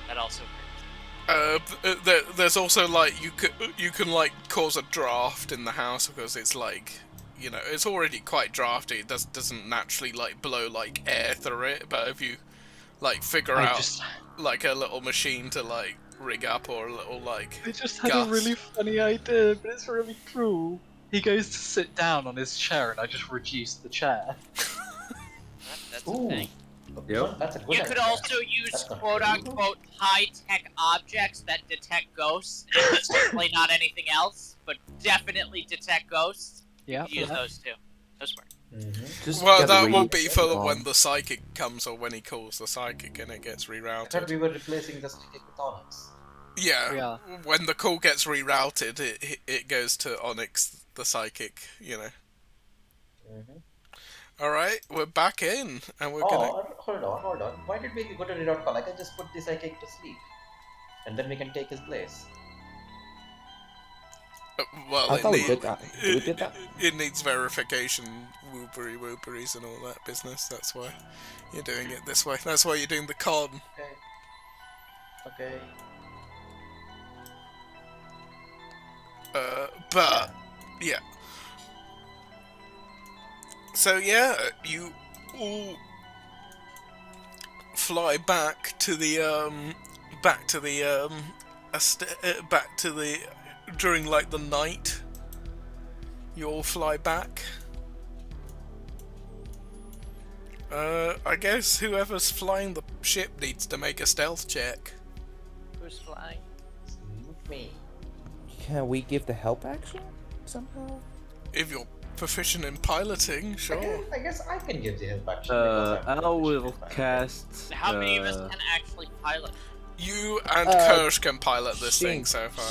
That also works. There's also like, you can like cause a draft in the house because it's like, it's already quite drafty. It doesn't naturally like blow like air through it. But if you like figure out like a little machine to like rig up, or a little like I just had gas. a really funny idea, but it's really cruel. He goes to sit down on his chair, and I just reduce the chair. That's a Ooh. thing. Yep. That's a good You idea. could also use That's not quote-unquote high-tech objects that detect ghosts, and certainly not anything else, but definitely detect ghosts. Yeah. Use those too. Those work. Mhm. Just Well, get that rid will of be it. for when the psychic comes, or when he calls the psychic and it gets I thought rerouted. we were replacing the stick with Onyx. Yeah, Yeah. when the call gets rerouted, it goes to Onyx, the psychic, Mhm. Alright, we're back in, and we're gonna... Or, hold on. Why did we go to reroute call? I can just put the psychic to sleep. And then we can take his place. Well, I thought we did that. Did we did that? It needs verification, wooberies and all that business. That's why you're doing it this way. That's why you're doing the con. Okay. But yeah. So yeah, you all fly back to the during like the night. You all fly back. I guess whoever's flying the ship needs to make a stealth check. Who's flying? Me. Can we give the help action somehow? If you're proficient in piloting, sure. I guess I can give the help action. I will cast. How many of us can actually pilot? You and Kirsch can pilot this thing so far.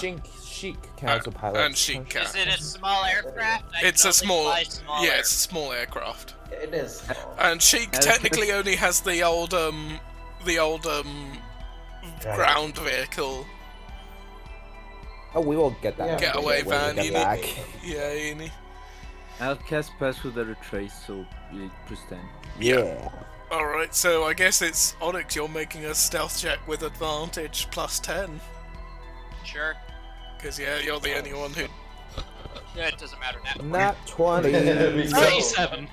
Sheik can also pilot. And Sheik can. Is it a small aircraft? It's a small. Yeah, it's a small aircraft. It is. And Sheik technically only has the old ground vehicle. Oh, we will get that. Getaway van. Get back. Yeah, Eni. I'll cast Pass with a Retrace, so +10. Yeah. Alright, so I guess it's Onyx, you're making a stealth check with advantage +10. Sure. Because, yeah, you're the only one who... Yeah, it doesn't matter now. Not 20. 37.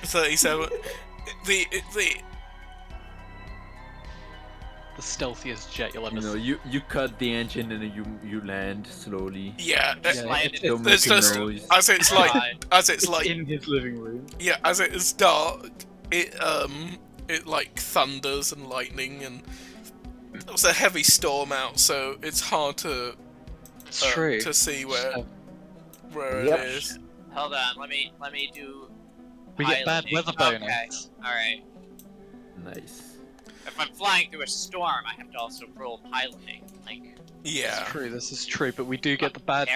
37. The stealthiest jet you'll ever see. You cut the engine and you land slowly. Yeah, Don't there's make a just... noise. As it's like... in his living room. Yeah, as it is dark, it like thunders and lightning, and there's a heavy storm out, so it's hard to see where it is. Hold on, let me do. We get bad piloting. weather bonus. Okay, all right. Nice. If I'm flying through a storm, I have to also roll piloting. Like, Yeah. This is true, but we do get the bad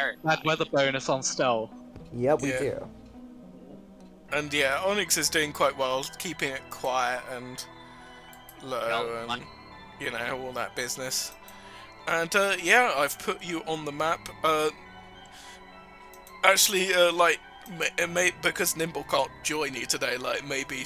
weather bonus on stealth. Yep, we Yeah. do. And yeah, Onyx is doing quite well, keeping it quiet and low and, you know, all that business. And yeah, I've put you on the map. Actually, like, because Nimble can't join you today, like, maybe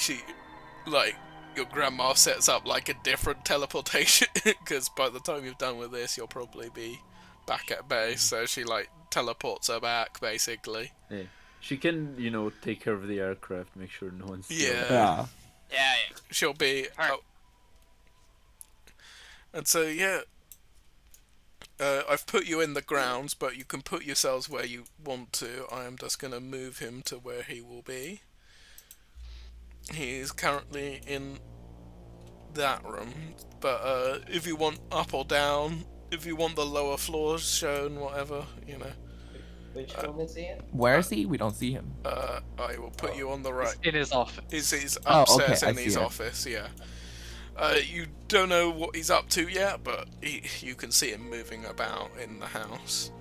your grandma sets up, like, a different teleportation, because by the time you're done with this, you'll probably be back at base, so she, like, teleports her back, basically. Yeah. She can, take care of the aircraft, make sure no one's stealing. Yeah. yeah. She'll be... And so, yeah... I've put you in the grounds, but you can put yourselves where you want to. I am just going to move him to where he will be. He is currently in that room, but if you want up or down, if you want the lower floors shown, whatever, Which room is he in? Where is he? We don't see him. I will put you on the right. In his office. He's upstairs in I his see it. office, yeah. You don't know what he's up to yet, but you can see him moving about in the house.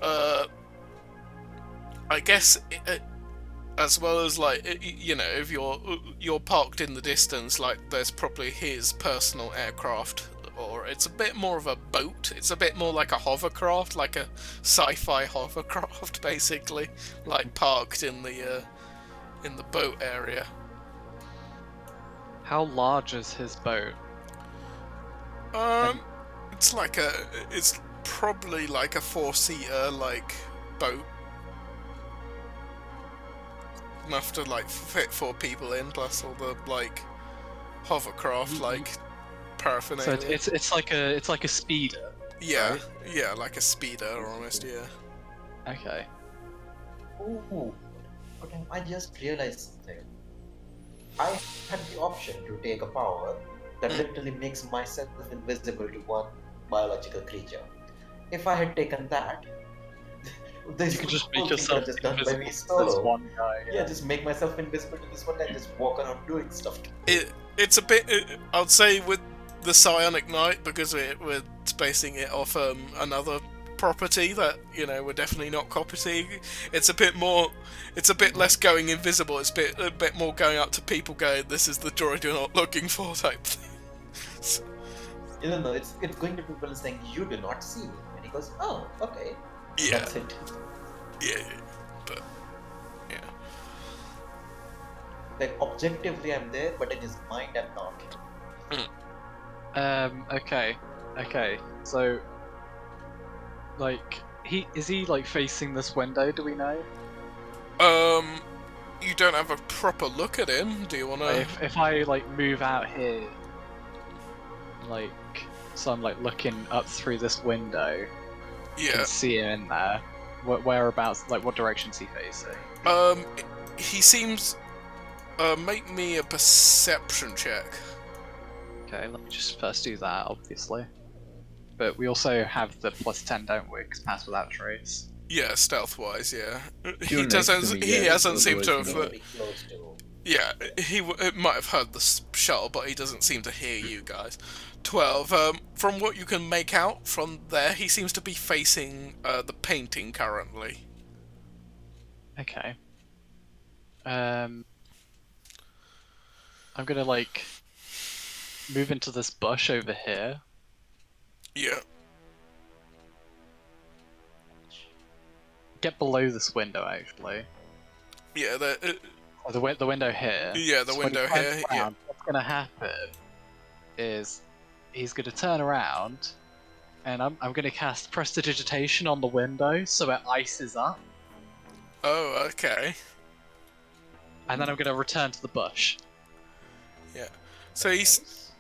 I guess, as well as, like, if you're parked in the distance, like, there's probably his personal aircraft, or it's a bit more of a boat. It's a bit more like a hovercraft, like a sci-fi hovercraft, basically, like parked in the boat area. How large is his boat? It's probably like a 4-seater, like, boat. Enough to, like, fit 4 people in, plus all the, like, hovercraft, like, paraphernalia. So it's like a speeder. Yeah, right? yeah, like a speeder, almost, yeah. Okay. Ooh, okay, I just realized something. I had the option to take a power that literally makes myself invisible to one biological creature. If I had taken that, this You could just whole make thing could yourself have just done by invisible me to this solo. one guy. Yeah, just make myself invisible to this one guy and just walk around doing stuff. It's a bit, I'd say, with the Psionic Knight, because we're basing it off another property that, we're definitely not copying. It's a bit less going invisible. It's a bit more going up to people going, this is the droid you're not looking for type thing. No, it's going to people saying, you do not see me. he goes, "Oh, okay." Yeah. That's it. Yeah. But yeah. Like objectively, I'm there, but in his mind, I'm not. Okay. So, like, is he like facing this window? Do we know? You don't have a proper look at him. Do you want to? If I like move out here, like, so I'm like looking up through this window, Yeah. can see him in there. Whereabouts? Like, what direction's he facing? He seems. Make me a perception check. Okay, let me just first do that, obviously. But we also have the +10, don't we? Because pass without trace. Yeah, stealth-wise, yeah. You're next to me, He yeah, hasn't seemed to have. Very close to. Yeah, he might have heard the shuttle, but he doesn't seem to hear you guys. 12. From what you can make out from there, he seems to be facing the painting currently. Okay. I'm gonna like move into this bush over here. Yeah. Get below this window, actually. Yeah, The window here. Yeah, the So when he window turns here, yeah. around, what's gonna happen is he's gonna turn around, and I'm gonna cast Prestidigitation on the window so it ices up, Oh, okay. and then I'm gonna return to the bush. Yeah. So he's.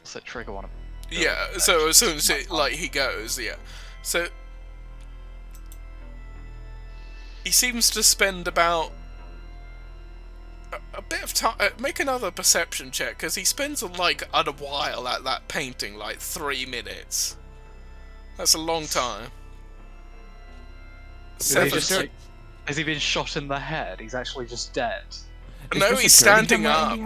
So trigger one of them. Yeah, so as soon as he goes, yeah. So he seems to spend about a bit of time. Make another perception check, because he spends a while at that painting, like 3 minutes. That's a long time. Has he been shot in the head? He's actually just dead. No, he's standing up.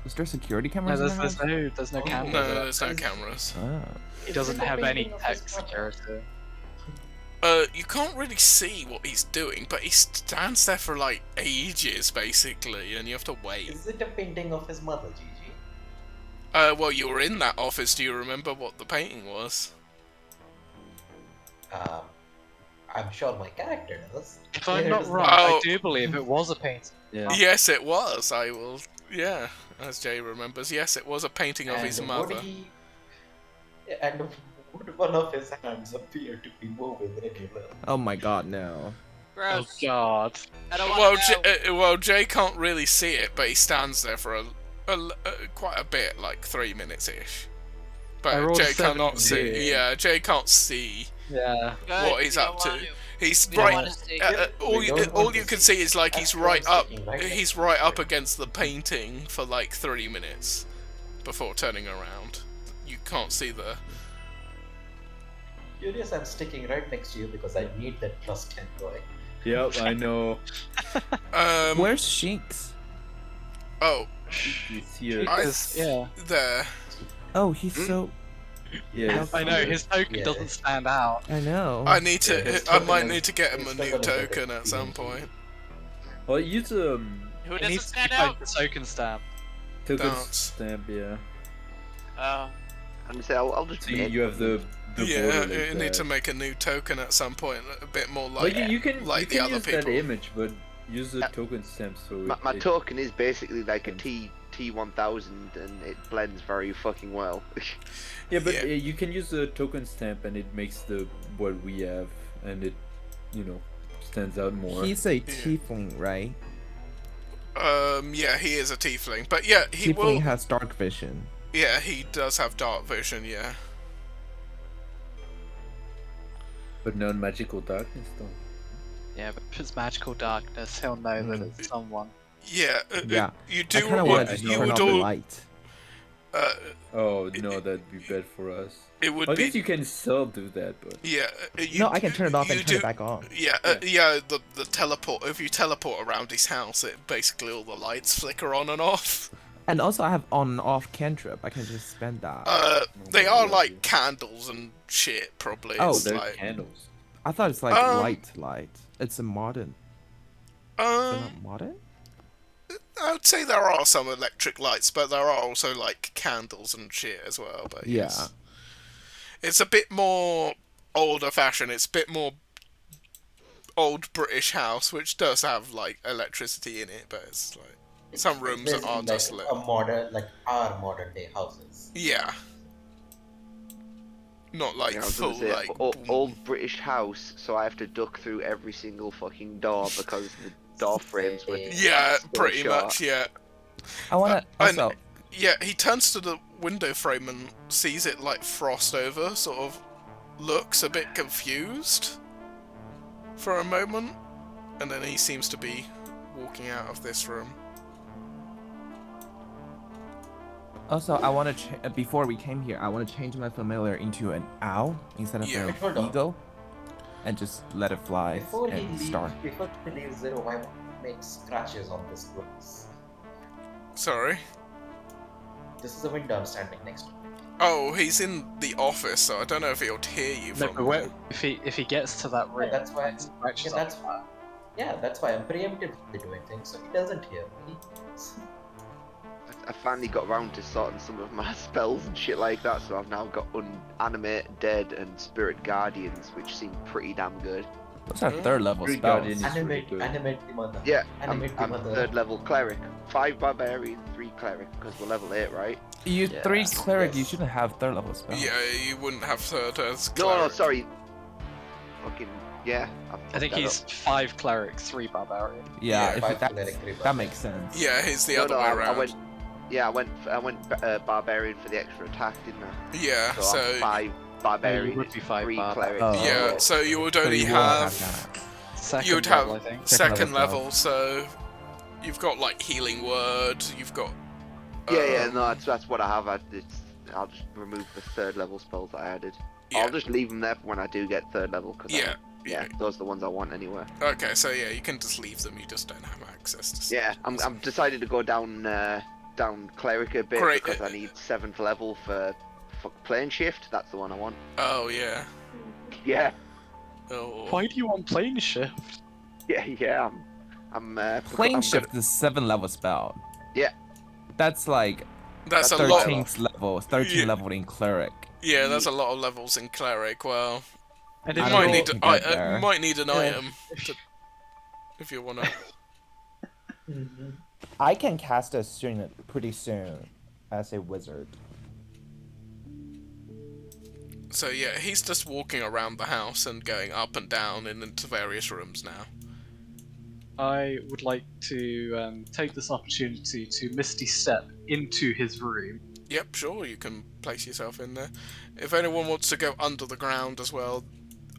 Is there security No, cameras in the house? there's no cameras. No, there's no cameras. Oh. He doesn't have any tech security. You can't really see what he's doing, but he stands there for like ages, basically, and you have to wait. Is it a painting of his mother, Gigi? Well, you were in that office. Do you remember what the painting was? I'm sure my character does. If I'm not There's wrong, I do believe it was a painting. Yeah. Yes, it was. I will. Yeah, as Jay remembers. Yes, it was a painting of his mother. And would one of his hands appear to be moving regularly? Oh my god, no. Gross. Oh god. I don't want to know. Well, Jay can't really see it, but he stands there for quite a bit, like 3 minutes ish. I But rolled Jay 7 cannot see. here. Yeah, Jay can't see Yeah. Good, what he's we up don't want to. He's We don't right. want to see. All you can see is like he's That's right what I'm up. thinking, right? He's right up against the painting for like 3 minutes before turning around. You can't see the. Curious, I'm sticking right next to you because I need that +10 going. Yep, I know. Where's Shinx? Oh, He's here. Yeah. there. Oh, he's so. Yeah. I know, his token Yeah. doesn't stand out. I know. I need to. his I token might is- need to get him a his new token is like token a at some PNG. point. Well, use Who It doesn't needs to stand be out? like the token stamp. token Dance. stamp, yeah. Oh. I'm say I'll just. So you have the Yeah, border you like need that. to make a new token at some point, a bit more Well, like you can like you the can other use that people. image, but use the token stamp so My it, token is basically like a T1000, and it blends very fucking well. Yeah, but Yeah. you can use the token stamp and it makes the what we have, and it, stands out more. He's a tiefling, right? Yeah, he is a tiefling, but yeah, he Tiefling will. has dark vision. Yeah, he does have dark vision. Yeah. But non-magical darkness, though. Yeah, but if it's magical darkness, he'll know that it's someone. Yeah. Yeah. You I do. kind of yeah, want to I just know. you turn would off the all. light. Oh no, that'd be bad for us. It would I be. guess you can still do that, but Yeah. No, I can turn it off and you turn do- it back on. Yeah, the teleport. If you teleport around his house, it basically all the lights flicker on and off. And also, I have on and off cantrip. I can just spend that. They are like candles and shit, probably. Oh, It's there's like, candles. I thought it's like light. It's a modern. Is it um, not modern? I would say there are some electric lights, but there are also like candles and shit as well. But Yeah. yes. It's a bit more older fashion. It's a bit more old British house, which does have like electricity in it, but it's like some rooms Basically are like just lit. a modern, like our modern day houses. Yeah. Not like Yeah, I was full gonna say, like old British house, so I have to duck through every single fucking door because the door frames were yeah, so pretty short. much, yeah. I wanna also. Yeah, he turns to the window frame and sees it like frost over, sort of looks a bit confused for a moment, and then he seems to be walking out of this room. Also, I want to before we came here, I want to change my familiar into an owl instead of Yeah. an eagle, and just let it fly Before he and leaves, start. before he leaves Zero, I want to make scratches on this glass. Sorry. This is the window I'm standing next to. Oh, he's in the office, so I don't know if he'll hear you No, from but there. if he gets to that room, that's why. scratches Yeah, on that's it. why. Yeah, that's why I'm preemptively doing things, so he doesn't hear me. I finally got around to sorting some of my spells and shit like that, so I've now got Animate, Dead, and Spirit Guardians, which seem pretty damn good. Those are third level Spirit spells. Guardian is Animate, good. animate the mother. Yeah, I'm Animate the mother. third level Cleric. 5 Barbarian, 3 Cleric, because we're level 8, right? You Yeah. 3 cleric, you Yes. shouldn't have third level spells. Yeah, you wouldn't have third as No, cleric. sorry. Fucking, yeah. I think he's 5 cleric, 3 barbarian. Yeah, Yeah. if Five that, cleric, three that makes sense. Yeah, he's the No, other no, way I around. went. Yeah, I went Barbarian for the extra attack, didn't I? Yeah, So, so I'm 5 Barbarian, would be 5 3 Barbar. Cleric. Oh. yeah, so you would So only you will have that. Second you'd level, have I think. second Second level, level so you've got like healing word, you've got Yeah, no, that's what I have. I'll just remove the third level spells that I added. yeah, I'll just leave them there for when I do get third level. Cause yeah, yeah, those are the ones I want anyway. Okay, so yeah, you can just leave them. You just don't have access to. Yeah, I'm decided to go down Cleric a bit Great. because I need 7th level for plane shift. That's the one I want. Oh yeah. Yeah, Oh. Why do you want plane shift? yeah. I'm Plane I'm shift is 7 level spell. Yeah. That's like That's a lot. 13th level, 13 Yeah. level in cleric. Yeah, that's a lot of levels in cleric. Well, And you if I might don't need know to, if you get there. might need an Yeah. item to, if you wanna. I can cast a string pretty soon as a wizard. So yeah, he's just walking around the house and going up and down and into various rooms now. I would like to take this opportunity to Misty Step into his room. Yep, sure, you can place yourself in there. If anyone wants to go under the ground as well,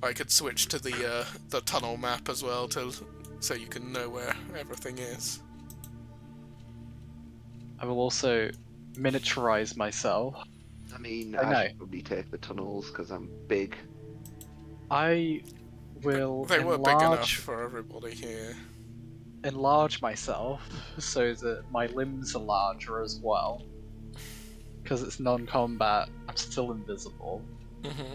I could switch to the tunnel map as well, so you can know where everything is. I will also miniaturize myself. I mean, I know. I should probably take the tunnels because I'm big. I will They were big enough enlarge, for everybody here. enlarge myself so that my limbs are larger as well. Because it's non-combat, I'm still invisible. Hmm.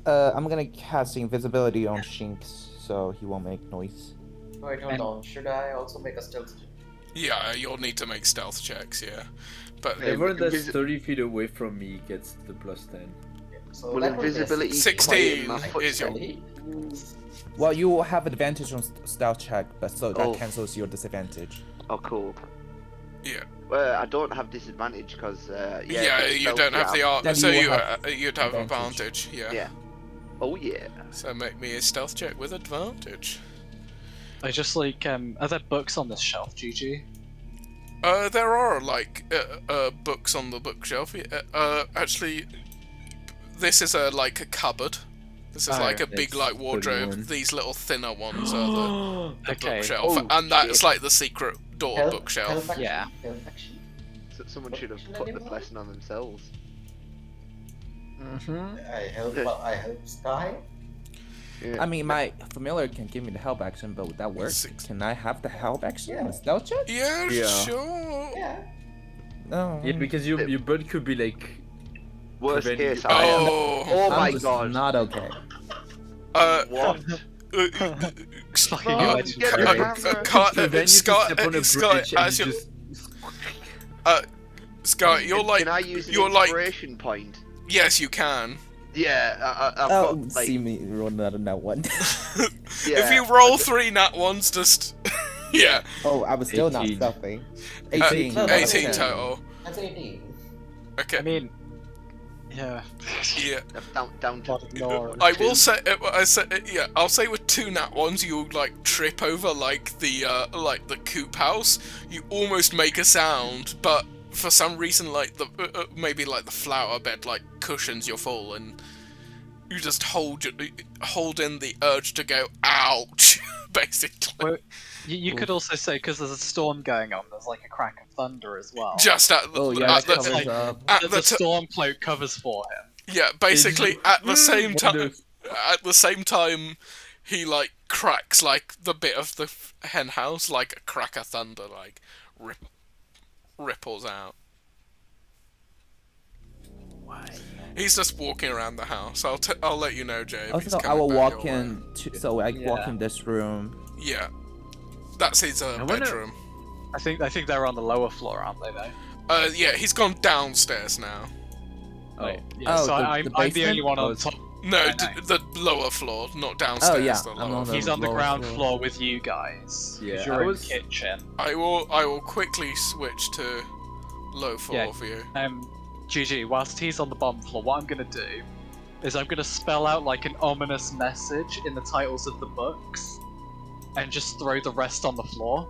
I'm gonna cast invisibility on Shinx so he won't make noise. Wait, hold And- on. Should I also make a stealth check? Yeah, you'll need to make stealth checks, yeah. But Yeah. Everyone that's Invisi- 30 feet away from me gets the +10. So Will that would be a invisibility 16 my is your- footstep. Well, you will have advantage on stealth check, but so that Oh. cancels your disadvantage. Oh, cool. yeah, Well, I don't have disadvantage because yeah, you stealth don't have jab. the art, Then so you will you have you'd have advantage. advantage. Yeah. Yeah. Oh yeah. So make me a stealth check with advantage. I just like, are there books on this shelf, GG? There are like books on the bookshelf. Actually, this is like a cupboard. This is Oh, like a big that's like wardrobe. 31. These little thinner ones are the Okay. bookshelf, Oh, and that's shit. like the secret door Help bookshelf. action, Yeah. help action. So someone should have put the lesson on themselves. Mm-hmm. I help Sky. Yeah. I mean, my familiar can give me the help action, but would that work? Six. Can I have the help action Yeah. with stealth check? Yeah, Yeah. sure. Yeah. No. Yeah, because your bird could be like. Worst preventing case, you- I am. Oh, Oh my I'm just god. not okay. What? Fucking Oh, imagine get Gary. the camera. Prevent you to step on a Scott, bridge and as you you- just. Scott, you're like, Can I use an you're like, inspiration point? yes, you can. Yeah, I've got, like, see me roll another nat one. If you roll 3 nat ones, just yeah. Oh, I was still not 18. stealthy. 18 out of 10. total. That's 18. Okay. I mean, yeah. Yeah. Down to Ignore I will say, yeah. I'll say with 2 nat ones, you like trip over like the coop house. You almost make a sound, but for some reason, like the maybe like the flower bed like cushions your fall, and you just hold in the urge to go ouch, basically. Well, you could also say, because there's a storm going on, there's like a crack of thunder as well. Just at the, Oh yeah, at that the, covers up. at the the storm cloak covers for him. yeah, basically at the same time. At the same time, he like cracks like the bit of the hen house, like a crack of thunder, like ripples out. Why? He's just walking around the house. I'll let you know, Jay. If he's Also, I coming will back walk your way. in. So I walk in this room. Yeah, that's his wonder- bedroom. I think they're on the lower floor, aren't they? Though. Yeah, he's gone downstairs now. Oh. Yeah, Oh, so the I'm the basement? only one Oh, on it's- top. No, Right, the lower floor, not downstairs. Oh, yeah, the I'm lower on the- He's on the lower ground floor. floor with you guys. 'Cause Yeah, you're I in was- the kitchen. I will quickly switch to low floor Yeah. for you. GG, whilst he's on the bottom floor, what I'm gonna do is I'm gonna spell out like an ominous message in the titles of the books and just throw the rest on the floor.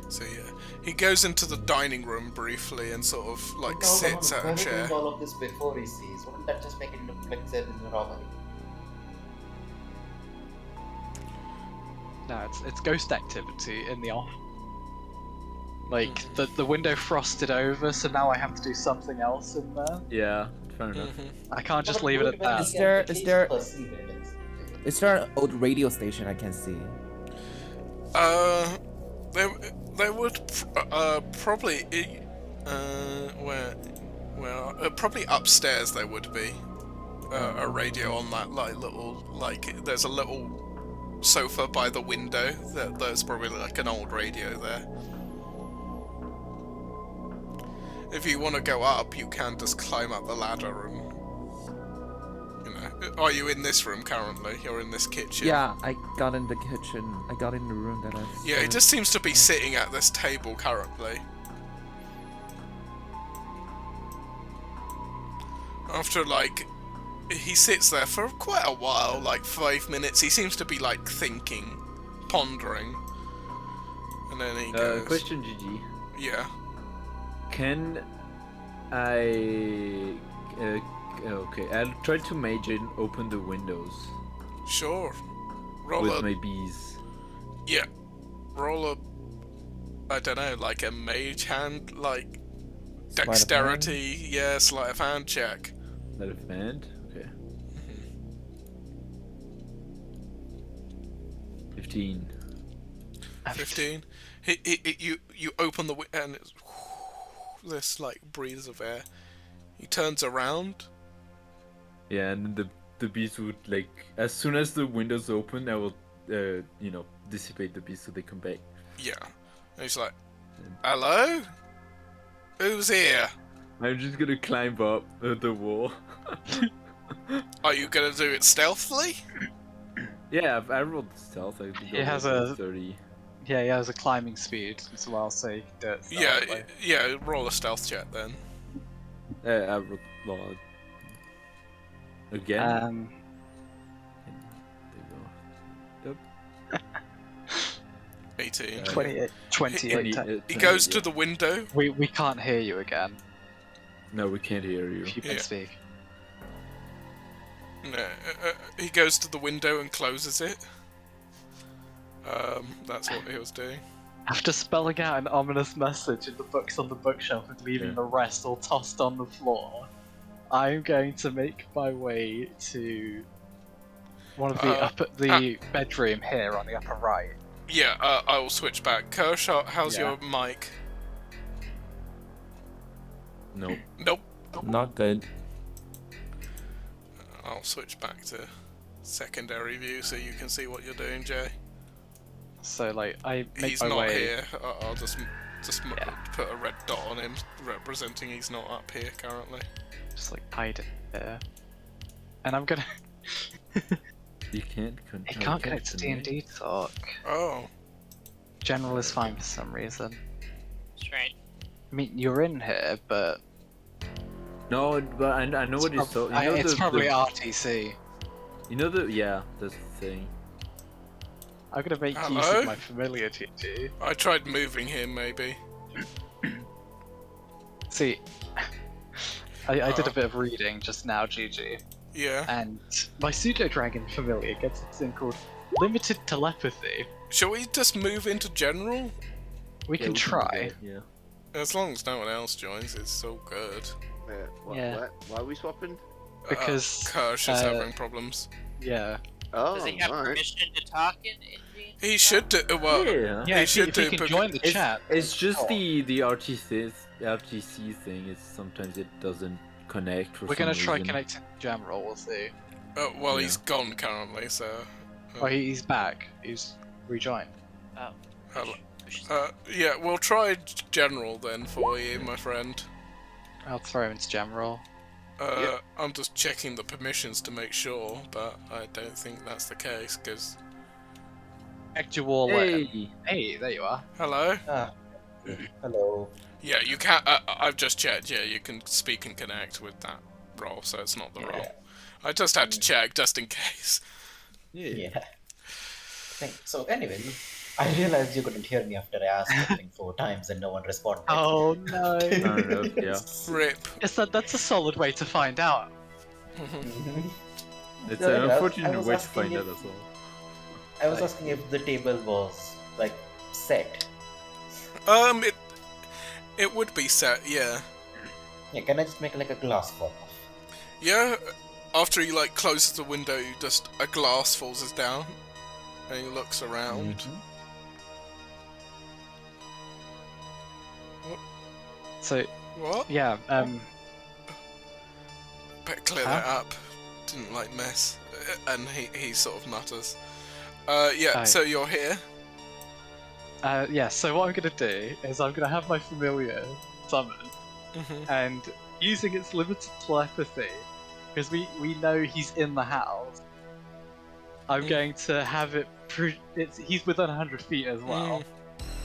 So yeah, he goes into the dining room briefly and sort of like sits at a Whoever chair. doing all of this before he sees, wouldn't that just make it look like there is a robbery? No, it's ghost activity in the off. Like Mm-hmm. the window frosted over, so now I have to do something else in there. Yeah, fair enough. I can't just But leave it good at when that. we Is can there- at is least there- perceive it. Is there an old radio station I can see? There would probably probably upstairs there would be a radio on that there's a little sofa by the window. There's probably like an old radio there. If you want to go up, you can just climb up the ladder and. Are you in this room currently? You're in this kitchen. Yeah, I got in the kitchen. I got in the room that I. Yeah, he just seems to be sitting at this table currently. After he sits there for quite a while, like 5 minutes. He seems to be like thinking, pondering, and then he goes. Question, GG. Yeah. Can I? Okay, I'll try to mage and open the windows Sure. Roll with a my bees. yeah. Roll a. I don't know, like a mage hand, like Sleight of dexterity. Yeah, sleight of hand check. Let of hand. Okay. 15. 15. You open the window and it's this like breeze of air. He turns around. Yeah, and then the bees would like as soon as the windows open, I will dissipate the bees so they come back. Yeah. And he's like, "Hello? Who's here? I'm just gonna climb up the wall. Are you gonna do it stealthily?" Yeah, I rolled stealth. I think He I has rolled a- 30. Yeah, he has a climbing speed as well, so you can do it stealthily. Yeah. Roll a stealth check then. I rolled well, again. There you go. 18. 28. He goes to the window. We can't hear you again. No, we can't hear you. If you can Yeah. speak. No, he goes to the window and closes it. That's what he was doing. After spelling out an ominous message in the books on the bookshelf and leaving Yeah. the rest all tossed on the floor, I'm going to make my way to one of the bedroom here on the upper right. Yeah, I will switch back. Kershaw, how's Yeah. your mic? Nope. Nope. Not good. I'll switch back to secondary view so you can see what you're doing, Jay. So I make He's my not way. here. I'll just Yeah. put a red dot on him, representing he's not up here currently. Just hide it there. and I'm gonna. You can't. It can't connect to D&D talk. Oh. General is fine for some reason. Strange. I mean, you're in here, but No, but I know what he's talking. it's probably RTC. You know that's the thing. I'm gonna make use Hello? of my familiar GG. I tried moving him, maybe. See, I did a bit of reading just now, GG, Yeah. and my pseudo dragon familiar gets this thing called limited telepathy. Shall we just move into general? We can try. Yeah. As long as no one else joins, it's so good. Yeah. Why are we swapping? Because Kirsch is having problems. Yeah. Oh, Does he have alright. permission to talk in D&D? He should do. Well, Yeah. Yeah, he if should he do. can join the chat. It's just the RTC thing. It's sometimes it doesn't connect for We're some gonna try reason. connecting general. We'll see. Well, Yeah. he's gone currently, so. Oh, he's back. He's rejoined. Oh. Hello. Push his- Yeah, we'll try general then for you, my friend. I'll throw him into general. I'm just checking the permissions to make sure, but I don't think that's the case, because... Actual. Hey. Hey, there you are. Hello? Ah. Hello. Yeah, you can. I've just checked. Yeah, you can speak and connect with that role, so it's not the Yeah. role. I just had to check just in case. Yeah. So anyway, I realized you couldn't hear me after I asked something 4 times and no one responded. Oh no. Yeah. Rip. Yes, that's a solid way to find out. Mhm. It's No, an I unfortunate was way to asking find if- out as well. I was asking if the table was like set. It would be set. Yeah. Yeah, can I just make like a glass fall off? Yeah. After he like closes the window, just a glass falls down, and he looks around. So What? yeah, Better clear Huh? that up. Didn't like mess. And he sort of mutters. Yeah. Aye. So you're here. yeah. So what I'm gonna do is I'm gonna have my familiar summon, and using its limited telepathy, because we know he's in the house. I'm going to have it. He's within 100 feet as well.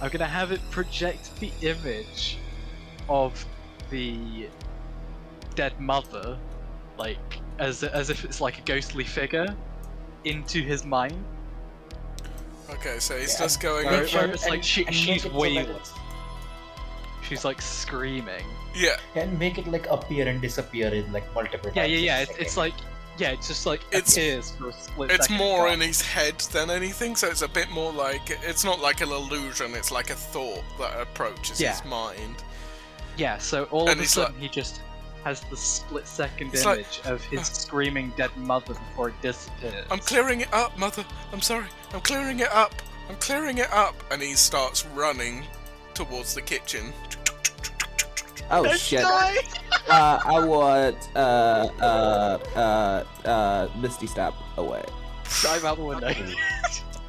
I'm gonna have it project the image of the dead mother, like as if it's like a ghostly figure, into his mind. Okay, so he's Yeah, just going Where, over. where it's like and she's make it so that wailing, it's- she's like screaming. Yeah. And make it like appear and disappear in like multiple Yeah, times. yeah, a yeah. second. It's like, yeah, it's just like It's- appears for a split It's second. more gone. in his head than anything, so it's a bit more like it's not like an illusion. It's like a thought that approaches Yeah. his mind. Yeah, so all And of a he's sudden he just has the split second It's like- image of his screaming dead mother before it disappears. I'm clearing it up, mother. I'm sorry. I'm clearing it up. I'm clearing it up. And he starts running towards the kitchen. Oh shit! I would Misty Step away. Dive out the window.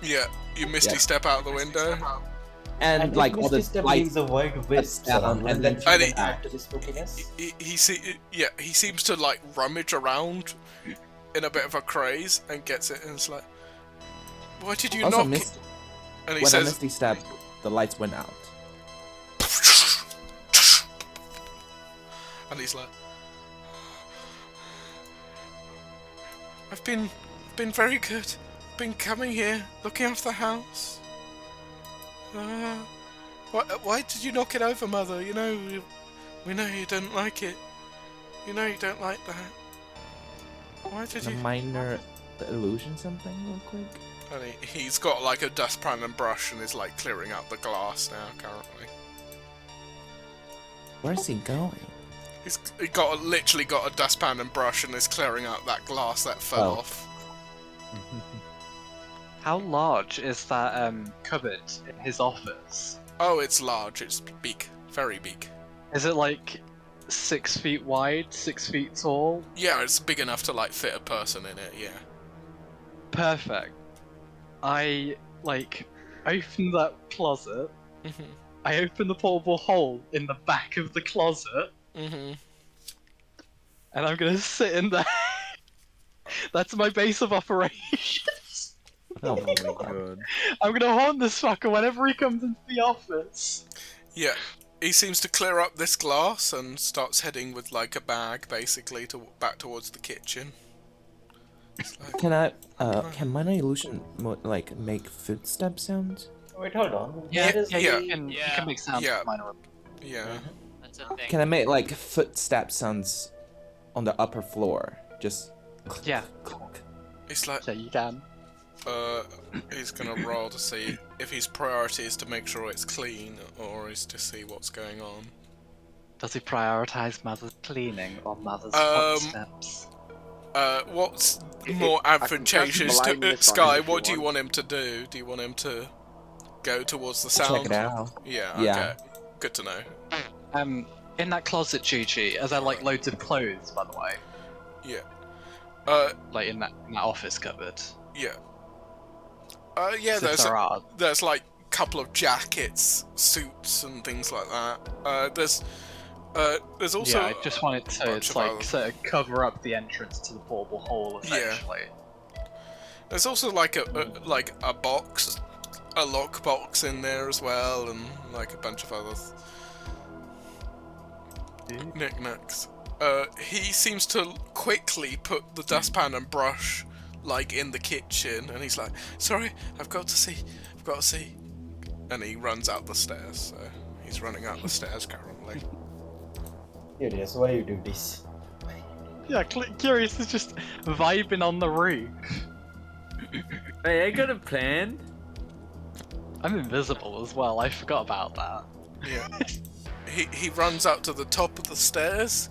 Yeah, you misty Yeah. step out the window. And like all the Step lights leaves a wide wisp down, around, and and then then And you he- can add to the spookiness. He seems to like rummage around in a bit of a craze and gets it, and it's like, why did you also knock? Misty. And he When I says, Misty Step, the lights went out. and he's like, I've been very good. Been coming here, looking after the house. Why did you knock it over, mother? You know, we know you don't like it. You know you don't like that. Why did A you? minor illusion, something, real quick. And he's got like a dustpan and brush and is like clearing out the glass now currently. Where's he going? He literally got a dustpan and brush and is clearing out that glass that fell Oh. off. How large is that cupboard in his office? Oh, it's large. It's big, very big. Is it like 6 feet wide, 6 feet tall? Yeah, it's big enough to like fit a person in it. Yeah. Perfect. I like open that closet. Mhm. I open the portable hole in the back of the closet, Mhm. and I'm gonna sit in there. That's my base of operations. Oh my god. I'm gonna haunt this fucker whenever he comes into the office. Yeah, he seems to clear up this glass and starts heading with like a bag, basically, back towards the kitchen. Can minor illusion like make footstep sounds? Wait, hold on. Yeah, That is yeah. the- You can make sounds Yeah. with minor. Yeah. That's a thing. Can I make like footstep sounds on the upper floor? Just Yeah, It's like, yeah, you can. he's gonna roll to see if his priority is to make sure it's clean or is to see what's going on. Does he prioritize Mother's cleaning or Mother's footsteps? What's If- more I can advantageous cast to blindness on Sky? him if you What do you want. want him to do? Do you want him to go towards the check sound? it out. Yeah. Yeah. Okay. Good to know. In that closet, Chi-Chi, as I like loads of clothes, by the way, Yeah. like in that office cupboard. Yeah. Yeah. So if there are. There's like a couple of jackets, suits, and things like that. There's also Yeah, I just wanted to bunch of like other- sort of cover up the entrance to the portable hall, essentially. There's also like a box, a lock box in there as well, and like a bunch of other knickknacks. He seems to quickly put the dustpan and brush like in the kitchen, and he's like, "Sorry, I've got to see," and he runs out the stairs. So he's running out the stairs currently. Curious, why you do this? Yeah, Curious is just vibing on the roof. Hey, I got a plan. I'm invisible as well. I forgot about that. Yeah. He runs up to the top of the stairs.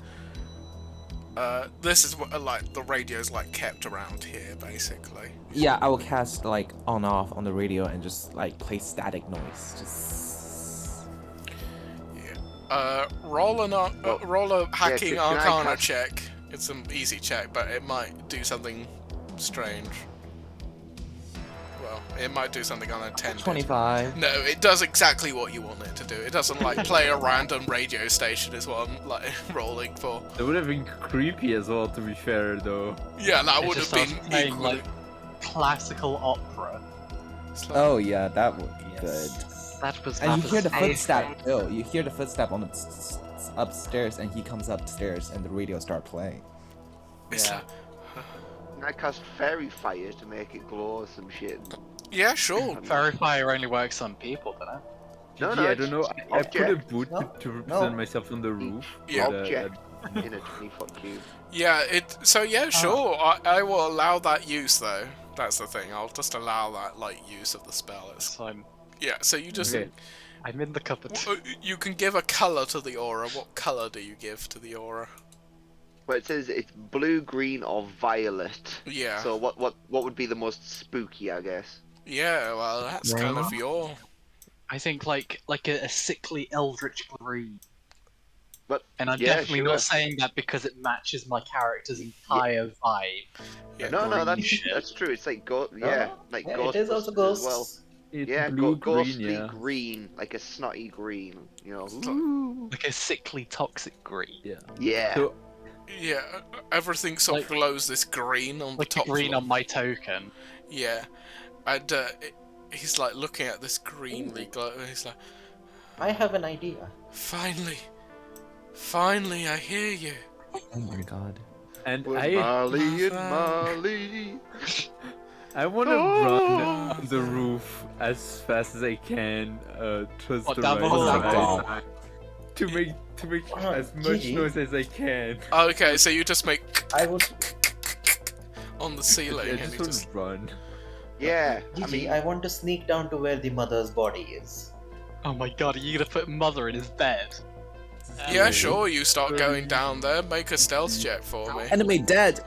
This is what like the radio's like kept around here, basically. Yeah, I will cast like on off on the radio and just like play static noise. Just Yeah. Roll a hacking can I arcana cast- check. It's an easy check, but it might do something strange. Well, it might do something unintended. 25. No, it does exactly what you want it to do. It doesn't like play a random radio station is what I'm like rolling for. That would have been creepy as well, to be fair, though. Yeah, that It would just have starts been playing equally. like classical opera. It's like- Oh yeah, that would be good. That was. And you that hear was the footstep. Oh, you hear the footstep on the upstairs, and he comes upstairs, and the radio start playing. It's Yeah. like- Can I cast fairy fire to make it glow or some shit? yeah, sure. Fairy fire only works on people, doesn't it? No, GG, I don't know. I put a object. boot No, to represent no. myself on the roof. Yeah. with, Object in a 20-foot cube. Yeah, so yeah, sure. I will allow that use though. That's the thing. I'll just allow that like use of the spell. It's, So yeah. So you just Okay. I'm in the cupboard. you can give a color to the aura. What color do you give to the aura? Well, it says it's blue, green, or violet. Yeah. So what would be the most spooky, I guess? Yeah. Well, that's kind of your. I think like a sickly eldritch green. But And I'm yeah, definitely sure. not saying that because it matches my character's entire vibe. Yeah. No, green that's shit. that's true. It's like like Yeah, it is also Ghostbusters ghosts. as well. It's Yeah, blue, ghostly green, yeah. green, like a snotty green. You know. Like a sickly toxic green. Yeah. Yeah. So, Yeah. Everything sort of Like- glows this green on Like the the top. green floor. on my token. Yeah. And he's like looking at this greenly glow. And he's like, I have an idea. finally, I hear you. Oh my god. and With I Molly and Molly. want to run on the roof as fast as I can, towards What, the down the right hall? side, to make as much GG. noise as I can. Okay, so you just make I would. on the I ceiling, and just he want just. to run. Yeah. I Gigi, mean, I want to sneak down to where the mother's body is. Oh my god, are you gonna put Mother in his bed? Yeah, sure. You start going down there. Make a stealth check for me. Enemy dead.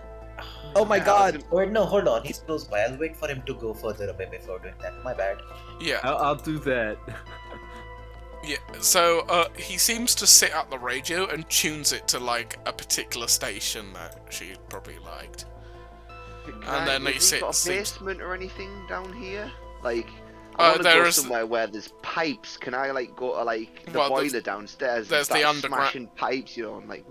Oh my Yeah, god. Wait, no, hold on. He's close by. I'll wait for him to go further away before doing that. My bad. Yeah, I'll do that. yeah. So he seems to sit at the radio and tunes it to like a particular station that she probably liked. can then he has he got a seems- basement or anything down here? Like, I want to there go is- somewhere where there's pipes. Can I like go to like the Well, boiler downstairs? there's and the start underground- smashing pipes, you know, and like.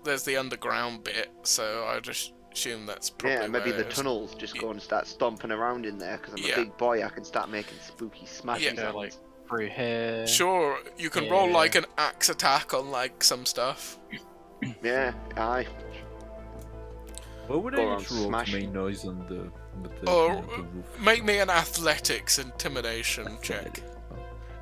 There's the underground bit, so I just assume that's probably Yeah, maybe where the it is. tunnels. Just go and start stomping around in there, because I'm Yeah. a big boy. I can start making spooky smashing Yeah, sounds. like through here. Sure, you can roll Yeah. like an axe attack on like some stuff. Yeah, aye. What would Go I around need to roll to smashing. make noise on the Or the roof? make me an athletics intimidation check.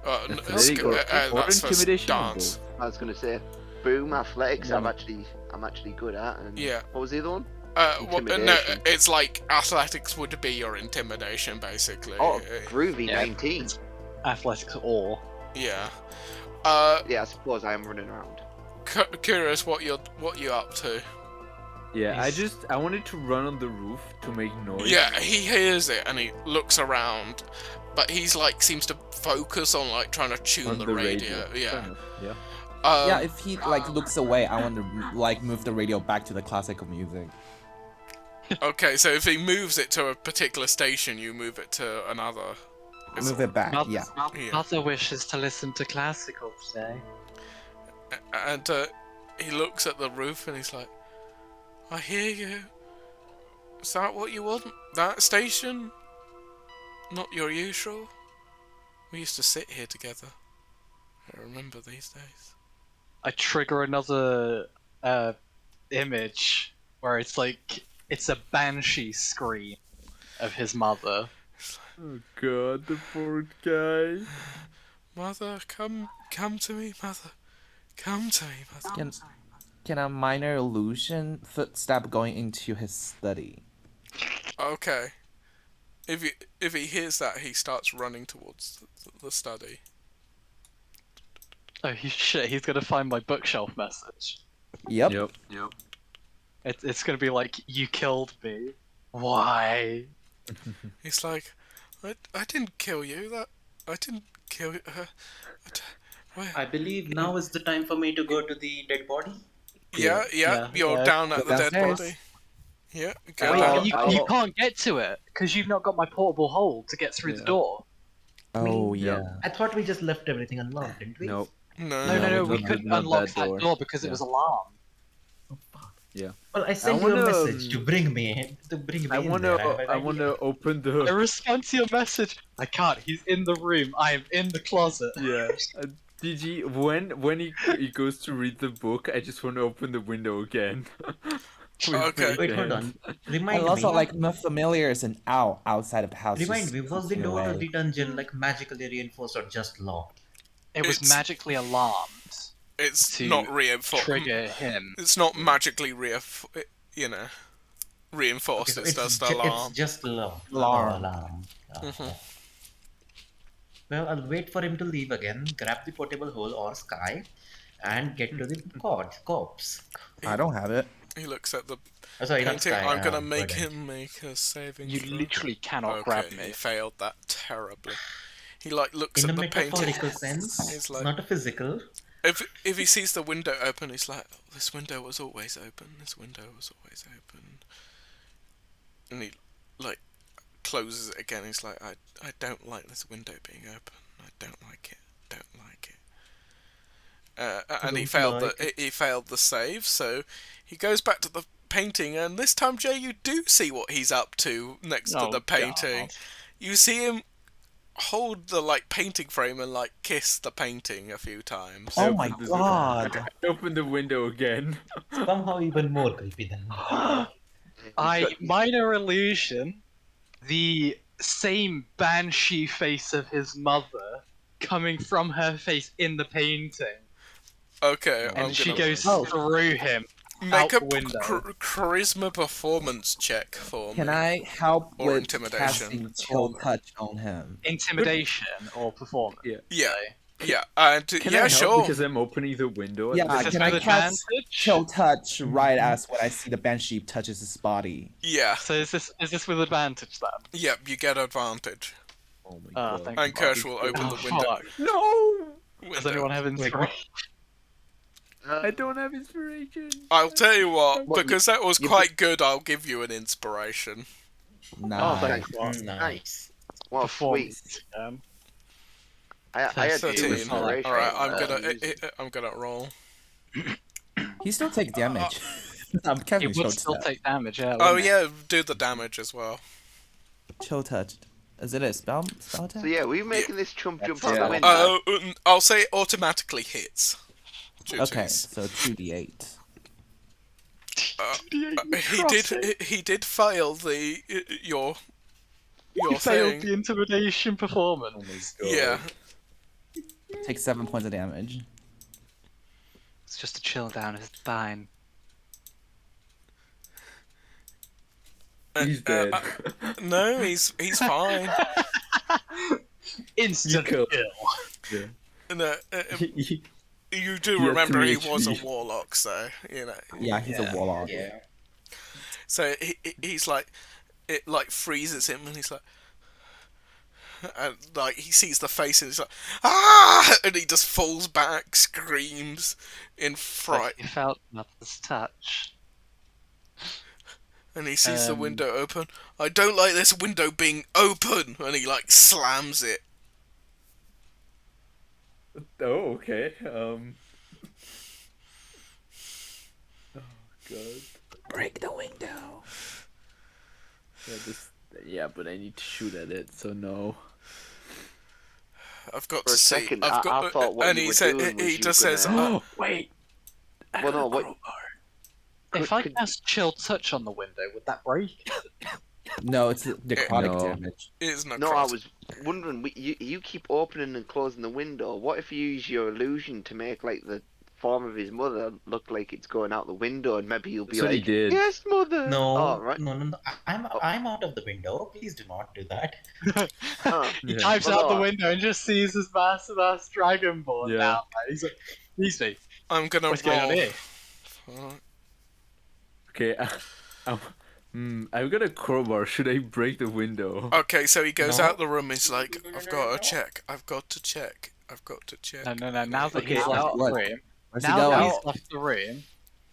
Athletic or That's for intimidation or dance. I was gonna say, boom, athletics. Yeah. I'm actually good at. And Yeah. What was the other one? No, Intimidation. it's like athletics would be your intimidation, basically. Oh, groovy, Yeah. 19. Athletics or Yeah. Yeah, I suppose I am running around. Curious what you up to. Yeah, I wanted to run on the roof to make noise. Yeah, he hears it and he looks around, but he's like seems to focus on like trying to tune on the the radio. Fair Yeah. enough, yeah. Yeah, if he like looks away, I want to like move the radio back to the classical music. Okay, so if he moves it to a particular station, you move it to another. Move it back. Mother, Yeah. Yeah. Mother wishes to listen to classical today. And he looks at the roof and he's like, I hear you. Is that what you want? That station? Not your usual? We used to sit here together. I remember these days. I trigger another image where it's like it's a banshee scream of his mother. Oh god, the poor guy. Mother, come to me, mother. Come to me, mother. Can a minor illusion footstep going into his study? Okay. If he hears that, he starts running towards the study. Oh shit! He's gonna find my bookshelf message. Yep. It's gonna be like, "You killed me. Why?" He's like, I didn't kill you. I didn't kill her. I believe now is the time for me to go to the dead body. Yeah, you're down at the dead downstairs. body. Yeah, go Wait, down. you can't get to it because you've not got my portable hole to get through the door. Oh Yeah. yeah. I thought we just left everything unlocked, didn't we? Nope. No. We not couldn't that unlock that door. door because it was alarmed. Oh, fuck. Yeah. Well, I sent you wanna, a message to bring me in. I in wanna there. I wanna open I the respond to your message. I can't. He's in the room. I am in the closet. yeah. DG, when he goes to read the book, I just want to open the window again. With Okay. my Wait, hold hands. on. Remind And also me. like no familiars and outside of the house. Remind just me, was the cooking door of away. the dungeon like magically reinforced or just locked? It was It's- magically alarmed It's to not reinforced. trigger him. It's not magically reinforced. So It's just alarm. It's just locked. Alarm. Oh, alarm. Oh, Mhm. oh. Well, I'll wait for him to leave again, grab the portable hole or sky, and get to the corpse. I don't have it. He looks at the Oh, sorry, not painting. sky. I'm gonna make Verdant. him make a saving You throw. literally cannot Okay, grab he me. failed that terribly. He like looks In a at the painting. metaphorical sense, He's like, not a physical. if he sees the window open, he's like, oh, this window was always open. This window was always open. And he like closes it again. He's like, I don't like this window being open. I don't like it. Don't like it. And he Don't failed like he failed the save, so he goes back to the painting, and this time, Jay, you do see what he's up to next to Oh, the painting. God. You see him hold the like painting frame and like kiss the painting a few times. Oh my Open the- god. Open the window again. Somehow even more creepy than Minor illusion, the same banshee face of his mother coming from her face in the painting, Okay, and I'm she gonna goes through him. make out a the window. charisma performance check for Can me. I help Or with intimidation. casting chill touch on him? Intimidation or performance. Yeah, yeah, and Can yeah, I help sure. because I'm opening the window? Yeah, Is this can I with cast advantage? chill touch right as when I see the banshee touches his body? Yeah, So is this with advantage then? yeah, you get advantage. Oh my Oh, god. thank And Kirsch will open Oh, the window. fuck. No! Does anyone have inspiration? I don't have inspiration. I'll tell you what, What, because that was quite good, I'll give you an inspiration. Oh, Nice. thanks. nice. Well, sweet. Performance. Um, I had to do 13. inspiration. Alright, I'm gonna roll. He still takes damage. I'm He casting would chill still touch. take damage, yeah. Oh wouldn't yeah, do the damage as well. Chill touch. Is it a spell attack? So yeah, were you making this chump jump That's out the yeah. window? I'll say it automatically hits. Okay, Duties. so 2d8. He did fail your He failed thing. the intimidation performance. Yeah. Take 7 points of damage. It's just a chill down, it's fine. He's dead. No, he's fine. Instant You kill. No, you do He has remember too he many was a HP. warlock, so you know. Yeah, he's a warlock. Yeah. So he's like, it like freezes him, and he's like, and like he sees the face, and he's like, ah, and he just falls back, screams in fright, You felt Mother's touch. and he sees the window open. I don't like this window being open, and he like slams it. Oh, okay. Oh god. Break the window. Yeah, but I need to shoot at it, so no. I've got For to a see. second, I've got, I thought what and you he were said doing was he you just were says, gonna- Wait. Well, no, what? If I could- cast chill touch on the window, would that break? No, it's necrotic No. damage. it is not. No, I was wondering. You keep opening and closing the window. What if you use your illusion to make like the form of his mother look like it's going out the window, and maybe you'll be That's what he like, did. "Yes, mother." No, Oh, right. no. I'm out of the window. Please do not do that. Huh. He Yeah. dives Well, out the no. window and just sees his massive ass dragonborn Yeah. down there. He's like, easy. I'm gonna What's going on roll. here? Okay, I've got a crowbar. Should I break the window? Okay, so he goes No. out the room. He's like, I've got to check. I've got to check. I've got to check. No. Now that Okay, he's left the what? room, Where's he now that going? he's left the room,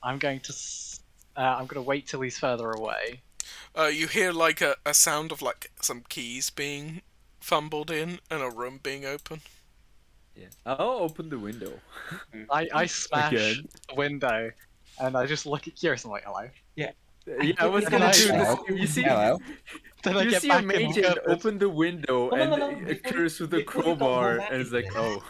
I'm going to wait till he's further away. You hear like a sound of like some keys being fumbled in and a room being open. Yeah. I'll open the window. I smash Again. the window, and I just look at Curious and I'm like, hello. Yeah, I was It's gonna gonna do be this. hello. You see, Hello. Then I you get see a back in mage the and cupboard. open the window, No, and no, no, it before- occurs with a before you crowbar, go back and it's like, in oh.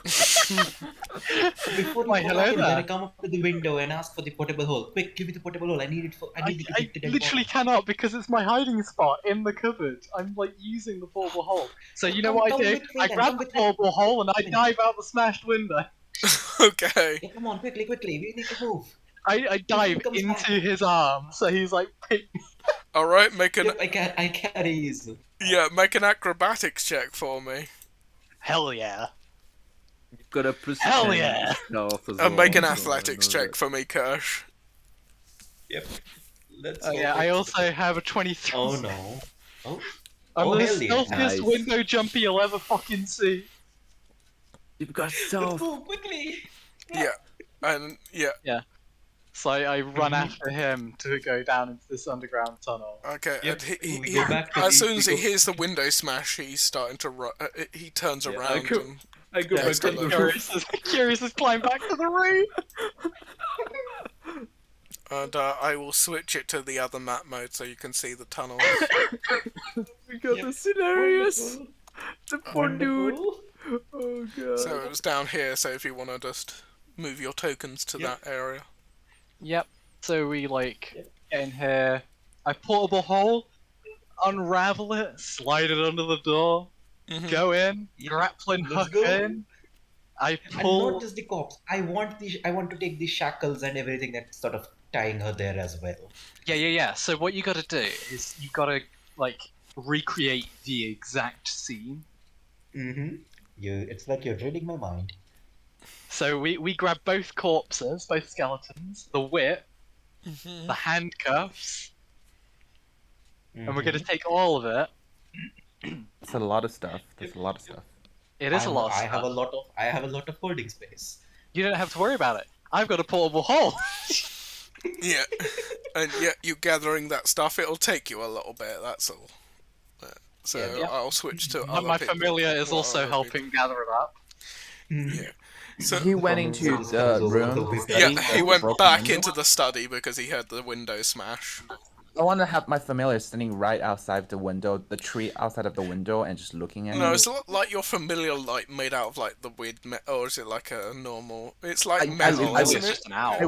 Before Why, you go hello back in there. there, I come up to the window and ask for the portable hole. Quick, give me the portable hole. I need it for. I need to I get the dead literally body. cannot because it's my hiding spot in the cupboard. I'm like using the portable hole. So you know what I Come do? with me I then, grab come the with me. portable hole and I dive out the smashed window. Okay. Yeah, come on, quickly. We need to move. I dive comes into back. his arms, so he's like, All right, make an Yep, I carry easily. make an acrobatics check for me. hell yeah. You've got a plus Hell 10 yeah. stealth as And make an well, so athletics I know check for me, Kirsch. Yep. Let's Oh hope yeah, I it's- also have a 23. Oh no. Oh. I'm Oh, the hell yeah. stealthiest Nice. window jumpy you'll ever fucking see. You've got Let's stealth. go quickly. Yeah, and yeah, So I run after him to go down into this underground tunnel. okay. Yep, And we go back to as the- soon as we he go- hears the window smash, he's starting to run. He turns Yeah, around and I go Yeah, back on the Curious roof. Curious is climbing back to the roof. I will switch it to the other map mode so you can see the tunnels. We got Yep. the scenarios. Wonderful. The poor dude. Wonderful. Oh god. So it was down here. So if you want to just move your tokens to Yep. that area. Yep. So we get in here. I portable hole, unravel it, slide it under the door, Mhm. go in, Yep. grappling Let's hook go. in. I And pull. not just the cops. I want to take the shackles and everything that's sort of tying her there as well. Yeah. So what you got to do is you got to recreate the exact scene. Mm-hmm. It's like you're reading my mind. So we grab both corpses, both skeletons, the whip, Mhm. the handcuffs, and we're Mhm. gonna take all of it. It's a lot of stuff. There's a lot of stuff. It is a lot. Of I have a stuff. lot of. I have a lot of holding space. You don't have to worry about it. I've got a portable hole. Yeah, and yeah, you gathering that stuff. It'll take you a little bit. That's all. So Yeah. I'll switch to other My people familiar is while also other helping gather it up. Yeah. So he went into the room. he went back into the study because he heard the window smash. I want to have my familiar standing right outside the window, the tree outside of the window, and just looking at him. No, it's like your familiar, like made out of like the weird or is it like a normal? It's like metal, isn't it? Just an owl. I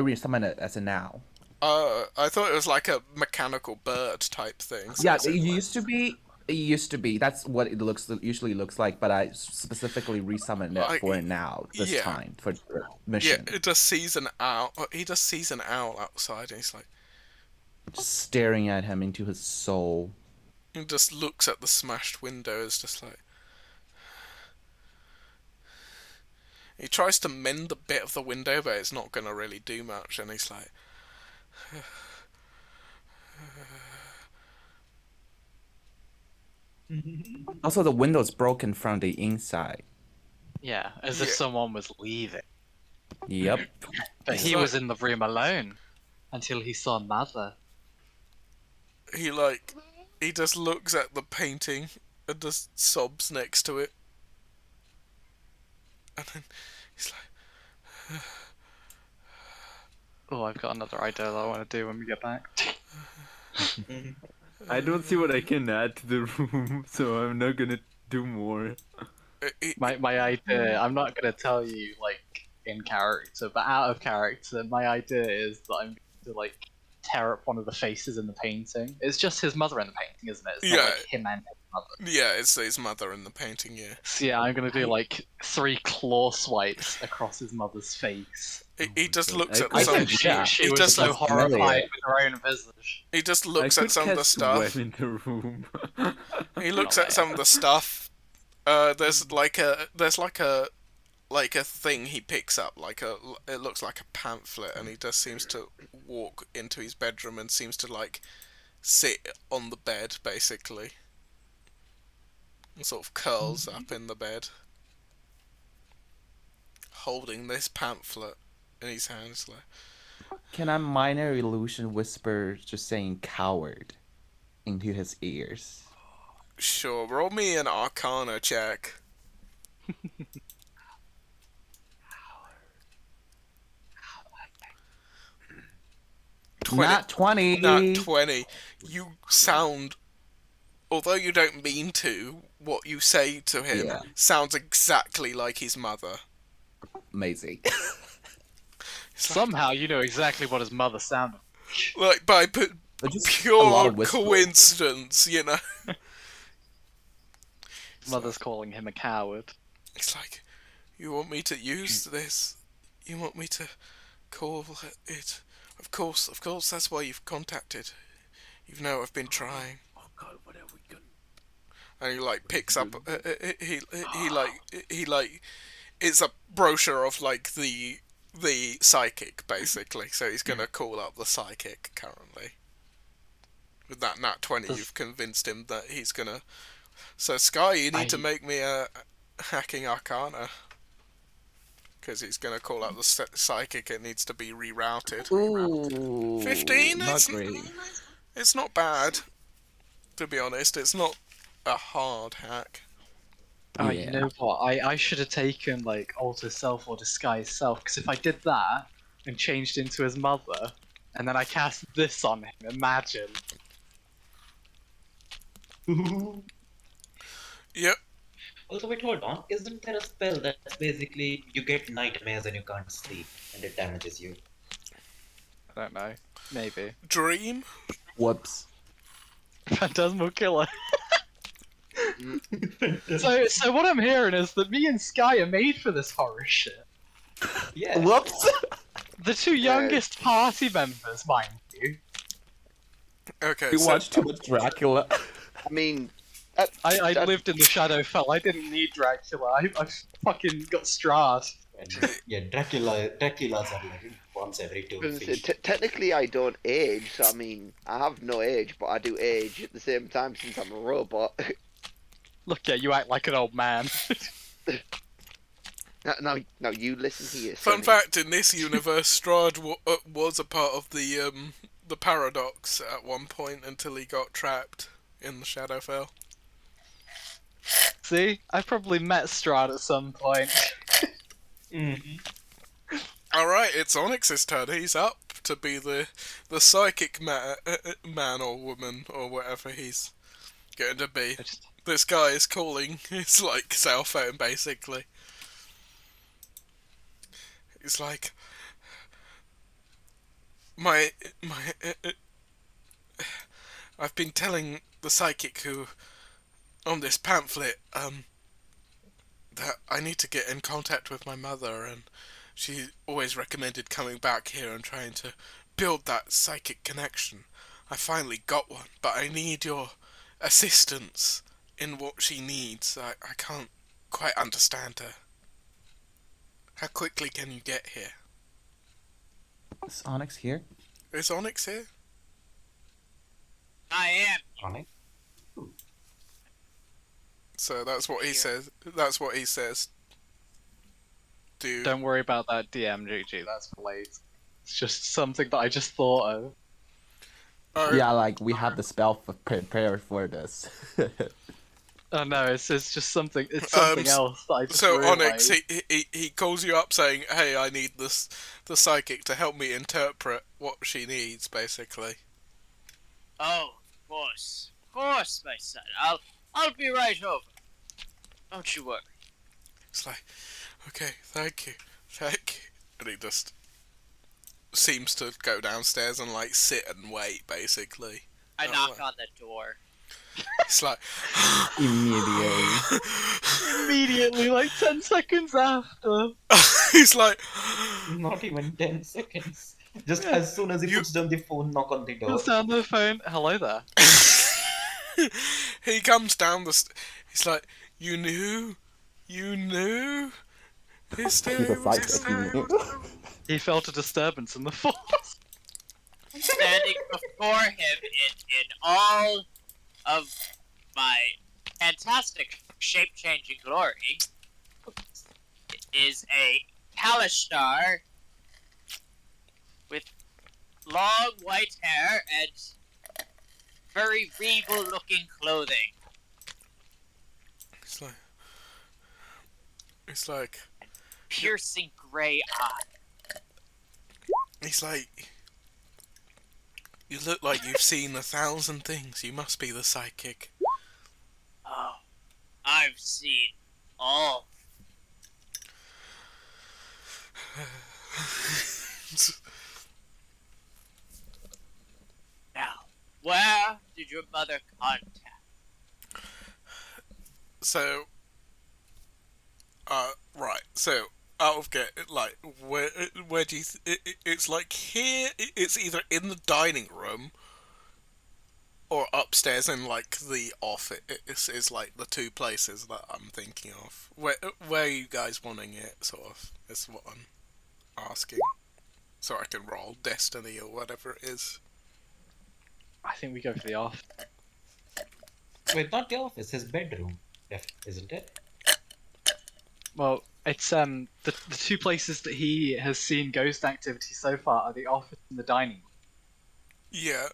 resummoned it as an owl. I thought it was like a mechanical bird type thing. So Yeah, it used to be. It used to be. That's what it usually looks like. But I specifically resummoned it for an owl this time for the mission. Yeah, it just sees an owl. He just sees an owl outside, and he's like just staring at him into his soul. He just looks at the smashed window. It's just like he tries to mend the bit of the window, but it's not gonna really do much. And he's like. Also, the window's broken from the inside. Yeah, as if someone was leaving. Yep. But he was in the room alone until he saw Mother. He just looks at the painting and just sobs next to it. And then he's like... Oh, I've got another idea that I want to do when we get back. I don't see what I can add to the room, so I'm not gonna do more. My idea, I'm not gonna tell you like in character, but out of character, my idea is that I'm going to like tear up one of the faces in the painting. It's just his mother in the painting, isn't it? It's not like him and his mother. Yeah, it's his mother in the painting, yeah. So yeah, I'm gonna do like 3 claw swipes across his mother's face. He just looks at some... She was so horrified with her own visage. He just looks at some of the stuff. In the room. He looks at some of the stuff. There's like a thing he picks up, it looks like a pamphlet, and he just seems to walk into his bedroom and seems to like sit on the bed basically. And sort of curls up in the bed, holding this pamphlet in his hands. Like, can I minor illusion whisper just saying "coward" into his ears? Sure, roll me an Arcana check. Not 20. Not 20. You sound, although you don't mean to, what you say to him sounds exactly like his mother. Amazing. Somehow you know exactly what his mother sounded like. By pure coincidence, you know. Mother's calling him a coward. It's like, you want me to use this? You want me to call it? Of course, that's why you've contacted. You know I've been trying. Oh God, what are we gonna? And he like picks up. He it's a brochure of like the psychic basically. So he's gonna call up the psychic currently. With that nat 20, you've convinced him that he's gonna. So Sky, you need to make me a hacking arcana. Because he's going to call out the psychic, it needs to be rerouted. Ooh, 15? Not great. It's not bad, to be honest. It's not a hard hack. Oh, you know what? I should have taken, like, alter self or disguise self, because if I did that and changed into his mother, and then I cast this on him, imagine. Yep. Also, wait, hold on. Isn't there a spell that's basically you get nightmares and you can't sleep and it damages you? I don't know. Maybe. Dream? Whoops. Phantasmal Killer. So what I'm hearing is that me and Sky are made for this horror shit. Yeah. Whoops. The 2 youngest party members, mind you. Okay, we watched too much Dracula. I mean... I lived in the Shadowfell. I didn't need Dracula. I fucking got Strahd. Yeah, Draculas are like once every 2 feet. Technically, I don't age, so I mean, I have no age, but I do age at the same time since I'm a robot. Look, you act like an old man. Now, you listen here. Fun fact: in this universe, Strahd was a part of the paradox at one point until he got trapped in the Shadowfell. See, I probably met Strahd at some point. Alright, it's Onyx's turn. He's up to be the psychic man or woman or whatever he's going to be. This guy is calling his, like, cell phone, basically. He's like... I've been telling the psychic who... on this pamphlet, that I need to get in contact with my mother, and she always recommended coming back here and trying to build that psychic connection. I finally got one, but I need your assistance in what she needs. I can't quite understand her. How quickly can you get here? Is Onyx here? Is Onyx here? I am. Onyx? So that's what he says. That's what he says. Don't worry about that DM, GG. That's late. It's just something that I just thought of. Yeah, like we have the spell prepared for this. Oh no, it's just something. It's something else that I just realized. Onyx, he calls you up saying, "Hey, I need the psychic to help me interpret what she needs, basically." Oh, of course, my son. I'll be right over. Don't you worry. It's like, okay, thank you. And he just seems to go downstairs and, like, sit and wait, basically. I knock on the door. It's like... Immediately, like 10 seconds after. He's like... Not even 10 seconds. Just as soon as he puts down the phone, knock on the door. Puts down the phone. Hello there. He comes down he's like, you knew? He felt a disturbance in the force. Standing before him in all of my fantastic shape-changing glory is a Kalishtar with long white hair and very regal-looking clothing. It's like piercing grey eye. He's like, you look like you've seen 1,000 things. You must be the psychic. Oh, I've seen all. Now, where did your mother contact? So, right. So, out of like, where do you? It's like here. It's either in the dining room or upstairs in like the office. It's like the two places that I'm thinking of. Where are you guys wanting it? Sort of. Is what I'm asking. So I can roll Destiny or whatever it is. I think we go for the office. Wait, not the office, his bedroom, isn't it? Well, it's the two places that he has seen ghost activity so far are the office and the dining room. Yeah.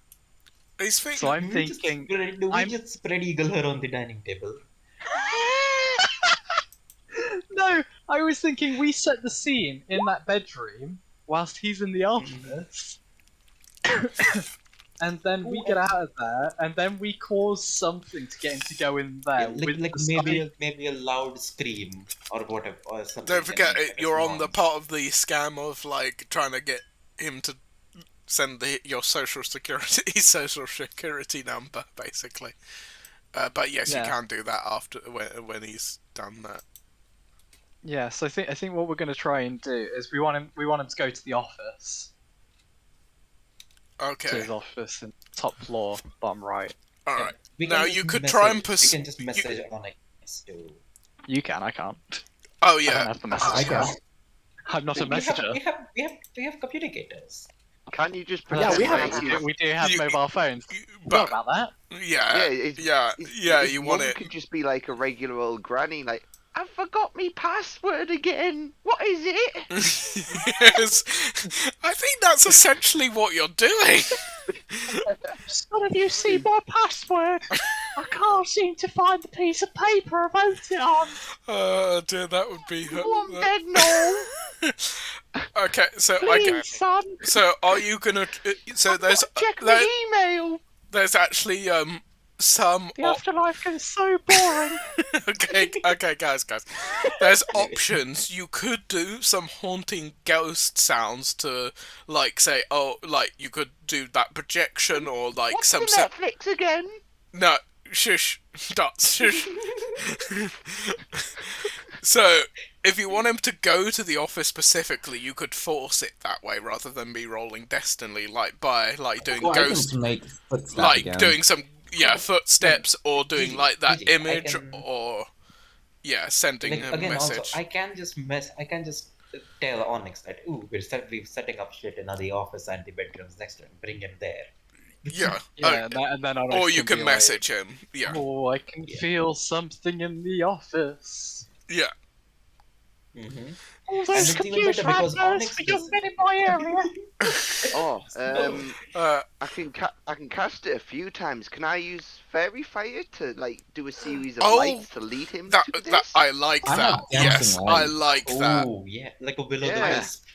He's thinking... So I'm thinking... Do we just spread eagle her on the dining table? No, I was thinking we set the scene in that bedroom whilst he's in the office. And then we get out of there, and then we cause something to get him to go in there. Yeah, like maybe a loud scream or whatever or something. Don't forget, you're on the part of the scam of like trying to get him to send your social security number, basically. But yes, you can do that after when he's done that. Yeah, so I think what we're going to try and do is we want him to go to the office. Okay. To his office in top floor, bottom right. Alright. Now you could try and we can just message Onyx to... You can, I can't. Oh yeah. I don't have the message. I can. I'm not a messenger. We have communicators. Can you just Yeah, we do have mobile phones. But, What about that? Yeah, you want it. It could just be like a regular old granny, like, I forgot me password again. What is it? Yes. I think that's essentially what you're doing. None of you see my password. I can't seem to find the piece of paper I wrote it on. Oh dear, that would be. One bed, no. Okay, so Please, son. So are you gonna? So there's Check my email. there's actually some. The afterlife gets so boring. okay, guys. There's options. You could do some haunting ghost sounds to, like, say, like you could do that projection or like What's some. the Netflix again? No, shush, dots, shush. So, if you want him to go to the office specifically, you could force it that way rather than be rolling destiny, like by doing ghost, doing some footsteps or doing like that image or sending a message. Also, I can just tell Onyx that we're setting up shit in the office and the bedrooms next to him. Bring him there. And then Onyx or you can be message him. Yeah. Oh, I can feel something in the office. Yeah. Mm-hmm. All those confused adverts for young men in my area. I can cast it a few times. Can I use fairy fire to like do a series of lights to lead him to this? I like that. Yes, I like that. Oh yeah, like a will o' the wisp.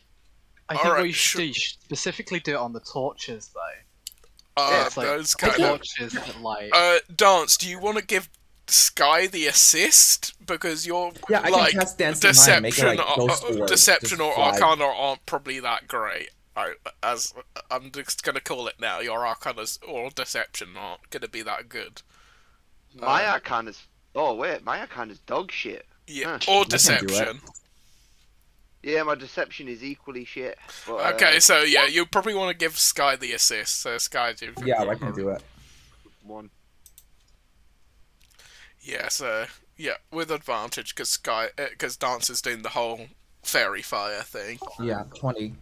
I think what you should do, you should specifically do it on the torches though. It's like those kind of torches that light. Dance, do you want to give Sky the assist, because you're I like can cast Dancing Lion, deception or Arcana aren't probably that great. I'm just gonna call it now. Your Arcana or Deception aren't gonna be that good. My Arcana's my Arcana's dog shit. Yeah, or Deception. Yeah, my Deception is equally shit. But, okay, so you probably want to give Sky the assist. So Sky, do I can do it. One. Yeah, so with advantage because Dance is doing the whole fairy fire thing. Yeah, 20.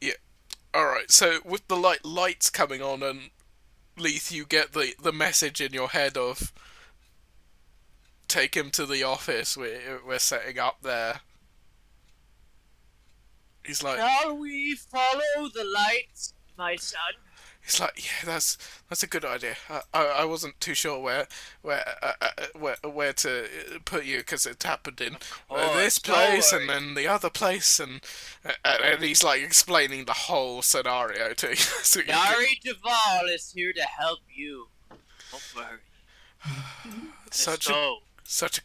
Yeah. All right. So with the lights coming on and Leith, you get the message in your head of take him to the office. We're setting up there. He's like, shall we follow the lights, my son? He's like, yeah, that's a good idea. I wasn't too sure where to put you because it happened in this place and then the other place and he's like explaining the whole scenario to you. Dari Duval is here to help you. Don't worry. Such a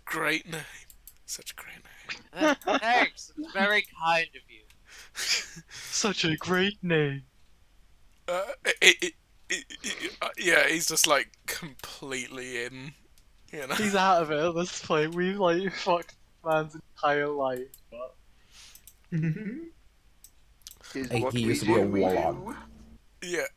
great name. Such a great name. Thanks. It's very kind of you. Such a great name. He's just like completely in, you know. He's out of it at this point. We've like fucked man's entire life. He used to be a warlock. Yeah.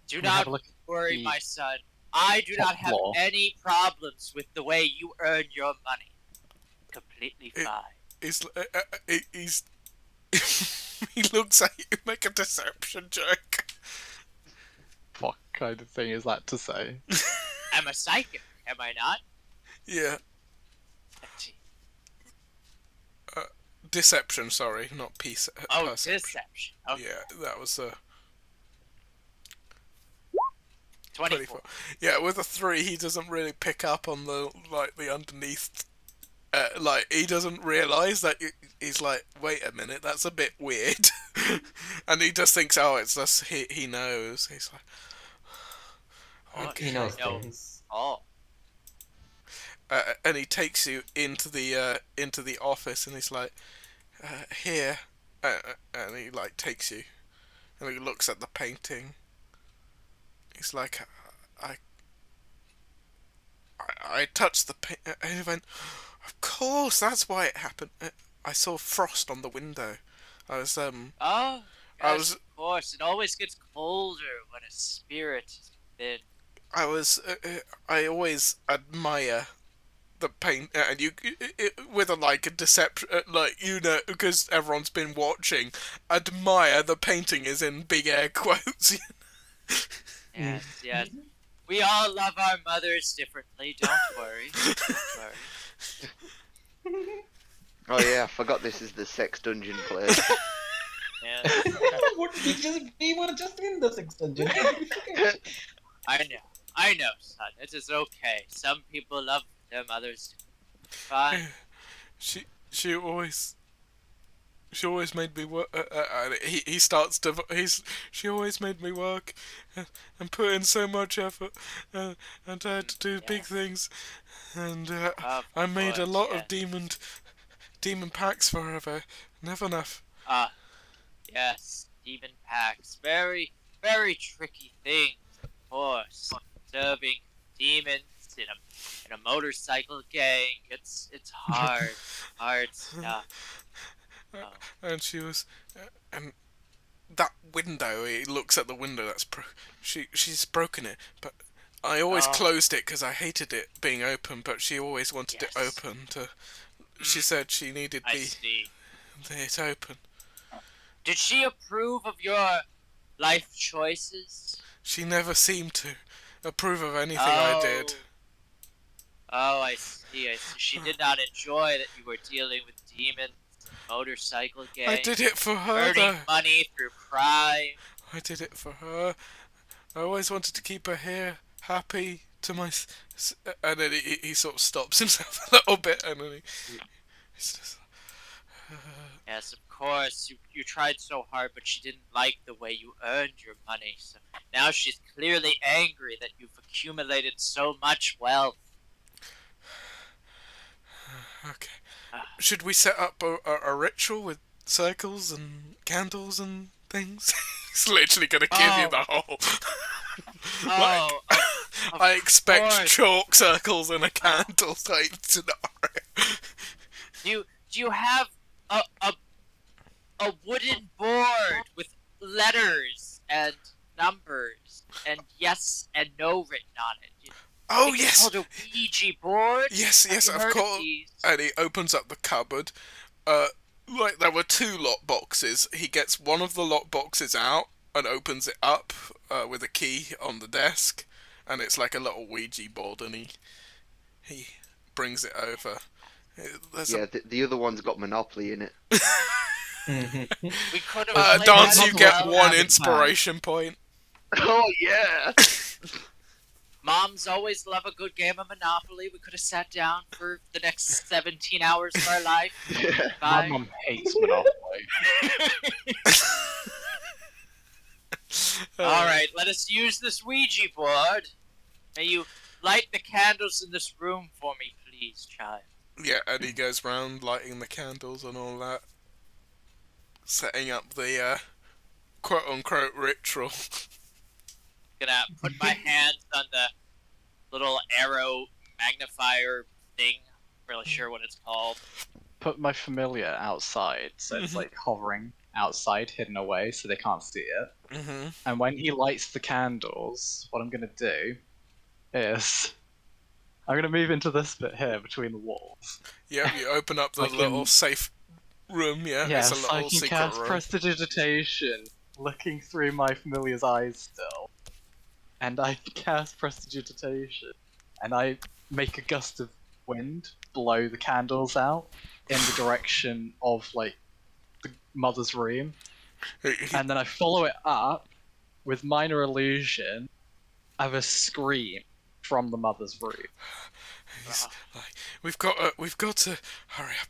Do not worry, my son. I do not have any problems with the way you earn your money. Completely fine. He's he looks at you, make a deception joke. What kind of thing is that to say? I'm a psychic, am I not? Yeah. Deception, sorry, not peace. Deception. Okay. Yeah, that was 24. Yeah, with a 3, he doesn't really pick up on the underneath. He doesn't realise that he's like, wait a minute, that's a bit weird. And he just thinks, it's just, he knows. He's like, okay. He knows things. Oh. And he takes you into the office and he's like, here. And he like takes you. And he looks at the painting. He's like, I touched the paint. And he went, of course, that's why it happened. I saw frost on the window. I was of course, it always gets colder when a spirit is in. I always admire the paint, and you with a deception, because everyone's been watching. Admire the painting is in big air quotes. Yes. We all love our mothers differently. Don't worry. Oh yeah, I forgot this is the sex dungeon place. We were just in the sex dungeon. I know. I know, son. It is okay. Some people love their mothers. Fine. She always made me work. He starts to. She always made me work, and put in so much effort, and I had to do big things, and I made a lot of demon packs for her. But never enough. Yes, demon packs. Very, very tricky things. Of course, serving demons in a motorcycle gang. It's hard, hard stuff. And she was, and that window. He looks at the window. She's broken it, but I always closed it because I hated it being open. But she always wanted it open. She said she needed it open. Did she approve of your life choices? She never seemed to approve of anything I did. Oh, I see. She did not enjoy that you were dealing with demons, motorcycle gangs. I did it for her, earning money through crime. I did it for her. I always wanted to keep her here, happy to my... And then he sort of stops himself a little bit, and then he's just... Yes, of course. You tried so hard, but she didn't like the way you earned your money. So now she's clearly angry that you've accumulated so much wealth. Okay. Should we set up a ritual with circles and candles and things? It's literally gonna give you the whole... I expect chalk circles and a candle type scenario. Do you have a wooden board with letters and numbers and yes and no written on it? Oh, yes! It's called a Ouija board? Yes, of course. And he opens up the cupboard. There were 2 lock boxes. He gets one of the lock boxes out and opens it up with a key on the desk. And it's like a little Ouija board, and he brings it over. The other one's got Monopoly in it. We could have Dance, you get 1 inspiration point. Oh, yeah! Moms always love a good game of Monopoly. We could have sat down for the next 17 hours of our life. Yeah. My mom hates Monopoly. Alright, let us use this Ouija board. May you light the candles in this room for me, please, child. Yeah, and he goes round lighting the candles and all that. Setting up the quote-unquote ritual. Gonna put my hands on the little arrow magnifier thing. Not really sure what it's called. Put my familiar outside, so it's like hovering outside, hidden away, so they can't see it. And when he lights the candles, what I'm gonna do is I'm gonna move into this bit here between the walls. Yeah, you open up the little safe room. Yeah, yes, it's a little I can secret cast room. Prestidigitation, looking through my familiar's eyes still. And I cast Prestidigitation, and I make a gust of wind blow the candles out in the direction of, like, the mother's room. And then I follow it up with Minor Illusion of a scream from the mother's room. He's like, we've got to hurry up.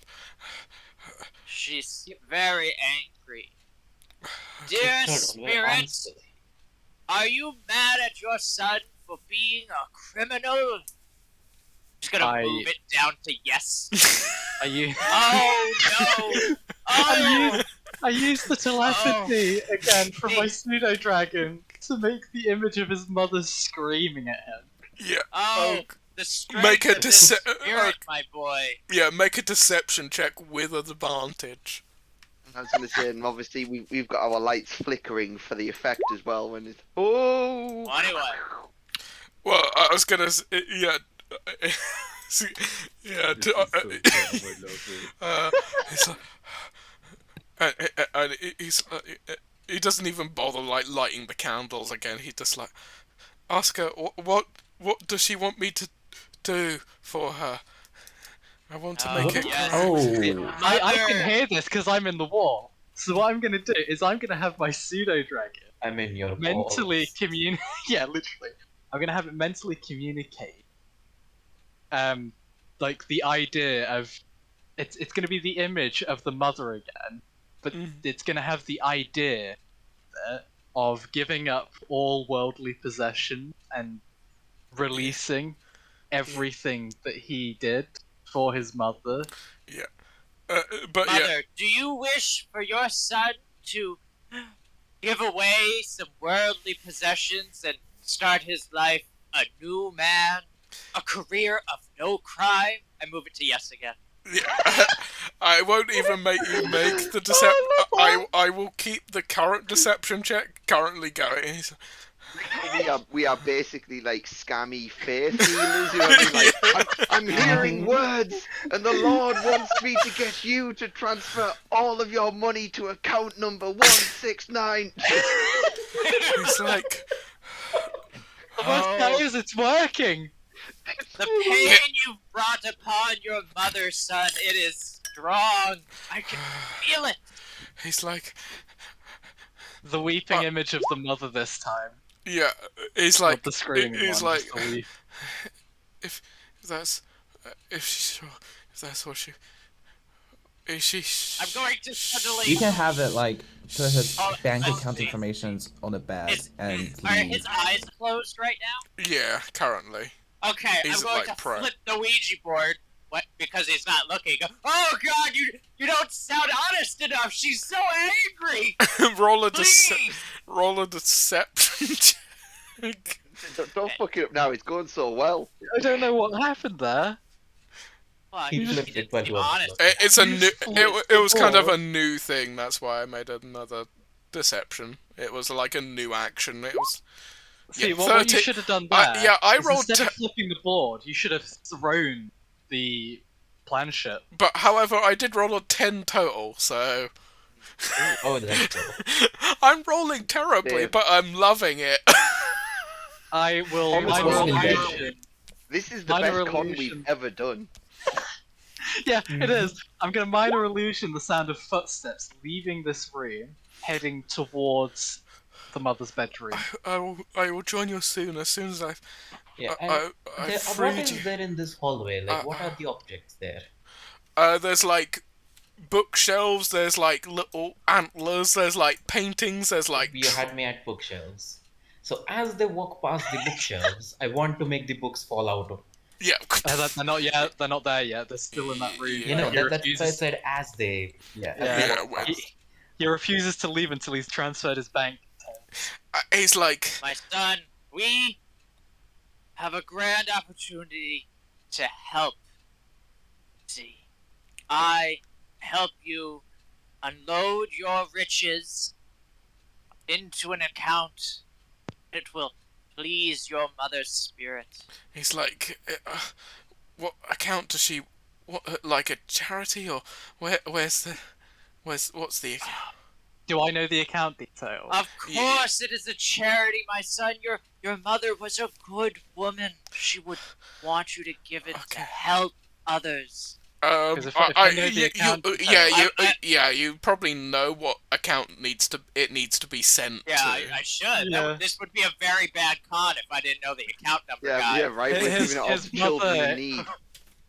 She's very angry. Dear spirits, are you mad at your son for being a criminal? Just gonna move it down to yes. Are you? Oh no! Oh! I used the telepathy again from my pseudo dragon to make the image of his mother screaming at him. Yeah. Oh, the strength of this spirit, my boy. Yeah, make a deception check with advantage. I was going to say, and obviously we've got our lights flickering for the effect as well when it's... Oh! Anyway. Well, I was going to... Yeah. Yeah. He doesn't even bother like lighting the candles again. He just like... Ask her, what does she want me to do for her? I want to make it... Yes. I can hear this because I'm in the wall. So what I'm going to do is I'm going to have my pseudo-dragon I'm in your mentally communicate... Yeah, literally. I'm gonna have it mentally communicate, like the idea of it's gonna be the image of the mother again, but it's gonna have the idea of giving up all worldly possession and releasing everything that he did for his mother. Yeah. But Mother, do you wish for your son to give away some worldly possessions and start his life a new man? A career of no crime? I move it to yes again. yeah. I won't even make you make the deception. I will keep the current deception check currently going. We are basically like scammy faith healers. You know what I mean? Like, I'm hearing words, and the Lord wants me to get you to transfer all of your money to account number 169. It's like, Guys, it's working. The pain you've brought upon your mother, son, it is strong. I can feel it. he's like, The weeping image of the mother this time. yeah. He's Not like, the screaming he's one, like, just the weep. if that's, if she's sure, if that's what she, is she? I'm going to suddenly. You can have it like put his Oh, bank oh, account please. information on a bed and Are leave. his eyes closed right now? Yeah, currently. Okay, He's, I'm going like, to prone. flip the Ouija board. What? Because he's not looking. Oh God, you don't sound honest enough. She's so angry. roll a Please. roll a deception check. Don't fuck it up now. It's going so well. I don't know what happened there. Well, He he flipped it didn't while seem you were honest. It's a You new. flipped It was the kind of board. a new thing. That's why I made another deception. It was like a new action. It was. See, Yeah, what you 30 should have done there. yeah, I is rolled. Instead of flipping the board, you should have thrown the planchette. But however, I did roll a 10 total, so Oh, that's cool. I'm rolling terribly, Dave. but I'm loving it. I will Honestly, minor Dave. illusion. This is the Minor best con illusion. we've ever done. Yeah, it is. I'm gonna minor illusion the sound of footsteps leaving this room, heading towards the mother's bedroom. I will join you soon. As soon as I've Yeah, I and what freed is you. there in this hallway? Like, what are the objects there? There's like bookshelves. There's like little antlers. There's like paintings. There's like. You had me at bookshelves. So as they walk past the bookshelves, I want to make the books fall out of. Yeah. They're not yet. They're not there yet. They're still in that room. You know, He that's why I refuses- said as they. Yeah. Yeah. as they Yeah, walk well- past. He refuses to leave until he's transferred his bank. He's like. My son, we have a grand opportunity to help. See, I help you unload your riches into an account. It will please your mother's spirit. He's like. What account does she? What like a charity or what's the account? Do I know the account details? Of course, it is a charity, my son. Your mother was a good woman. She would want you to give it to Okay. help others. 'Cause if I know the account details- you probably know what account needs to be sent Yeah, to. I should. Yeah. This would be a very bad con if I didn't know the account number, Yeah, guy. yeah, right. We're His- giving it all his to children mother- in need.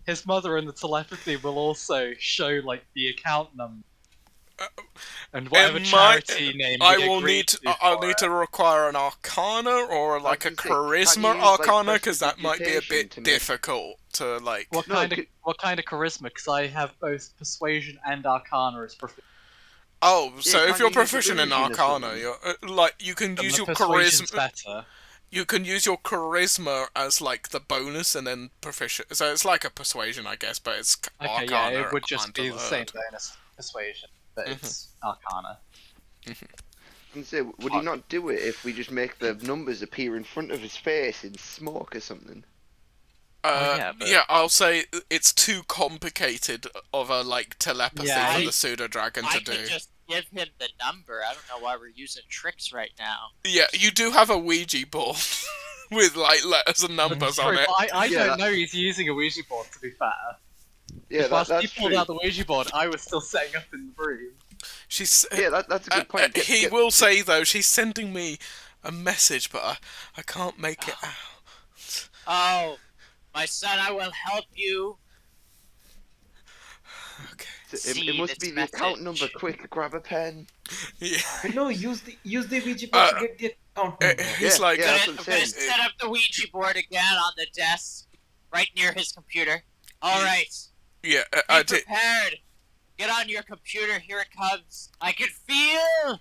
His mother in the telepathy will also show like the account number and whatever It charity name. I he will agreed need. to I'll for need it. to require an Arcana or like a was gonna say, Charisma can't you use, like, Arcana because that might be a prestidigitation bit to make- difficult to like. What No, kind of could- what kind of charisma? Because I have both persuasion and arcana as proficiency. Oh, so can't if you're you use proficient in illusion or Arcana, something? you're like you can use your Persuasion's charisma. better. You can use your charisma as like the bonus and then proficient. So it's like a persuasion, I guess, but it's Okay, Arcana. yeah, it would just be the same under thing as persuasion, but it's arcana. And say, would he not do it if we just make the numbers appear in front of his face in smoke or something? yeah, but- Yeah, I'll say it's too complicated of a like telepathy Yeah, for he- the pseudo dragon I to do. could just give him the number. I don't know why we're using tricks right now. Yeah, you do have a Ouija board with like letters and numbers on Sorry, it. but I Yeah, don't know he's using a Ouija board, to be fair. Yeah, Whilst he that's pulled true. out the Ouija board, I was still setting up in the room. She's Yeah, that's a good point. he will say though she's sending me a message, but I can't make it out. Oh, my son, I will help you. Okay. It must be the account number. Quick, grab a pen. Yeah. No, use the Ouija board to get the account number. He's like, yeah, that's I'm what I'm gonna saying. set up the Ouija board again on the desk, right near his computer. All right. yeah, Be I did. prepared. Get on your computer. Here it comes. I can feel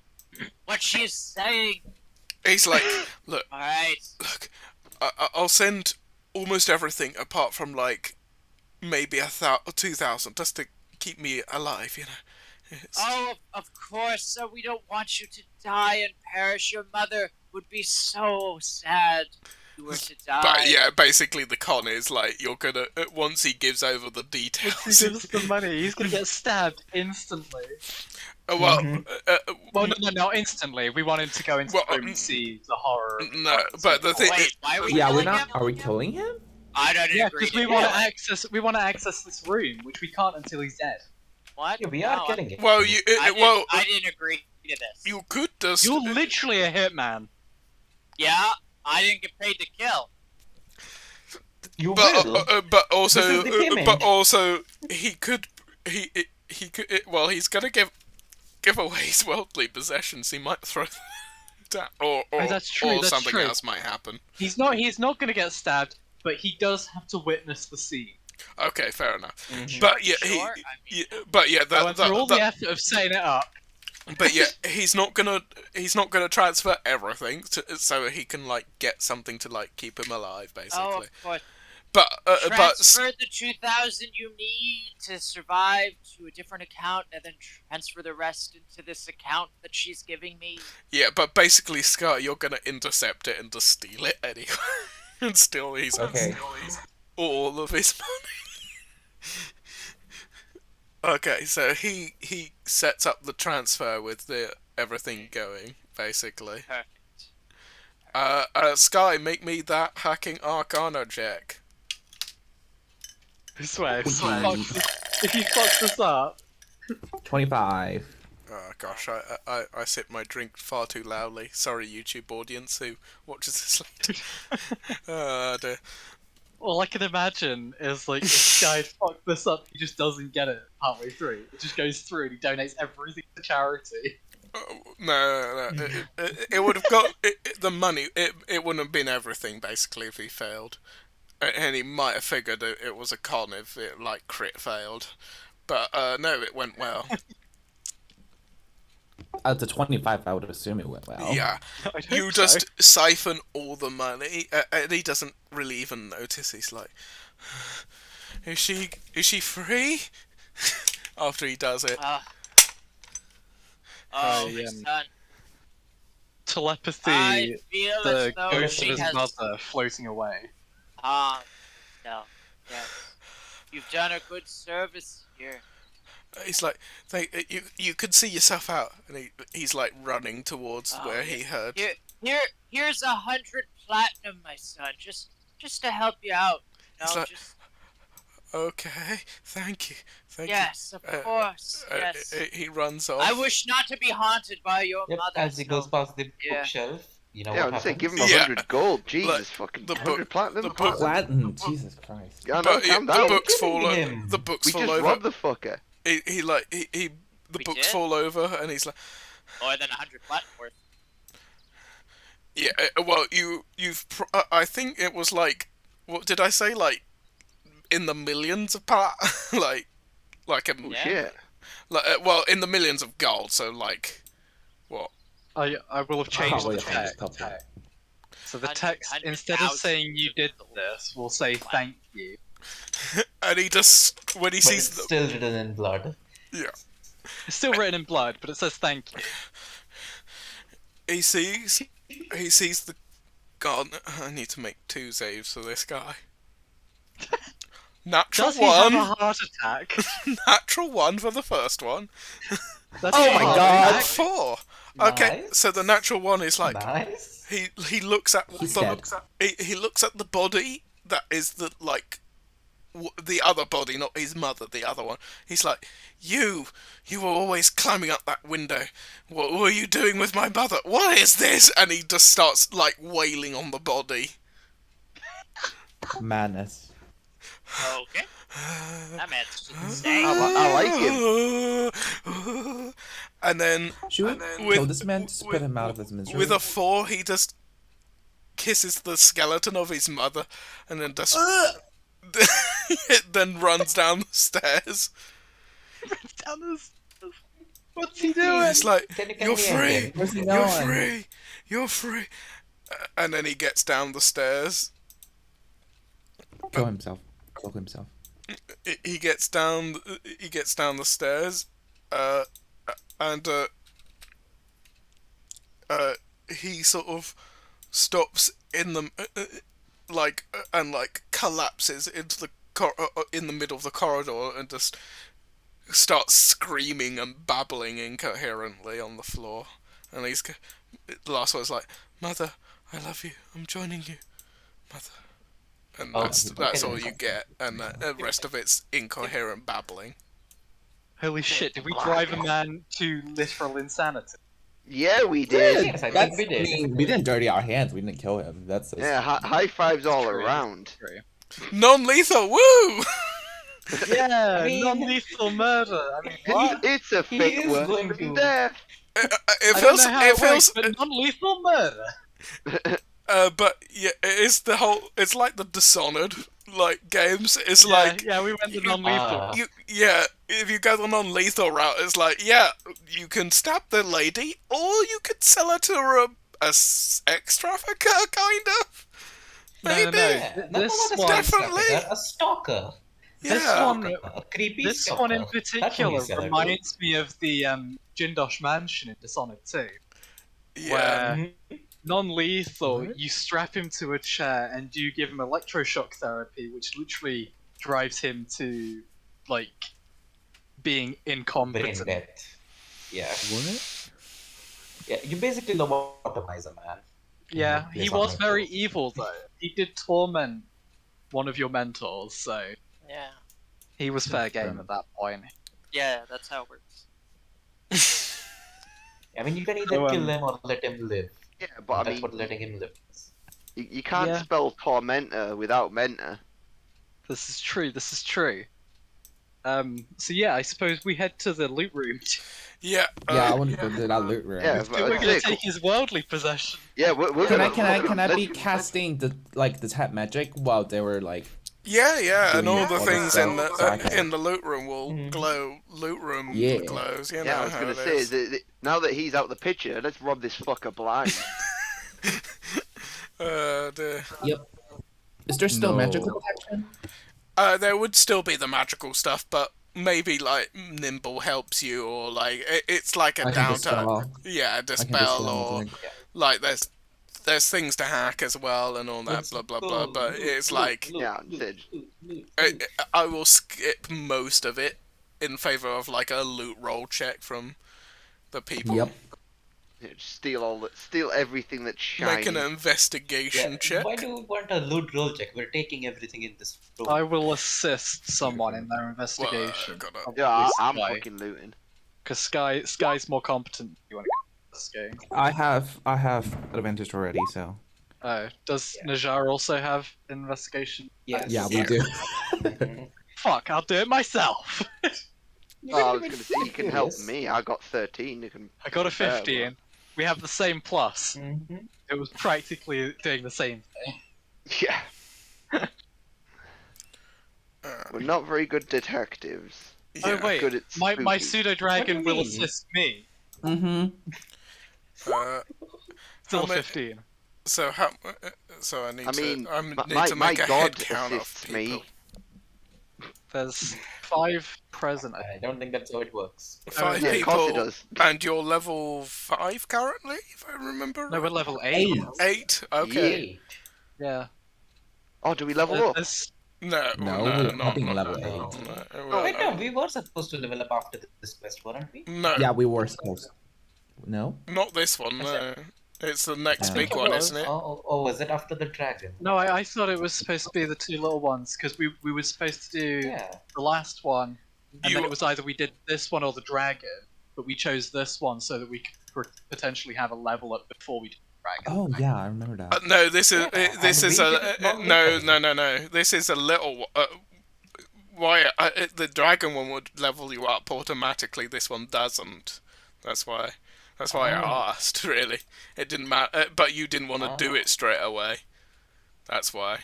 what she's saying. He's like, look, All right. look, I'll send almost everything apart from like maybe 2,000 just to keep me alive, you know. Oh, of course. So we don't want you to die and perish. Your mother would be so sad if you were to die. But yeah, basically the con is like you're gonna once he gives over the He details. gives the money. He's gonna get stabbed instantly. Well, Well, no, not instantly. We want him to go into Well, the room and see the horror. no, but the thing. Wait, why are we Yeah, we're killing not. him? Are we killing him? I don't Yeah, agree. because we want to access. We want to access this room, which we can't until he's dead. What? Yeah, we are No, getting it. Well, you I didn't agree to this. you could just. You're literally a hitman. Yeah, I didn't get paid to kill. You But will. but also This is the payment. but also he could well he's gonna give away his worldly possessions. He might throw down or Oh, that's true, or that's something true. else might happen. He's not gonna get stabbed, but he does have to witness the scene. Okay, fair enough. But yeah, Sure, but yeah, I went through all the effort of setting it up. but yeah, he's not gonna transfer everything so he can like get something to like keep him alive, basically. Oh, of course. But Transfer the 2,000 you need to survive to a different account, and then transfer the rest into this account that she's giving me. yeah, but basically, Scott, you're gonna intercept it and just steal it anyway, and steal all of his money. Okay, so he sets up the transfer with everything going, basically. Perfect. Sky, make me that hacking Arcana check. I swear, if you fuck this up, 25. Oh gosh, I sip my drink far too loudly. Sorry, YouTube audience who watches this later. Dear. all I can imagine is like this guy fucked this up. He just doesn't get it halfway through. It just goes through and he donates everything to charity. No. It would have got the money. It wouldn't have been everything basically if he failed, and he might have figured it was a con if it like crit failed. But no, it went well. To 25, I would assume it went well. Yeah, you just siphon all the money, and he doesn't really even notice. He's like, "Is she free?" After he does it. Oh, my son. Telepathy. I feel The as though ghost of she his has... mother floating away. No. Yes. You've done a good service here. He's like, you could see yourself out, and he's like running towards where he heard. Here's 100 platinum, my son. Just to help you out. You He's know, like, okay, thank you. Yes, of course. Yes. He runs off. I wish not to be haunted by your Yep, mother. as he goes past the bookshelf, you know Yeah, what I'm saying, happens? give him 100 gold. Jesus, Like, fucking the 100 book- platinum. the book- Platinum, Jesus Christ. Yeah, no, But calm the down. books fall. him. The books We fall just over. robbed the fucker. The We books did? fall over, and he's like, More than 100 platinum worth. yeah. Well, I think it was like, what did I say? Like, in the millions of like a Yeah. Shit. well, in the millions of gold. So like, what? I will have changed Probably the a hundred text. couple. So the 100 text, instead of 100,000 saying you did this, will say thank you. And he just when he But sees it's the still written in blood. yeah. It's still written in blood, but it says thank you. He sees the gun. I need to make 2 saves for this guy. Natural Does he have a 1. heart attack? Natural 1 for the first one. That's Oh a my heart God. attack. 4. Okay, Nice. so the natural 1 is like Nice. he looks at He's dead. he looks at the body that is the like the other body, not his mother, the other one. He's like, you were always climbing up that window. What were you doing with my mother? What is this? And he just starts like wailing on the body. Madness. Okay. That man's insane. I like him. And then Should we kill this man to put him out of his misery? with a 4, he just kisses the skeleton of his mother, and then just then runs down the stairs. Down the stairs. What's he doing? It's like, Can you you're me free, again? Where's he you're going? free, you're free. And then he gets down the stairs. Kill himself. Kill himself. He gets down the stairs, and he sort of stops in the and collapses into the in the middle of the corridor and just starts screaming and babbling incoherently on the floor. And the last one's like, "Mother, I love you. I'm joining you, Mother." And that's all you get, and the rest of it's incoherent babbling. Holy shit, did we drive a man to literal insanity? Yeah, we did. Yes, I think we did. I mean, we didn't dirty our hands. We didn't kill him. That's Yeah, high fives all around. Non-lethal, woo! Yeah, I mean- non-lethal murder. I mean, what? It's a He fake is word going for to- death. It I don't feels, know how it feels, works, but non-lethal murder. but yeah, it is the whole. It's like the Dishonored games. It's like Yeah, we went the non-lethal. yeah, if you go the non-lethal route, it's like, yeah, you can stab the lady, or you could sell her to a sex trafficker, kind of. Maybe. No. Yeah, not This a one- Definitely. a stalker. This Yeah. one, A creepy this stalker. one in That's what particular you said, I reminds me of the Jindosh Mansion in Dishonored 2, Yeah. where non-lethal, you strap him to a chair and you give him electroshock therapy, which literally drives him to being Brain incompetent. death. Yeah. What? Yeah, you basically lobotomize a man. Yeah, Yes, he I'm was not very sure. evil though. He did torment one of your mentors, so Yeah. he was fair game at that point. Yeah, that's how it works. I mean, you can either So, kill him or let him live. Yeah, but I That's mean, what letting him live is. you can't Yeah. spell tormentor without mentor. This is true. So yeah, I suppose we head to the loot room. Yeah. Yeah, I want to go to that loot room. Yeah, We're but gonna take his worldly possession. yeah, we're Can gonna. I be casting the tap magic while they were like? Yeah, and Doing all the all things the in the stuff. in the loot room will Mhm. glow. Loot room Yeah. glows. You know Yeah, I was how gonna it say is. now that he's out the picture, let's rob this fucker blind. Dear. Is there still No. magical protection? There would still be the magical stuff, but maybe Nimble helps you, or it's like a I can down to dispel. yeah, I can dispel, or magic. there's things to hack as well and all that Let's blah blah go. blah. But it's like Yeah, Sid. I will skip most of it in favor of a loot roll check from the people. Yep. Yeah, steal everything that's shiny. Make an investigation check. Why do you want a loot roll check? We're taking everything in this room. I will assist someone in their Well, investigation. gotta- Yeah, I'm fucking looting. Because Sky's more competent. You want to get this game? I have advantage already, so Does Najar also have investigation? Yes. yeah, we do. Mhm. Fuck, I'll do it myself. Oh, I was gonna say you can help me. I got 13. You can. I got a compare, 15. We have the same plus. Mhm. It was practically doing the same thing. but- Yeah, we're not very good detectives. Oh Yeah. wait, Good at my spooky. pseudo dragon What do you will mean? assist me. Mm-hmm. Still How many- 15. So how? So I need I mean, to. I need my to make a god head count of assists people. me. There's 5 present. I don't think that's how it works. 5 Yeah, of course it people, does. and you're level 5 currently, if I remember. No, we're right. level 8. 8. Okay. Yay. Yeah. Oh, do we level up? There's- No, No, no, we're no, hopping no, level no, 8. no, Oh, wait, no, no, we were supposed to level up after this quest, weren't we? no, Yeah, we were supposed. No. not this one. No, it's the next Yeah. big one, isn't it? Oh, was it after the dragon? No, I thought it was supposed to be the 2 little ones, because we were supposed to do Yeah. the last one, and then You- it was either we did this one or the dragon, but we chose this one so that we could potentially have a level up before we did dragon. Oh yeah, I remember that. No, this is Yeah, this and is we a get it long no, later. no, no, no. This is a little. Why the dragon one would level you up automatically? This one doesn't. That's why. That's why I asked. Really, it didn't matter. But you didn't want to do it straight away. That's why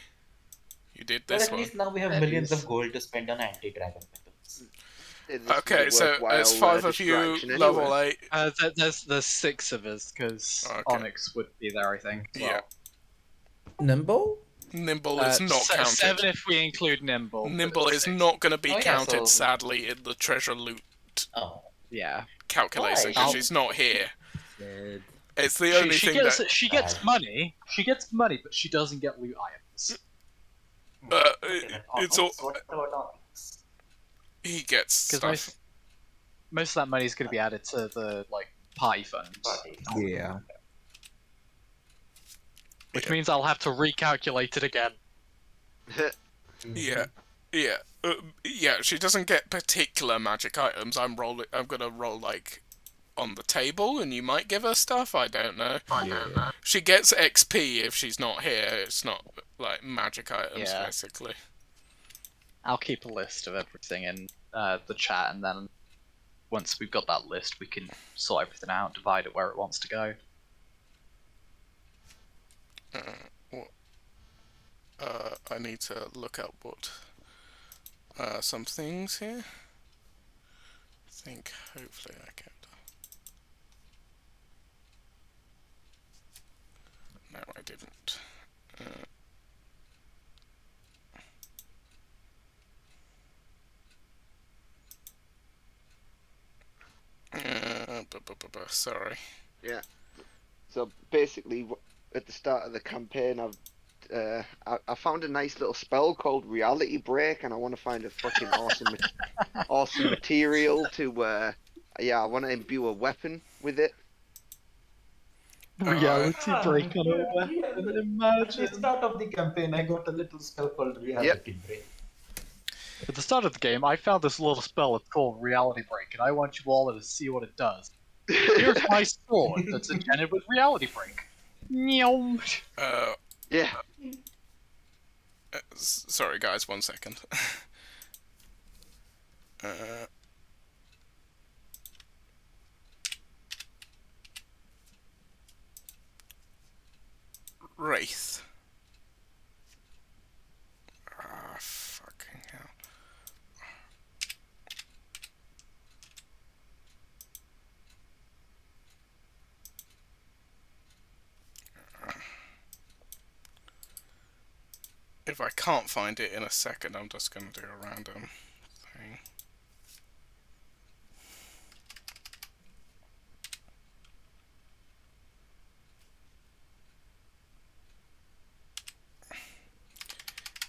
you did But this at one. least now we have millions of gold to spend on anti-dragon weapons. This was Okay, a so it's worthwhile, 5 of you, distraction level anyway. 8. There's 6 of us because Okay. Onyx would be there, I think. as Yeah. well. Nimble? Nimble is not counted. 7 if we include Nimble. but Nimble it's is 6. not going to be Oh, yeah, counted, so- sadly, in the treasure loot Oh, Yeah. calculation Why? because she's not here. Dead. It's the only thing that She gets money. She gets money, but she doesn't get loot items. it's all What about Onyx? he gets Because stuff. most of that money is going to be added to the party fund, Party. Yeah. which means I'll have to recalculate it again. Yeah, yeah. She doesn't get particular magic items. I'm gonna roll like on the table, and you might give her stuff. I don't know. Yeah. She gets XP if she's not here. It's not like magic items, Yeah. basically. I'll keep a list of everything in the chat, and then once we've got that list, we can sort everything out, divide it where it wants to go. I need to look up what some things here. I think hopefully I can. No, I didn't. Sorry. Yeah. So basically, at the start of the campaign, I found a nice little spell called Reality Break, and I want to find a fucking awesome material to. Yeah, I want to imbue a weapon with it. Reality break on a weapon, At the imagine. start of the campaign, I got a little spell called Reality Break. At the start of the game, I found this little spell it's called Reality Break, and I want you all to see what it does. Here's my sword that's enchanted with Reality Break. Nyom. Yeah. Sorry, guys. 1 second. Wraith. Ah, fucking hell. If I can't find it in a second, I'm just going to do a random thing.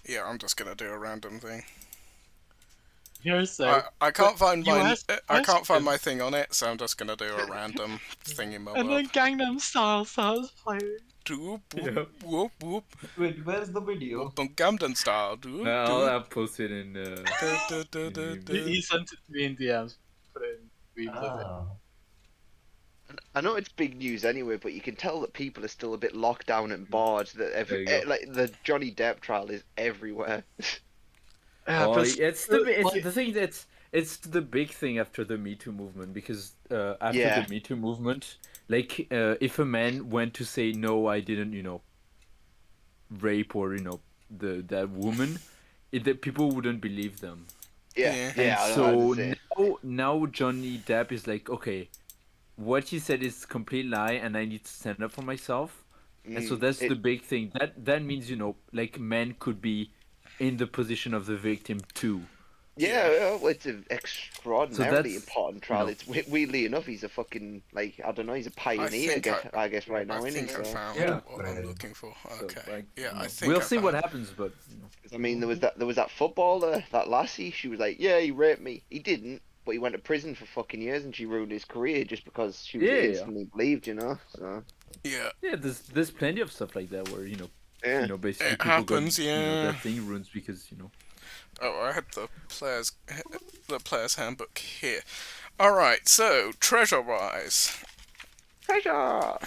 Yeah, I'm just gonna do a random thing. I can't find I can't find my thing on it, so I'm just gonna do a random thingy And mob. then Gangnam Style starts playing. Whoop, whoop, whoop, whoop. Wait, where's the video? Gamden style. Doop, I'll post it in. He sent it to me in DMs. Put it in memes of it. Oh. I know it's big news anyway, but you can tell that people are still a bit locked down and bored. That There you go. like the Johnny Depp trial is everywhere. Oh, but it's the thing that's it's the big thing after the Me Too movement, because after Yeah. the Me Too movement, like if a man went to say no, I didn't, rape or that woman, the people wouldn't believe them. Yeah, Yeah. yeah. I know So what to say. now Johnny Depp is like, okay, what he said is complete lie, and I need to stand up for myself. And so that's the big thing. That means like men could be in the position of the victim too. Yeah, well, it's an extraordinarily that's, important trial. It's weirdly enough, he's a fucking like I don't know, he's a pioneer. I guess right now, I isn't he? think I So, found Yeah. what I'm looking for. Okay. like, Yeah, I think we'll I see what found- happens, but I mean, there was that footballer, that lassie. She was like, yeah, he raped me. He didn't, but he went to prison for fucking years, and she ruined his career just because she was Yeah. instantly believed, So Yeah. yeah, there's plenty of stuff like that where yeah. basically It people happens, got, yeah. that thing ruins because Oh, I had the player's handbook here. All right, so treasure-wise, Treasure.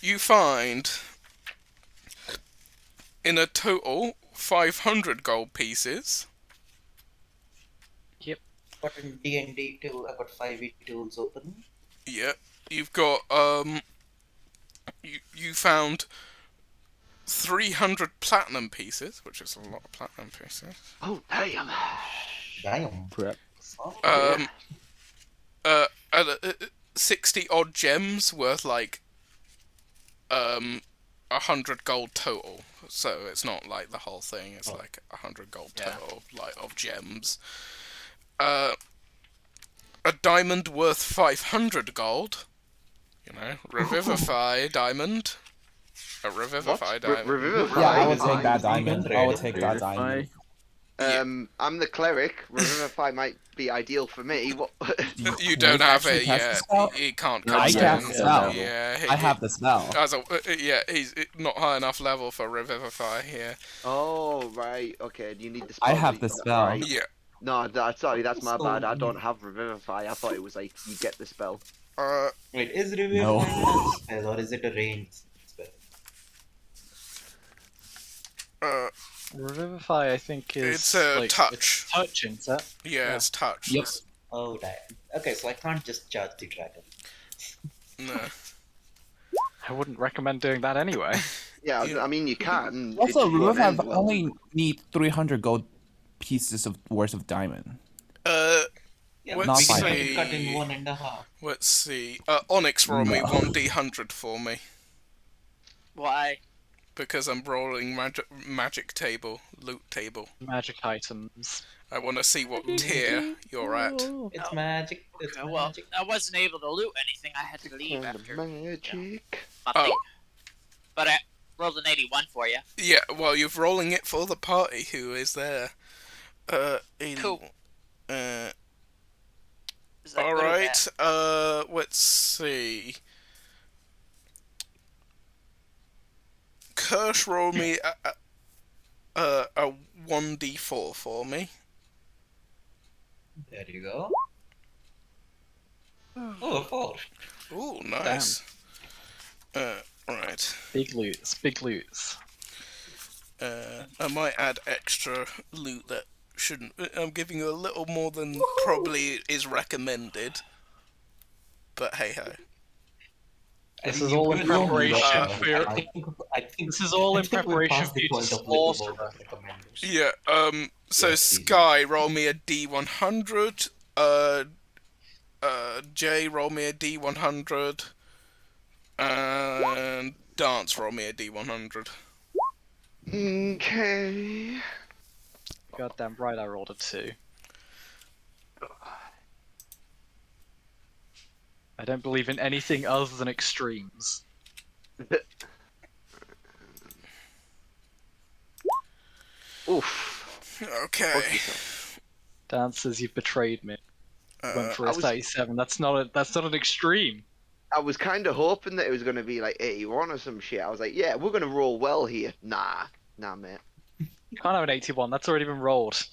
you find in a total 500 gold pieces. But in D&D too, I got 5e tools open. Yeah, you've got you found 300 platinum pieces, which is a lot of platinum pieces. Oh damn! Damn. Prep. Um, 60 odd gems worth like 100 gold total. So it's not like the whole thing. It's like 100 gold total, like of gems. A diamond worth 500 gold. You know, revivify diamond. A revivify diamond. Revivify? Yeah, I would take that diamond. I would take that Revivify. diamond. I'm the cleric. Revivify might be ideal for me. What? You don't have it cast the yet. spell? You can't I cast cast the it. spell. Yeah, I have the spell. he's not high enough level for revivify here. Oh right, okay. You need the spell. I have the to- spell. right. Yeah. No, sorry, that's my bad. I don't have revivify. I thought it was like you get the spell. Wait, is Revivify No. a spell or is it a ranged spell? Revivify, I think, is It's a like, touch. It's touch, isn't it? Yeah, it's touch. Yep. Oh, damn. Okay, so I can't just charge the dragon. No. I wouldn't recommend doing that anyway. Yeah, Yeah. I mean you can. Also, It won't Revivify end well. only need 300 gold pieces of worth of diamond. Yeah, Let's we can see. cut in 1.5. Let's see. Onyx, roll me No. 1d100 for me. Why? Because I'm rolling magic table, loot table. Magic items. I want to see what tier you're at. It's magic. It's Okay, well, magic. I wasn't able to loot anything. I had to leave after Magic. my Oh. thing. But I rolled an 81 for you. Yeah, well, you're rolling it for the party who is there. 80. Cool. Is that All good or right. bad? Let's see. Kirsch, roll me a 1d4 for me. There you go. Oh, 4. Ooh, nice. Right. Big loots. Big loots. I might add extra loot that shouldn't. I'm giving you a little more than probably is recommended. But hey ho. This is all in preparation for your. I think This is all in I think we're preparation past for the you to point of slaughter livable us. recommendation. Yeah. So Yes, Sky, roll me a D100. Jay, roll me a D100. And Dance, roll me a D100. Okay. Goddamn right, I rolled a 2. I don't believe in anything other than extremes. Oof. Okay. Fuck yourself. Dan says you've betrayed me. Went for I a was- 37. That's not an extreme. I was kind of hoping that it was going to be like 81 or some shit. I was like, yeah, we're going to roll well here. Nah, mate. You can't have an 81. That's already been rolled.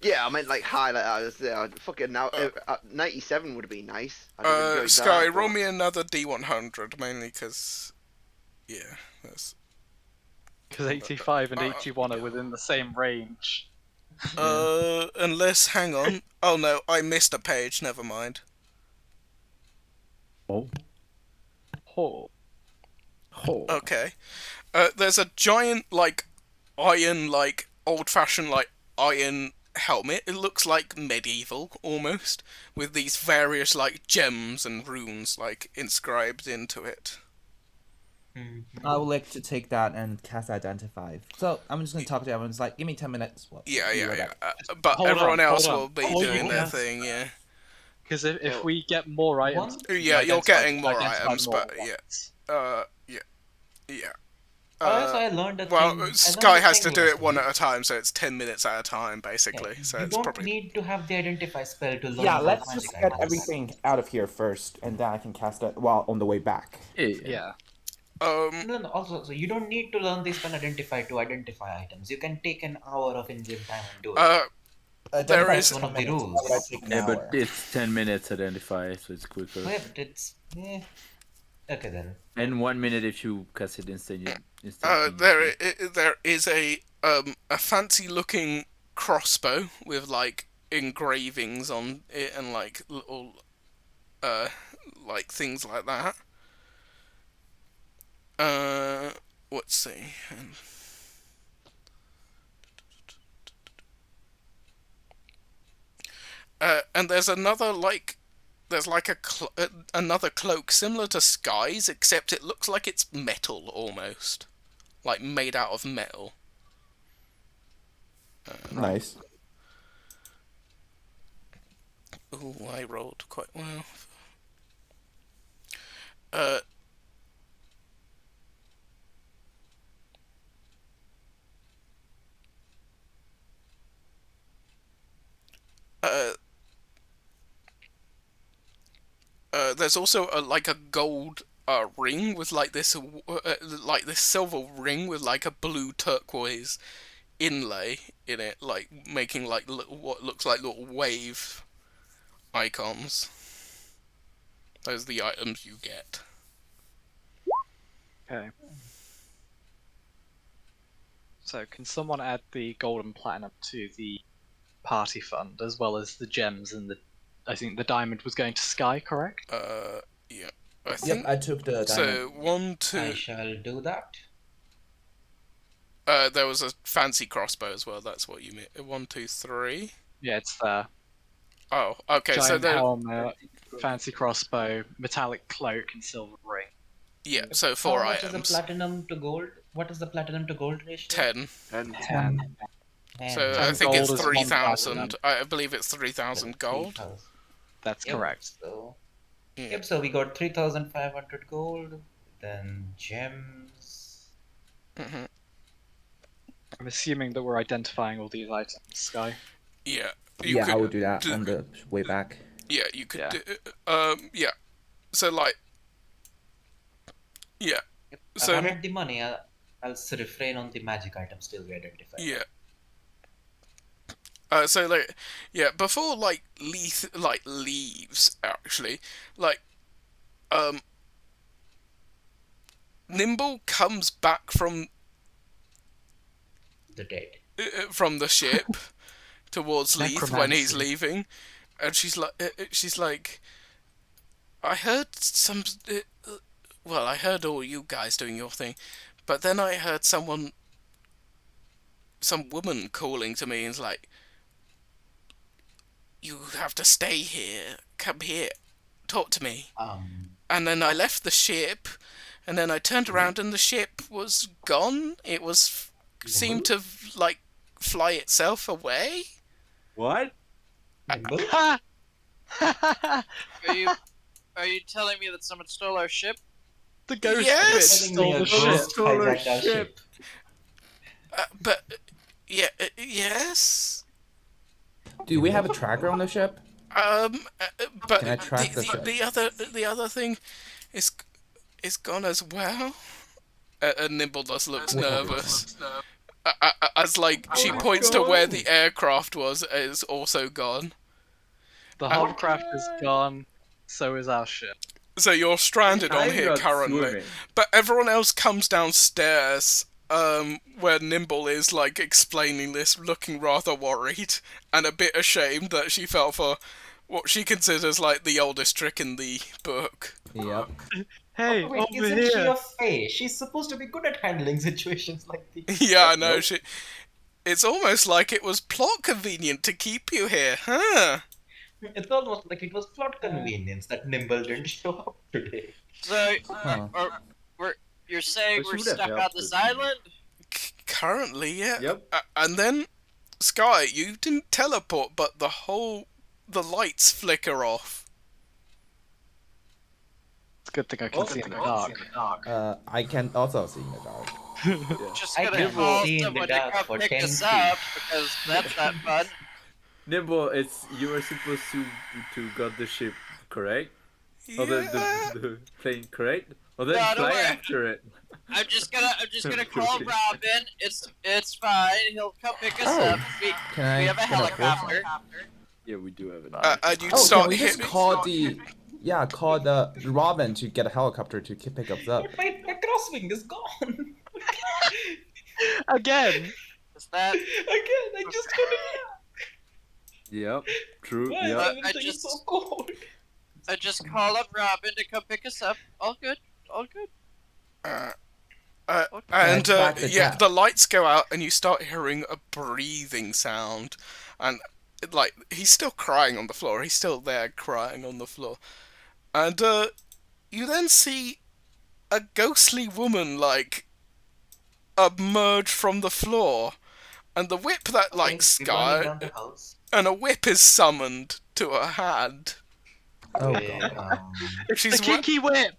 Yeah, I meant like high, like I was fucking now. 97 would have been nice. I'd have enjoyed Sky, that, roll but- me another D100, mainly because. Yeah, that's. Because 85 and 81 are within the same range. Unless, hang on. Oh no, I missed a page, never mind. Oh. Oh. Oh. Okay. There's a giant, like, iron, like, old-fashioned, like, iron helmet. It looks like medieval, almost, with these various, like, gems and runes, like, inscribed into it. I would like to take that and cast Identify. So I'm just gonna talk to everyone. It's like, give me 10 minutes. Well, Yeah, be yeah, right yeah. back. But Hold everyone on, else hold on. will be Oh, doing their yes. thing, yeah. Because if we get more items... Yeah, you're identify- getting more identify items, more but yeah. ones. Yeah. Also, I learned a Well, thing. I learned Sky a has to thing do it last one week. at a time, so it's 10 minutes at a time, basically. So You it's don't probably. need to have the identify spell to learn Yeah, about let's magic just get items. everything out of here first, and then I can cast it while on the way back. Yeah. No, also, so you don't need to learn the spell identify to identify items. You can take an hour of in-game time and do it. There Identify is- is one of the 10 minutes, rules. but I take an Yeah, hour. but it's 10 minutes identify, so it's quicker. Yeah, but it's Okay then. And 1 minute if you cast it instantly. There is a fancy looking crossbow with like engravings on it and like little like things like that. Let's see. And there's another like there's like another cloak similar to Sky's, except it looks like it's metal almost, like made out of metal. Nice. Ooh, I rolled quite well. There's also like a gold ring with like this silver ring with like a blue turquoise inlay in it, like making like what looks like little wave icons. Those are the items you get. Okay. So, can someone add the gold and platinum to the party fund, as well as the gems and I think the diamond was going to Sky, correct? Yeah. I think. Yep, I took the diamond. So 1, 2. I shall do that. There was a fancy crossbow as well. That's what you mean. 1, 2, 3. Yeah, it's there. Oh, okay. Giant So there. helmet, fancy crossbow, metallic cloak, and silver ring. Yeah. So 4 How much items. is the platinum to gold? What is the platinum to gold ratio? 10. 10. So I 10 think gold it's is 3,000. 1,000. I believe it's 3,000 gold. 3,000. That's Yep, correct. So, Yeah. yep, so we got 3,500 gold, then gems. Mhm. I'm assuming that we're identifying all these items, Sky. Yeah. Yeah, I will do that on the way back. Yeah, you could. Yeah. Yeah. So like. Yeah. Yep. So- I've added the money. I'll refrain on the magic items till we identify. Yeah. So like, yeah, before like leaves actually, like, Nimble comes back from The dead. From the ship towards Leith when he's Necromancy. leaving, and she's like, I heard I heard all you guys doing your thing, but then I heard some woman calling to me and is like, you have to stay here, come here, talk to me. And then I left the ship, and then I turned around and the ship was gone. It seemed to like fly itself away. What? Are you telling me that someone stole our ship? The ghost Yes! bitch stole the ship. Stole our ship. But yes. Do we have a tracker on the ship? But Can I track the ship? the other thing is gone as well. And Nimble just looks nervous. As like she points to where the aircraft was, is also gone. The hovercraft is gone, so is our ship. So you're stranded on I'm here not currently. swimming. But everyone else comes downstairs, where Nimble is like explaining this, looking rather worried and a bit ashamed that she fell for what she considers like the oldest trick in the book. Yep. Hey, Wait, over isn't she here. a fae? She's supposed to be good at handling situations like these. Yeah, I know. It's almost like it was plot convenient to keep you here, huh? It's almost like it was plot convenience that Nimble didn't show up today. So, Huh. you're saying But we're she would have stuck on helped this us. island? Currently, yeah. Yep. And then, Sky, you didn't teleport, but the lights flicker off. It's a good thing I can see in the dark. I can also see in the dark. Just I gonna can call see in the someone to dark come for pick 10 us feet. up, because that's not fun. Nimble, you were supposed to got the ship, correct? Or the plane, correct? Or then No, don't fly worry. after it. I'm just gonna call Okay. Robin. It's fine. He'll come pick us Oh. up. We Can I have a get a voice? helicopter. Yeah, we do have an And you'd Oh, start can we just hitting. call the yeah, called Robin to get a helicopter to pick us up. My crosswing is gone. Again. Is that? Again, I just got it back. Yep. True. Why Yep. is everything so cold? I just called up Robin to come pick us up. All good. All good. And back to yeah, Jack. the lights go out and you start hearing a breathing sound, and like he's still crying on the floor. He's still there crying on the floor, and you then see a ghostly woman like emerge from the floor, and the whip that like Okay, we're running sky, down the house. and a whip is summoned to her hand. Oh Okay, god. It's She's the kinky whip.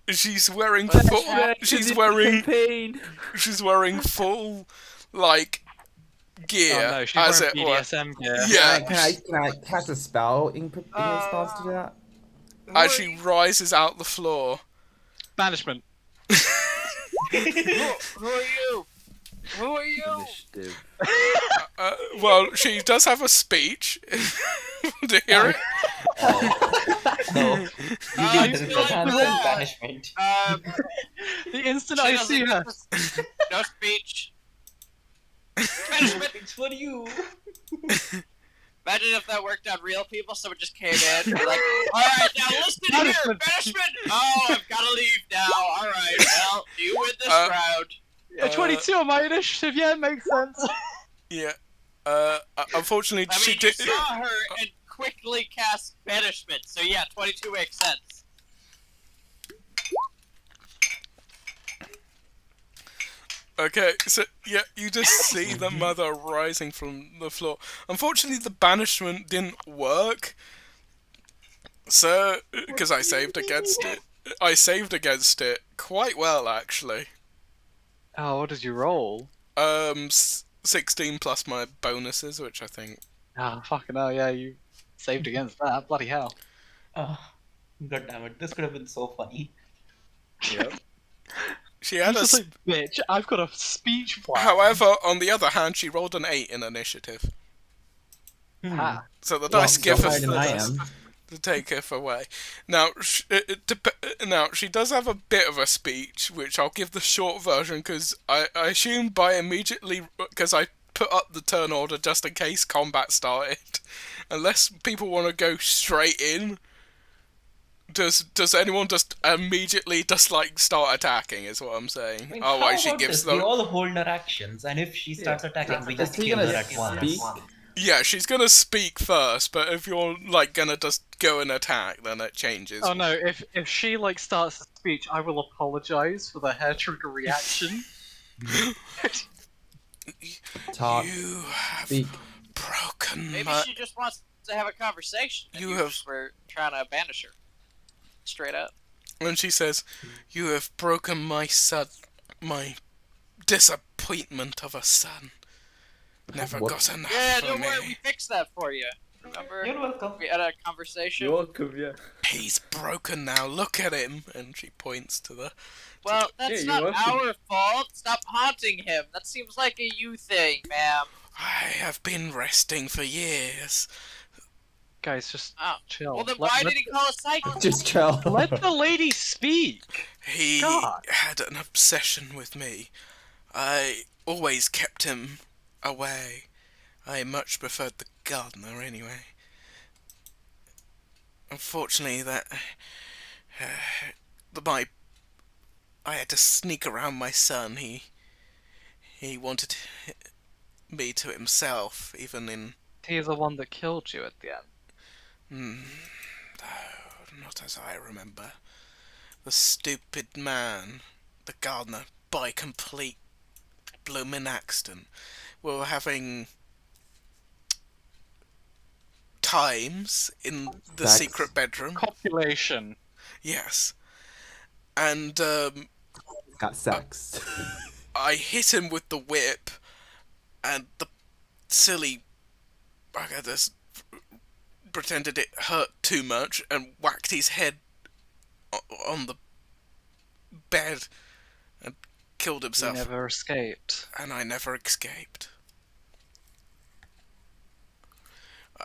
She's wearing What's full. happening? She's wearing. Pain. She's wearing full, like, gear. Oh no, she's as wearing it were. BDSM gear. Yeah. Can I cast a spell in response to that? As she rises out the floor. Banishment. Who are you? Who are you? Initiative. Well, she does have a speech. Do you hear it? No. I'm This is feeling constant bad. banishment. The instant She I doesn't see her. get no speech. Banishment. It's for you. Imagine if that worked on real people. Someone just came in, and be like, "All right, now listen here, Banishment. banishment. Oh, I've got to leave now. All right, well, you win this round." Yeah, 22 on my initiative, yeah, it makes sense. Yeah. Unfortunately, I mean, she you did. saw her and quickly cast banishment, so yeah, 22 makes sense. Okay, so yeah, you just see the mother rising from the floor. Unfortunately, the banishment didn't work. So, because I saved against it. I saved against it quite well, actually. Oh, what did you roll? 16 plus my bonuses, which I think. Oh, fucking hell, yeah, you saved against that. Bloody hell. Oh, God damn it. This could have been so funny. Yep. She had a. Just like, bitch, I've got a speech plan. However, on the other hand, she rolled an 8 in initiative. Ah. So the dice so give higher us than the I dice am. to take her away. Now, now she does have a bit of a speech, which I'll give the short version because I assumed by immediately because I put up the turn order just in case combat started. Unless people want to go straight in. Does anyone just immediately just like start attacking? Is what I'm saying. I mean, Otherwise, how she about gives this? We them. all hold our actions, and if she starts attacking, we just Is he kill her gonna at once. speak? Yeah, she's gonna speak first, but if you're like gonna just go and attack, then it changes. Oh no, if she like starts a speech, I will apologize for the hair trigger reaction. Talk. You have Speak. broken Maybe my. she just wants to have a conversation. And You you have- just were trying to banish her. Straight up. And she says, "You have broken my son, my disappointment of a son. Never What? got enough Yeah, for don't worry, we me. fixed that for you. Remember? You're welcome. We had a conversation. You're welcome, yeah. He's broken now. Look at him." And she points to the. Well, that's Yeah, you're not welcome. our fault. Stop haunting him. That seems like a you thing, ma'am. I have been resting for years. Guys, just Oh. chill. Well, then Let- why let- did he call us psycho? Just chill. Let the lady speak. He God. had an obsession with me. I always kept him away. I much preferred the gardener anyway. Unfortunately, I had to sneak around my son. He wanted me to himself, even in. He's the one that killed you at the end. No, not as I remember. The stupid man, the gardener, by complete bloomin' accident. We were having times in the Sex. secret bedroom. Copulation. Yes. And Got sex. I hit him with the whip, and the silly bugger just pretended it hurt too much and whacked his head on the bed and killed You himself. never escaped. And I never escaped.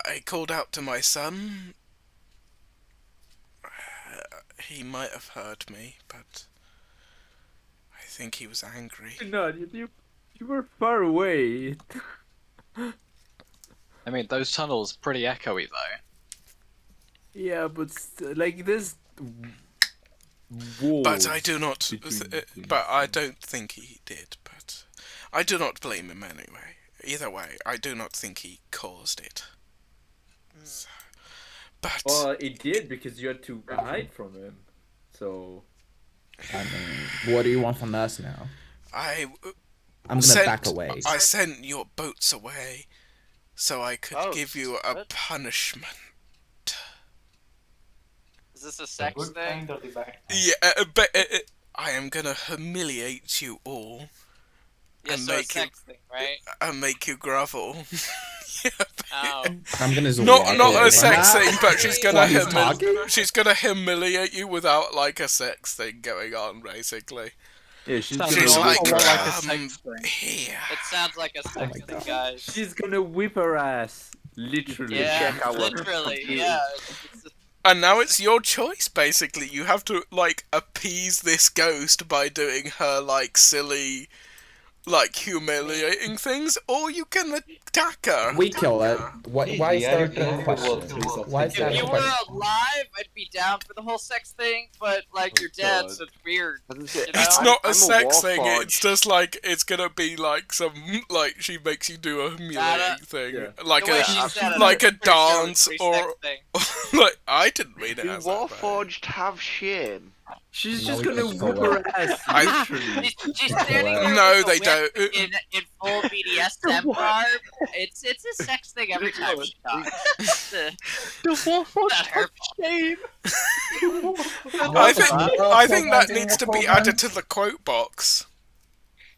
I called out to my son. He might have heard me, but I think he was angry. No, you were far away. I mean, those tunnels are pretty echoey though. Yeah, but like this wall. But I do not. between But I don't think he did. But I do not blame him anyway. Either way, I do not think he caused it. So, but Well, it did because you had to hide from him. So. I mean, what do you want from us now? I'm gonna back away. I sent your boats away so I could Oh, give you a what? punishment. Is this a sex Good thing? kind or the bad kind? Yeah, but I am gonna humiliate you all. Yeah, And so a make you- sex thing, right? and make you grovel. Oh. I'm gonna zoom Not walk not away a sex from that. thing, but she's gonna While he's talking? she's gonna humiliate you without like a sex thing going on, basically. Yeah, she's Sounds She's an like, awful lot like a come sex thing. here. It sounds like a my sex thing, God. guys. She's gonna whip her ass. Literally. Yeah, literally, yeah. And now it's your choice, basically. You have to, like, appease this ghost by doing her, like, silly, like, humiliating things, or you can attack her. We kill it. Why is We are that trying a to question? work through something. Why is If that you a were question? alive, I'd be down for the whole sex thing, but, like, you're dead, God. so it's weird. Doesn't it- You know? It's not a I'm sex thing, warforged. it's just, like, it's gonna be, like, some, like, she makes you do a humiliating thing. Yeah. Like The way a, she said it, like I'm a pretty sure it dance, was or, pre-sex thing. like, I didn't read it Do as that, but- Warforged have shame? She's No, just we gonna can whip kill her ass. I- Literally. She's standing there No, with a they whip don't. in full BDSM garb. It's a sex thing every time she talks. The Warforged That hurt. shame. I think that needs to be added to the quote box.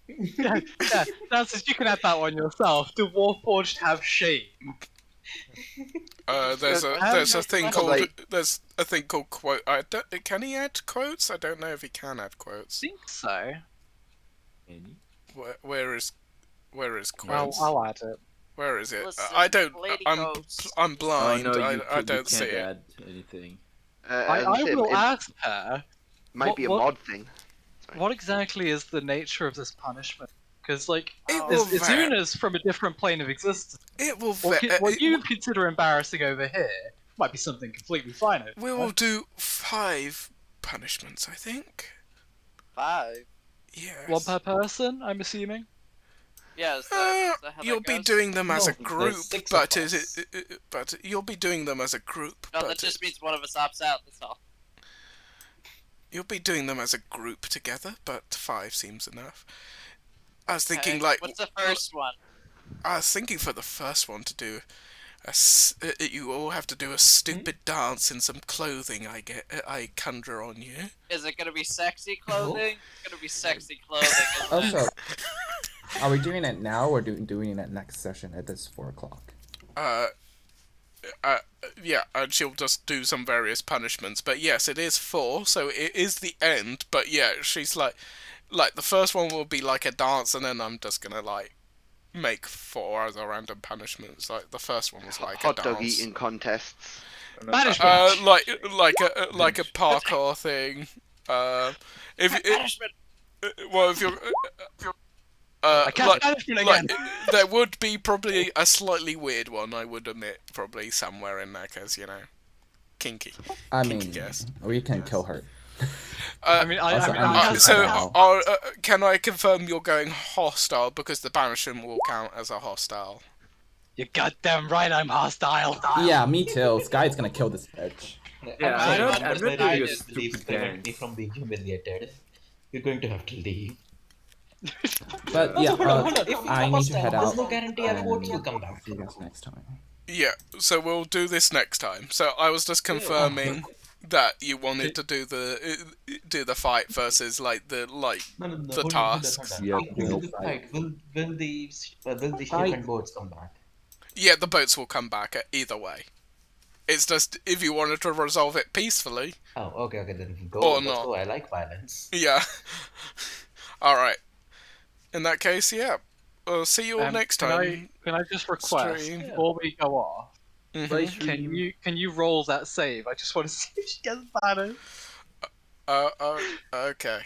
Yeah, Dances, you can add that one yourself. Do Warforged have shame? There's a thing called quote. Can he add quotes? I don't know if he can add quotes. I think so. Where is Well, quotes? I'll add it. Where is it? Listen, I don't. lady I'm quotes. I'm blind. Oh, no, I don't see can't it. add anything. I And will it ask her, might be a what- mod thing. what exactly is the nature of this punishment? Because, like, It will Izuna's from a different plane of existence. It will. What you consider embarrassing over here might be something completely fine over We there. will do 5 punishments. I think. 5. Yes. One per person, I'm assuming. Yeah, is that how You'll that be goes? doing them as a No, there's group, 6 but of is us. it? But you'll be doing them as a group. No, but that just means one of us opts out, that's all. You'll be doing them as a group together, but 5 seems enough. I was thinking Okay, like what's the first one? I was thinking for the first one to do you all have to do a stupid dance in some clothing I conjure on you. Is it gonna be sexy clothing? It's gonna be sexy clothing, isn't Also, it? are we doing it now or doing it next session at this 4 o'clock? Yeah, and she'll just do some various punishments. But yes, it is 4, so it is the end. But yeah, she's like the first one will be like a dance, and then I'm just gonna like make 4 other random punishments. Like the first one was like Hot a dog dance. eating contests. Banishment! Like a parkour thing. Punishment! If you're I cast banishment again! there would be probably a slightly weird one, I would admit, probably somewhere in there, because, you know, kinky. I Kinky mean, guess. we can kill her. I mean, I Also, mean, I'm I just- have So, now. can I confirm you're going hostile, because the banishment will count as a hostile? You're goddamn right I'm hostile. Yeah, me too. Sky's gonna kill this bitch. Yeah, I'm I'm not not doing very a please stupid prevent me dance. from being humiliated. You're going to have to leave. But yeah, Hold on. If we I need lost to time, head there's out. no guarantee our and votes will come back. See you guys next time. Yeah, so we'll do this next time. So I was just confirming that you wanted to do the fight versus like the No, the hold on, tasks. Yeah, Will the fight? Will the ship and boats come back? Yeah, the boats will come back either way. It's just if you wanted to resolve it peacefully. Oh, okay, then go. Or Let's not. go. I like violence. Yeah. All right. In that case, yeah. See you all next time. Can I just request Stream. before we go off? Mhm. Can you roll that save? I just want to see if she gets banished. Okay.